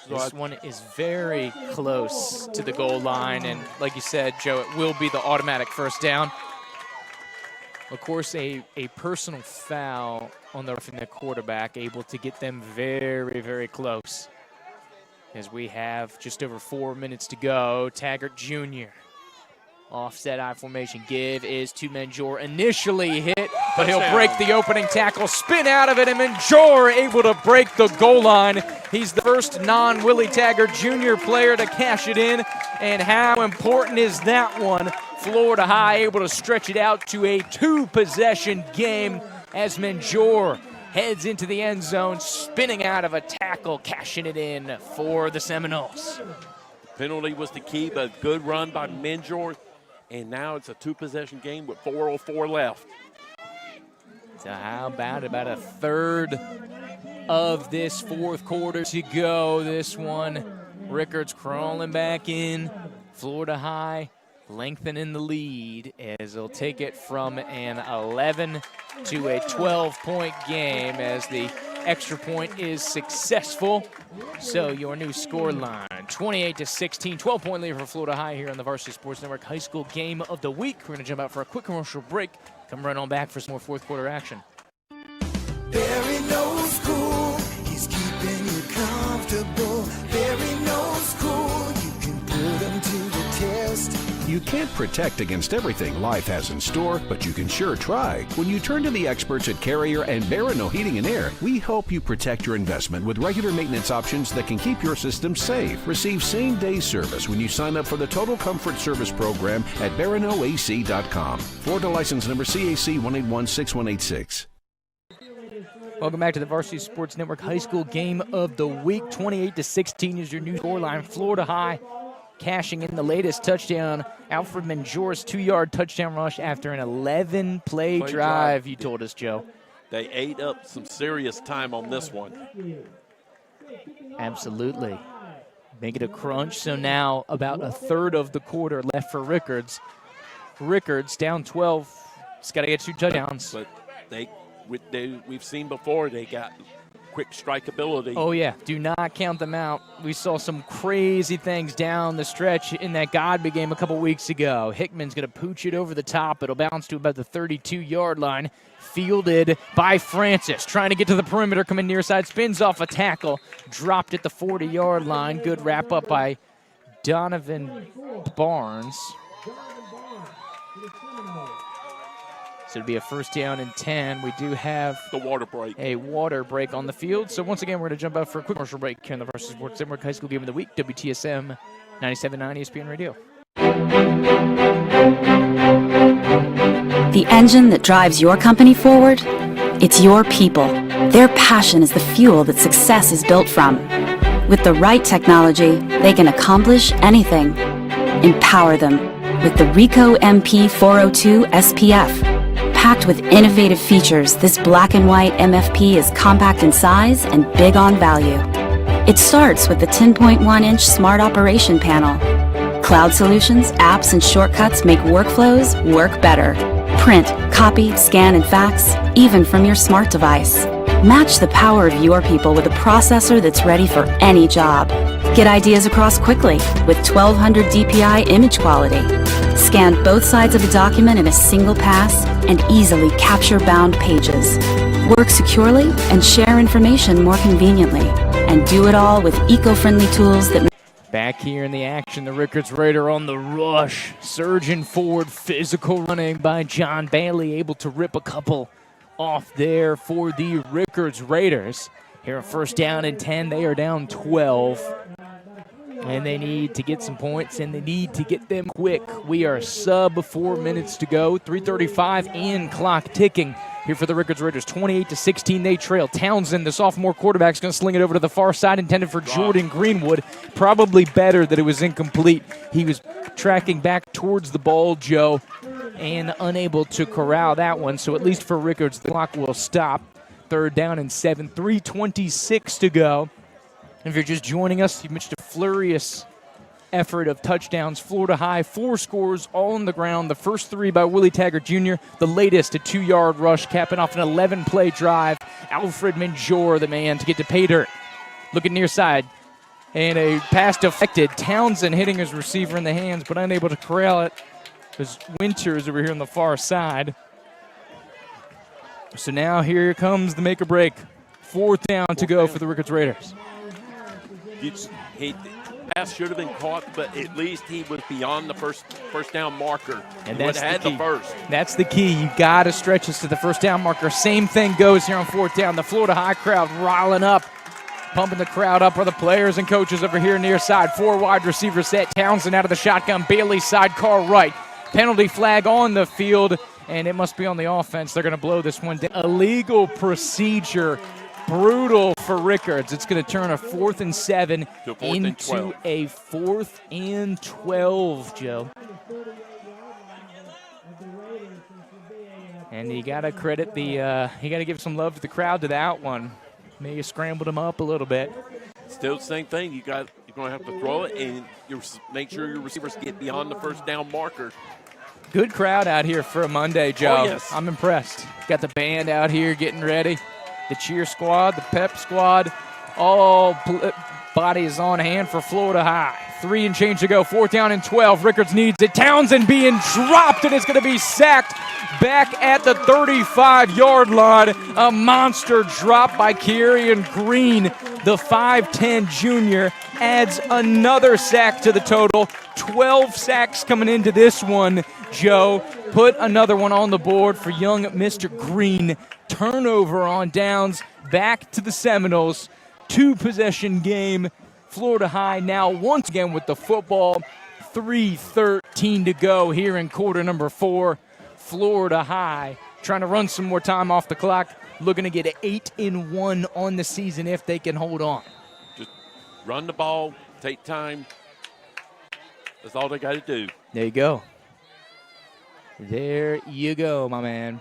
So this one is very close to the goal line, and like you said, Joe, it will be the automatic first down. Of course, a personal foul on the quarterback, able to get them very, very close. As we have just over 4 minutes to go, Taggart Jr. Offset I formation. Give is to Menjor. Initially hit, but he'll break the opening tackle, spin out of it, and Menjor able to break the goal line. He's the first non-Willie Taggart Jr. player to cash it in. And how important is that one? Florida High able to stretch it out to a 2-possession game as Menjor heads into the end zone, spinning out of a tackle, cashing it in for the Seminoles.
Penalty was the key, but a good run by Menjor. And now it's a 2-possession game with 4:04 left.
So how about a third of this fourth quarter to go? This one, Rickards crawling back in. Florida High lengthening the lead as they'll take it from an 11 to a 12-point game as the extra point is successful. So your new score line, 28-16, 12-point lead for Florida High here on the Varsity Sports Network High School Game of the Week. We're going to jump out for a quick commercial break. Come right on back for some more fourth quarter action.
Barry knows cool, he's keeping you comfortable. Barry knows cool, you can put him to the test.
You can't protect against everything life has in store, but you can sure try. When you turn to the experts at Carrier and Barano Heating and Air, we help you protect your investment with regular maintenance options that can keep your system safe. Receive same-day service when you sign up for the Total Comfort Service Program at baranoac.com. Florida license number CAC 1816186.
Welcome back to the Varsity Sports Network High School Game of the Week. 28-16 is your new scoreline. Florida High cashing in the latest touchdown. Alfred Manjour's 2-yard touchdown rush after an 11-play drive, you told us, Joe.
They ate up some serious time on this one.
Absolutely. Make it a crunch. So now about a third of the quarter left for Rickards. Rickards down 12. He's got to get 2 touchdowns.
But we've seen before they got quick strike ability.
Oh, yeah. Do not count them out. We saw some crazy things down the stretch in that Godby game a couple weeks ago. Hickman's going to pooch it over the top. It'll bounce to about the 32-yard line. Fielded by Francis. Trying to get to the perimeter. Coming near side. Spins off a tackle. Dropped at the 40-yard line. Good wrap up by Donovan Barnes. So it'll be a first down and 10. We do have
the water break.
A water break on the field. So once again, we're going to jump out for a quick commercial break here on the Varsity Sports Network High School Game of the Week, WTSM 97.9 ESPN Radio.
The engine that drives your company forward? It's your people. Their passion is the fuel that success is built from. With the right technology, they can accomplish anything. Empower them with the Rico MP 402 SPF. Packed with innovative features, this black and white MFP is compact in size and big on value. It starts with the 10.1-inch Smart Operation Panel. Cloud solutions, apps, and shortcuts make workflows work better. Print, copy, scan, and fax, even from your smart device. Match the power of your people with a processor that's ready for any job. Get ideas across quickly with 1200 DPI image quality. Scan both sides of a document in a single pass and easily capture bound pages. Work securely and share information more conveniently. And do it all with eco-friendly tools that...
Back here in the action, the Rickards Raider on the rush. Surging forward, physical running by John Bailey, able to rip a couple off there for the Rickards Raiders. Here a first down and 10. They are down 12. And they need to get some points, and they need to get them quick. We are sub 4 minutes to go. 3:35 and clock ticking here for the Rickards Raiders. 28-16, they trail. Townsend, the sophomore quarterback, is going to sling it over to the far side, intended for Jordan Greenwood. Probably better that it was incomplete. He was tracking back towards the ball, Joe, and unable to corral that one. So at least for Rickards, the clock will stop. 3rd down and 7, 3:26 to go. If you're just joining us, you've missed a flurious effort of touchdowns. Florida High, 4 scores, all on the ground. The first 3 by Willie Taggart Jr., the latest a 2-yard rush, capping off an 11-play drive. Alfred Manjour, the man to get to pay dirt. Looking near side, and a pass deflected. Townsend hitting his receiver in the hands, but unable to corral it because Winters over here on the far side. So now here comes the make or break. 4th down to go for the Rickards Raiders.
The pass should have been caught, but at least he was beyond the first down marker.
And that's
the first.
That's the key. You got to stretch us to the first down marker. Same thing goes here on 4th down. The Florida High crowd riling up. Pumping the crowd up are the players and coaches over here near side. 4 wide receivers set. Townsend out of the shotgun. Bailey sidecar right. Penalty flag on the field, and it must be on the offense. They're going to blow this one down. Illegal procedure. Brutal for Rickards. It's going to turn a 4th and 7 into a 4th and 12, Joe. And you got to credit you got to give some love to the crowd to that one. Maybe you scrambled them up a little bit.
Still the same thing. You're going to have to throw it and make sure your receivers get beyond the first down marker.
Good crowd out here for a Monday, Joe.
Oh, yes.
I'm impressed. Got the band out here getting ready. The cheer squad, the pep squad, all bodies on hand for Florida High. 3 and change to go, 4th down and 12. Rickards needs it. Townsend being dropped, and it's going to be sacked back at the 35-yard line. A monster drop by Kieran Green. The 5'10 junior adds another sack to the total. 12 sacks coming into this one, Joe. Put another one on the board for young Mr. Green. Turnover on downs, back to the Seminoles. 2-possession game. Florida High now once again with the football. 3:13 to go here in quarter number 4. Florida High trying to run some more time off the clock. looking to get an 8-1 on the season if they can hold on.
Just run the ball, take time. That's all they got to do.
There you go. There you go, my man.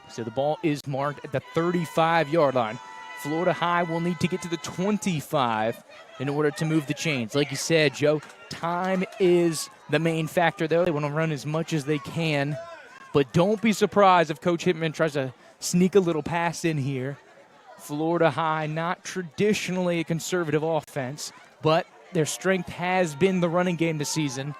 So the ball is marked at the 35-yard line. Florida High will need to get to the 25 in order to move the chains. Like you said, Joe, time is the main factor there. They want to run as much as they can. But don't be surprised if Coach Hickman tries to sneak a little pass in here. Florida High, not traditionally a conservative offense, but their strength has been the running game this season.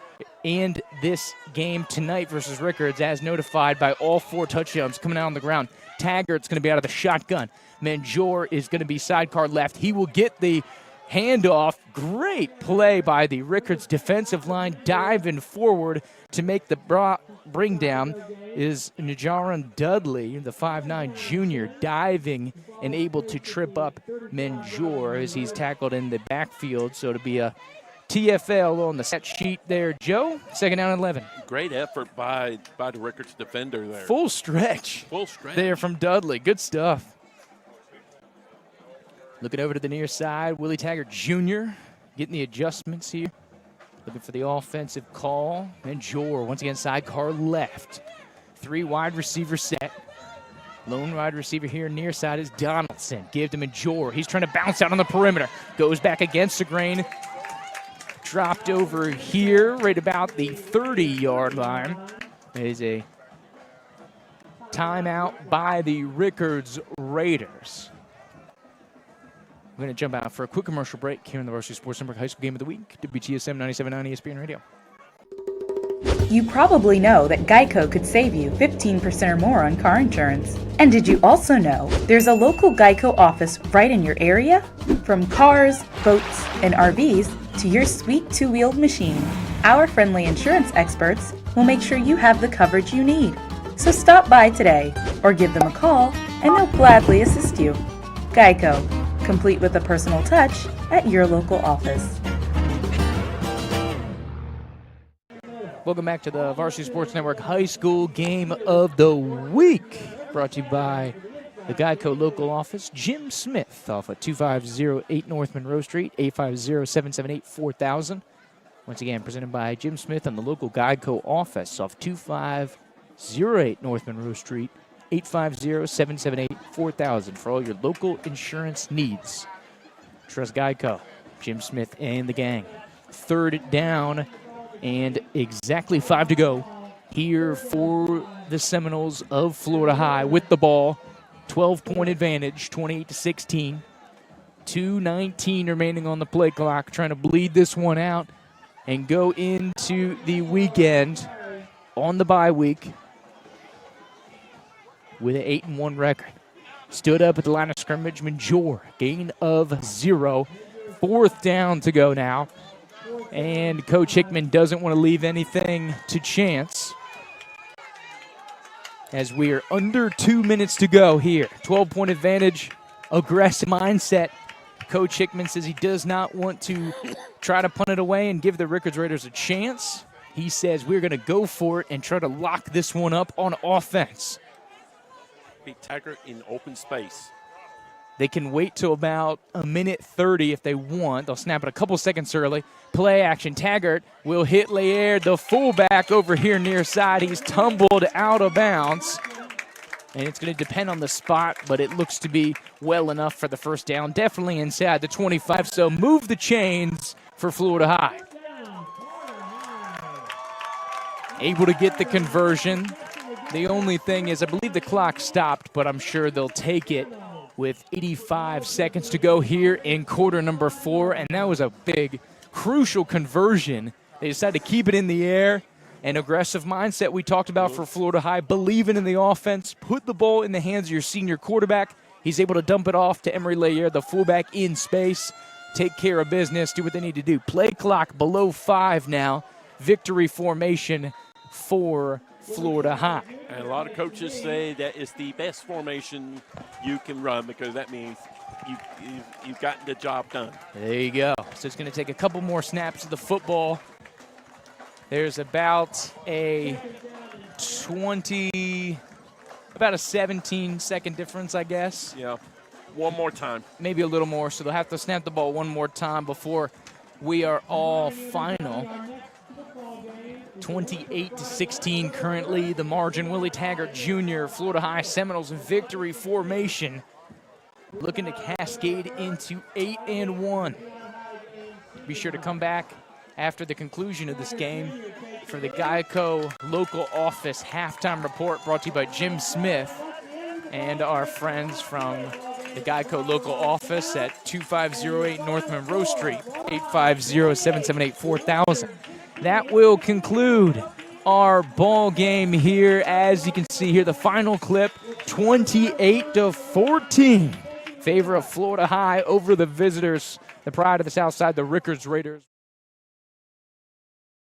And this game tonight versus Rickards, as notified by all 4 touchdowns coming out on the ground. Taggart's going to be out of the shotgun. Manjor is going to be sidecar left. He will get the handoff. Great play by the Rickards defensive line, diving forward to make the bring down is Najaran Dudley, the 5'9 junior, diving and able to trip up Manjor as he's tackled in the backfield. So to be a TFL on the set sheet there, Joe. 2nd down and 11.
Great effort by the Rickards defender there.
Full stretch.
Full stretch.
There from Dudley. Good stuff. Looking over to the near side, Willie Taggart Jr. getting the adjustments here. Looking for the offensive call. And Jor, once again, sidecar left. 3 wide receiver set. Lone wide receiver here near side is Donaldson. Give to Major. He's trying to bounce out on the perimeter. Goes back against the grain. Dropped over here right about the 30-yard line. It is a timeout by the Rickards Raiders. We're going to jump out for a quick commercial break here in the Varsity Sports Network High School Game of the Week. WTSM 97.9 ESPN Radio.
You probably know that Geico could save you 15% or more on car insurance. And did you also know there's a local Geico office right in your area? From cars, boats, and RVs to your sweet 2-wheeled machine, our friendly insurance experts will make sure you have the coverage you need. So stop by today or give them a call and they'll gladly assist you. Geico, complete with a personal touch at your local office.
Welcome back to the Varsity Sports Network High School Game of the Week. Brought to you by the Geico local office. Jim Smith off of 2508 North Monroe Street, 850-778-4000. Once again, presented by Jim Smith and the local Geico office off 2508 North Monroe Street, 850-778-4000 for all your local insurance needs. Trust Geico, Jim Smith and the gang. 3rd down and exactly 5 to go here for the Seminoles of Florida High with the ball. 12-point advantage, 28-16. 2:19 remaining on the play clock, trying to bleed this one out and go into the weekend on the bye week with an 8-1 record. Stood up at the line of scrimmage. Major, gain of 0. 4th down to go now. And Coach Hickman doesn't want to leave anything to chance as we are under 2 minutes to go here. 12-point advantage, aggressive mindset. Coach Hickman says he does not want to try to punt it away and give the Rickards Raiders a chance. He says we're going to go for it and try to lock this one up on offense.
Be Taggart in open space.
They can wait till about a minute 30 if they want. They'll snap it a couple seconds early. Play action. Taggart will hit Laird, the fullback over here near side. He's tumbled out of bounds. And it's going to depend on the spot, but it looks to be well enough for the 1st down. Definitely inside the 25, so move the chains for Florida High. Able to get the conversion. The only thing is I believe the clock stopped, but I'm sure they'll take it with 85 seconds to go here in quarter number 4, and that was a big, crucial conversion. They decided to keep it in the air. An aggressive mindset we talked about for Florida High, believing in the offense, put the ball in the hands of your senior quarterback. He's able to dump it off to Emery Layer, the fullback in space, take care of business, do what they need to do. Play clock below 5 now. Victory formation for Florida High.
And a lot of coaches say that it's the best formation you can run because that means you've gotten the job done.
There you go. So it's going to take a couple more snaps of the football. There's about a 20 about a 17-second difference, I guess.
Yeah. One more time.
Maybe a little more, so they'll have to snap the ball one more time before we are all final. 28-16 currently the margin. Willie Taggart Jr., Florida High Seminoles in victory formation, looking to cascade into 8-1. Be sure to come back after the conclusion of this game for the Geico local office halftime report, brought to you by Jim Smith and our friends from the Geico local office at 2508 North Monroe Street, 850-778-4000. That will conclude our ball game here. As you can see here, the final clip, 28-14. Favor of Florida High over the visitors, the pride of the South Side, the Rickards Raiders.